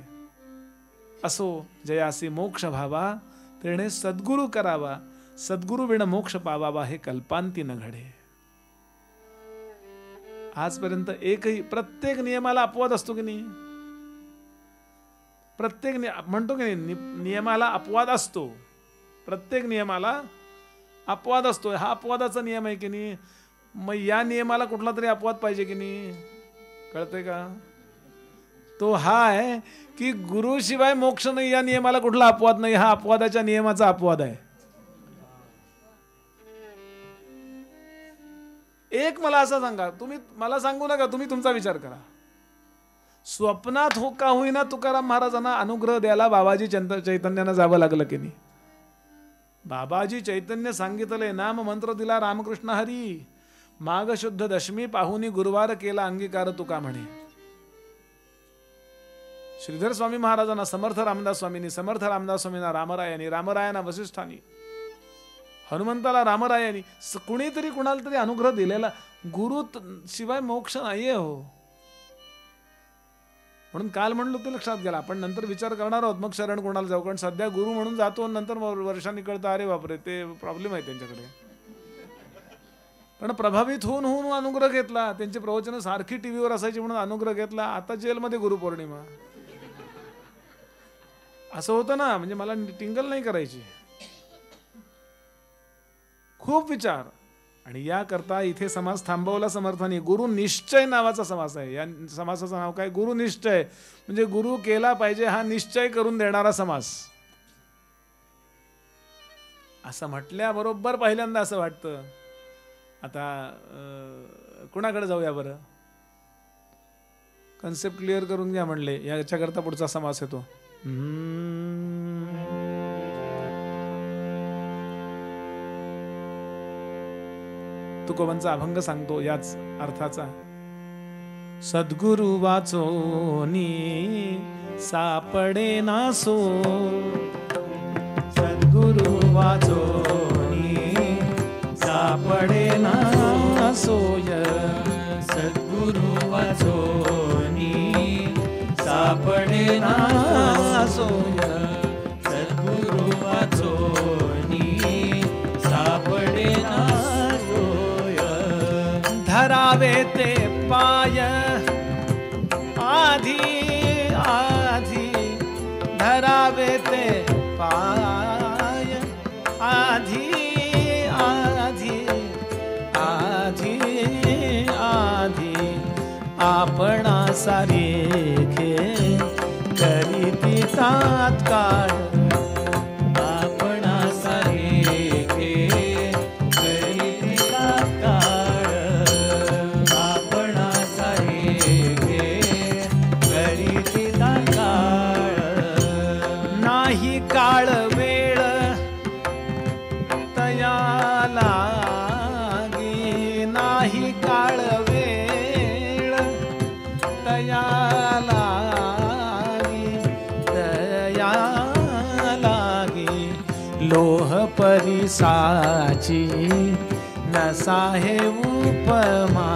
असो जयासी मोक्ष भावा तेणे सद्गुरु करावा सद्गुरु विण मोक्ष पावावा हे कल्पांती न घडे. आजपर्यंत एकही प्रत्येक नियमाला अपवाद असतो की नाही? प्रत्येक म्हणतो की नाही नियमाला अपवाद असतो. प्रत्येक नियमाला अपवाद असतोय. हा अपवादाचा नियम आहे की नाही? मग या नियमाला कुठला तरी अपवाद पाहिजे की नाही? कळतंय का? तो हा आहे की गुरुशिवाय मोक्ष नाही या नियमाला कुठला अपवाद नाही. हा अपवादाच्या नियमाचा अपवाद आहे. एक मला असं सांगा, तुम्ही मला सांगू नका, तुम्ही तुमचा विचार करा. स्वप्नात हो का होईना तुकाराम महाराजांना अनुग्रह द्यायला बाबाजी चैतन्यानं जावं लागलं की नाही? बाबाजी चैतन्य सांगितले, नाम मंत्र दिला रामकृष्ण हरी, माघ शुद्ध दशमी पाहुनी गुरुवार केला अंगीकार तुका म्हणे. श्रीधर स्वामी महाराजांना समर्थ रामदास स्वामींनी, समर्थ रामदास स्वामींना रामरायांनी, रामरायांना वसिष्ठांनी, हनुमंताला रामरायांनी, कुणीतरी कुणाला तरी अनुग्रह दिलेला. गुरु शिवाय मोक्ष नाहीये हो. म्हणून काल म्हणलो ते लक्षात गेला. आपण नंतर विचार करणार आहोत मग शरण कोणाला जाऊ. कारण सध्या गुरु म्हणून जातो नंतर वर्षांनी कळतं अरे बापरे ते प्रॉब्लेम आहे त्यांच्याकडे. कारण प्रभावित होऊन होऊन अनुग्रह घेतला. त्यांची प्रवचनं सारखी टीव्हीवर असायची म्हणून अनुग्रह घेतला. आता जेलमध्ये गुरुपौर्णिमा असं होतं ना. म्हणजे मला टिंगल नाही करायची. खूप विचार. आणि याकरता इथे समाज थांबवला समर्थांनी. गुरु निश्चय नावाचा समास आहे. या समासाचं नाव काय? गुरु निश्चय. म्हणजे गुरु केला पाहिजे हा निश्चय करून देणारा समास. असं म्हटल्याबरोबर पहिल्यांदा असं वाटतं आता कुणाकडे जाऊया बरं? कन्सेप्ट क्लिअर करून घ्या म्हणले. याच्याकरता पुढचा समास येतो. तुकोबांचा अभंग सांगतो याच अर्थाचा. सद्गुरु वाचोनी सापडे नासो, सद्गुरु वाचोनी सापडे नासोय, सद्गुरु वाचोनी सापडे नासोय, सद्गुरु वाचोनी सापडे नासोय. धरावे ते पाय आधी आधी, धरावे ते पाय आधी आधी आधी आधी, आपणा सारेखे करीती तात्काळ, आपणा सारेखे करीती तात्काळ, आपणा सारेखे करीती तात्काळ. नाही काळ वेळ तया लागी, नाही काळ वेळ तया लागी, तया लागी. लोह परिसाची नसा हे उपमा,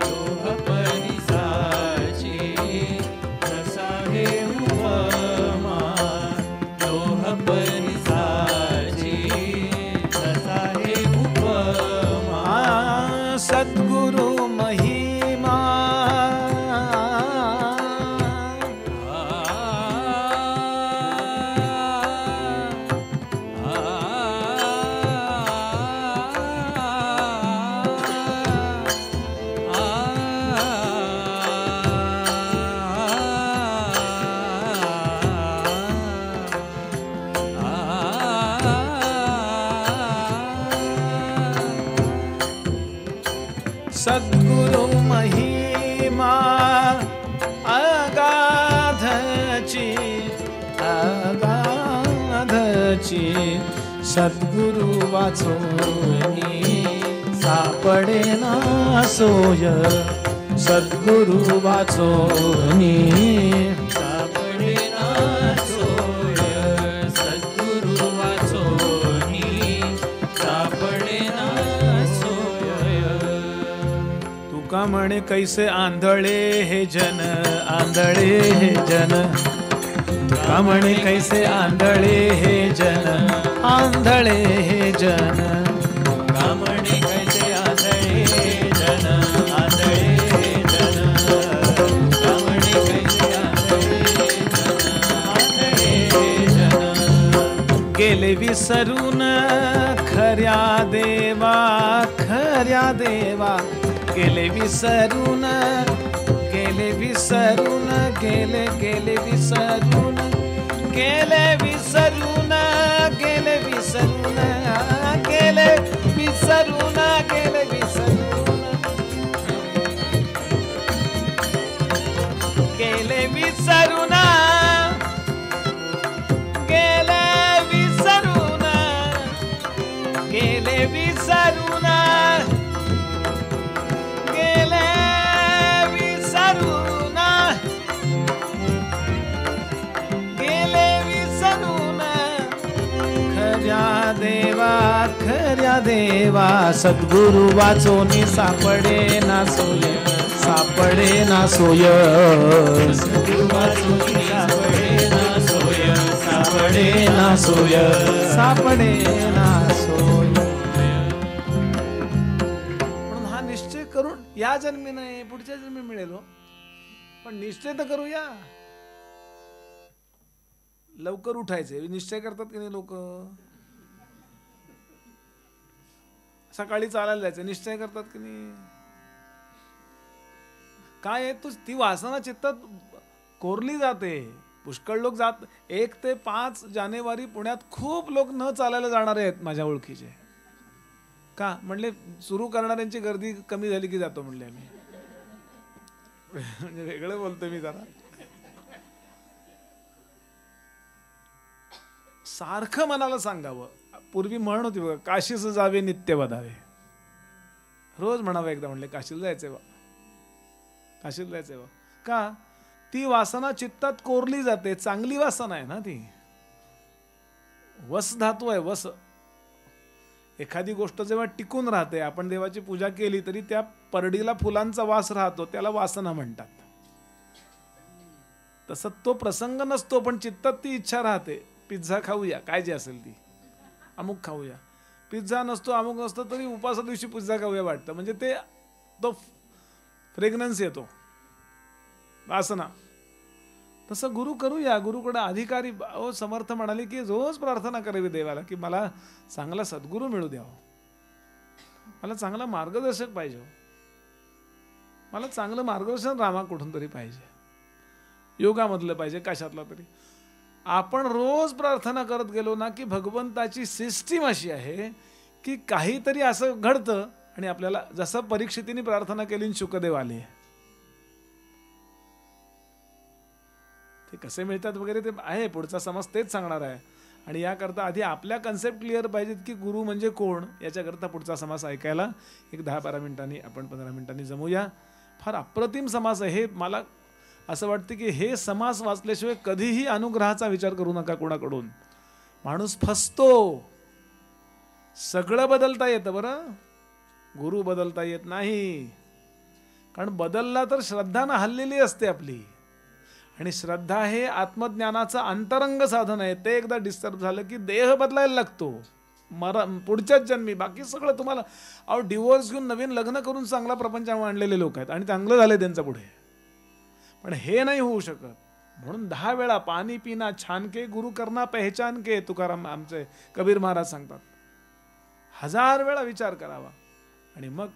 लोह परिसाची नसा हे उपमा, लोह परिसाची नसा हे उपमा. सद्गुरु महिमा सद्गुरु महिमा अगाधची अगाधची. सद्गुरु वाचोनी सापडे नासोय, सद्गुरु वाचोनी सापडे नासोय, सद्गुरु वाचोनी सापडे नासोय. तुका म्हणे कैसे आंधळे हे जन, आंधळे हे जन. तुका म्हणे कैसे आंधळे हे जन, आंधळे हे जन. कामणे कैसे आंधळे जन, आंधळे जन. कामणे कैसे आंधळे जन, आंधळे जन. गेले विसरून खऱ्या देवा, खऱ्या देवा. गेले विसरून, गेले विसरून गेले गेले विसरून गेले विसरून गेले विसरून गेले विसरून गेले विसरून गेले विसरून गेले विसरून गेले विसरून गेले विसरून गेले विसरून खऱ्या देवा सद्गुरु वाचोनी सापडे ना सोय सापडे ना सोय सद्गुरु वाचोनी सापडे ना सोय सापडे ना सोय सापडे ना सोय. म्हणून हा निश्चय करून या जन्मी नाही पुढच्या जन्मी मिळेल हो, पण निश्चय तर करूया. लवकर उठायचे निश्चय करतात की नाही लोक. सकाळी चालायला जायचं निश्चय करतात की नाही. काय आहे तू ती वासना चित्तात कोरली जाते. पुष्कळ लोक जात 1 ते 5 जानेवारी पुण्यात खूप लोक न चालायला जाणारे आहेत माझ्या ओळखीचे. का म्हणले सुरू करणाऱ्यांची गर्दी कमी झाली की जातो म्हणले आम्ही. म्हणजे वेगळं बोलतोय मी जरा. सारखं मनाला सांगावं. पूर्वी म्हण होती बघा, काशीस जावे नित्य वदावे. रोज म्हणावं एकदा म्हणले काशीला जायचंय बा, काशीला जायचंय बा. का ती वासना चित्तात कोरली जाते. चांगली वासना आहे ना ती. वस धातू आहे वस. एखादी गोष्ट जेव्हा टिकून राहते, आपण देवाची पूजा केली तरी त्या परडीला फुलांचा वास राहतो, त्याला वासना म्हणतात. तसं तो प्रसंग नसतो पण चित्तात ती इच्छा राहते. पिझ्झा खाऊया, काय जे असेल ती, अमुक खाऊया. पिझ्झा नसतो अमुक नसतो तरी उपासा दिवशी पिझ्झा खाऊया वाटतं. म्हणजे ते तो फ्रेग्रन्स येतो, वासना. तसं गुरु करूया. गुरुकडे अधिकारी समर्थ म्हणाले की रोज प्रार्थना करावी देवाला की मला चांगला सद्गुरू मिळू द्यावा, मला चांगला मार्गदर्शक पाहिजे, मला चांगलं मार्गदर्शन रामा कुठून तरी पाहिजे, योगामधलं पाहिजे, कशातला तरी. आपण रोज प्रार्थना करत गेलो ना की भगवंताची सिस्टीम अशी आहे की काहीतरी असं घडतं आणि आपल्याला जसं परीक्षितीने प्रार्थना केली शुकदेव आले. ते कसे मिळतात वगैरे ते आहे, पुढचा समाज तेच सांगणार आहे. आणि याकरता आधी आपल्या कन्सेप्ट क्लिअर पाहिजेत की गुरु म्हणजे कोण. याच्याकरता पुढचा समास ऐकायला एक 10-12 मिनिटांनी आपण 15 मिनिटांनी जमूया. फार अप्रतिम समास आहे हे. मला असं वाटतं की हे समास वाचल्याशिवाय कधीही अनुग्रहाचा विचार करू नका कोणाकडून. माणूस फसतो. सगळं बदलता येतं बरं, गुरु बदलता येत नाही. कारण बदलला तर श्रद्धा हल्लेली असते आपली. आणि श्रद्धा हे आत्मज्ञानाचं अंतरंग साधन आहे. ते एकदा डिस्टर्ब झालं की देह बदलायला लागतो पुढच्याच जन्मी. बाकी सगळं तुम्हाला अहो डिवोर्स घेऊन नवीन लग्न करून चांगला प्रपंच आणलेले लोक आहेत आणि चांगलं झालंय त्यांचं पुढे. पण हे नाही होऊ शकत. म्हणून 10 वेळा पाणी पिना छान के गुरु करना पहचान के, तुकाराम आमचे कबीर महाराज सांगतात. 1000 वेळा विचार करावा आणि मग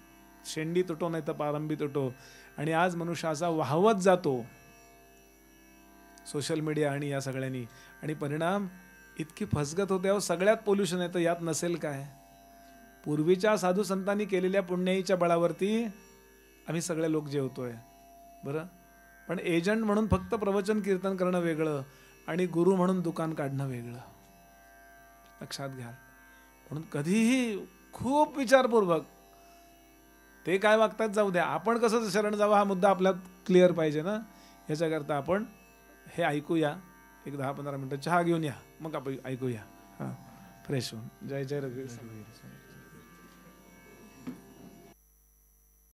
शेंडी तुटो नाही तर पारंबी तुटो. आणि आज मनुष्य असा वाहवत जातो सोशल मीडिया आणि या सगळ्यांनी. आणि परिणाम इतकी फसगत होते. अहो सगळ्यात पोल्युशन येतं, यात नसेल काय. पूर्वीच्या साधू संतांनी केलेल्या पुण्याईच्या बळावरती आम्ही सगळे लोक जेवतोय बरं. पण एजंट म्हणून फक्त प्रवचन कीर्तन करणं वेगळं आणि गुरु म्हणून दुकान काढणं वेगळं. लक्षात घ्या. म्हणून कधीही खूप विचारपूर्वक ते काय वागतात जाऊ द्या, आपण कसं शरण जावं हा मुद्दा आपल्यात क्लिअर पाहिजे ना. याच्याकरता आपण हे ऐकूया. एक 10-15 मिनिटं चहा घेऊन या, मग आपण ऐकूया. हां फ्रेश होऊन. जय जय रघुवीर.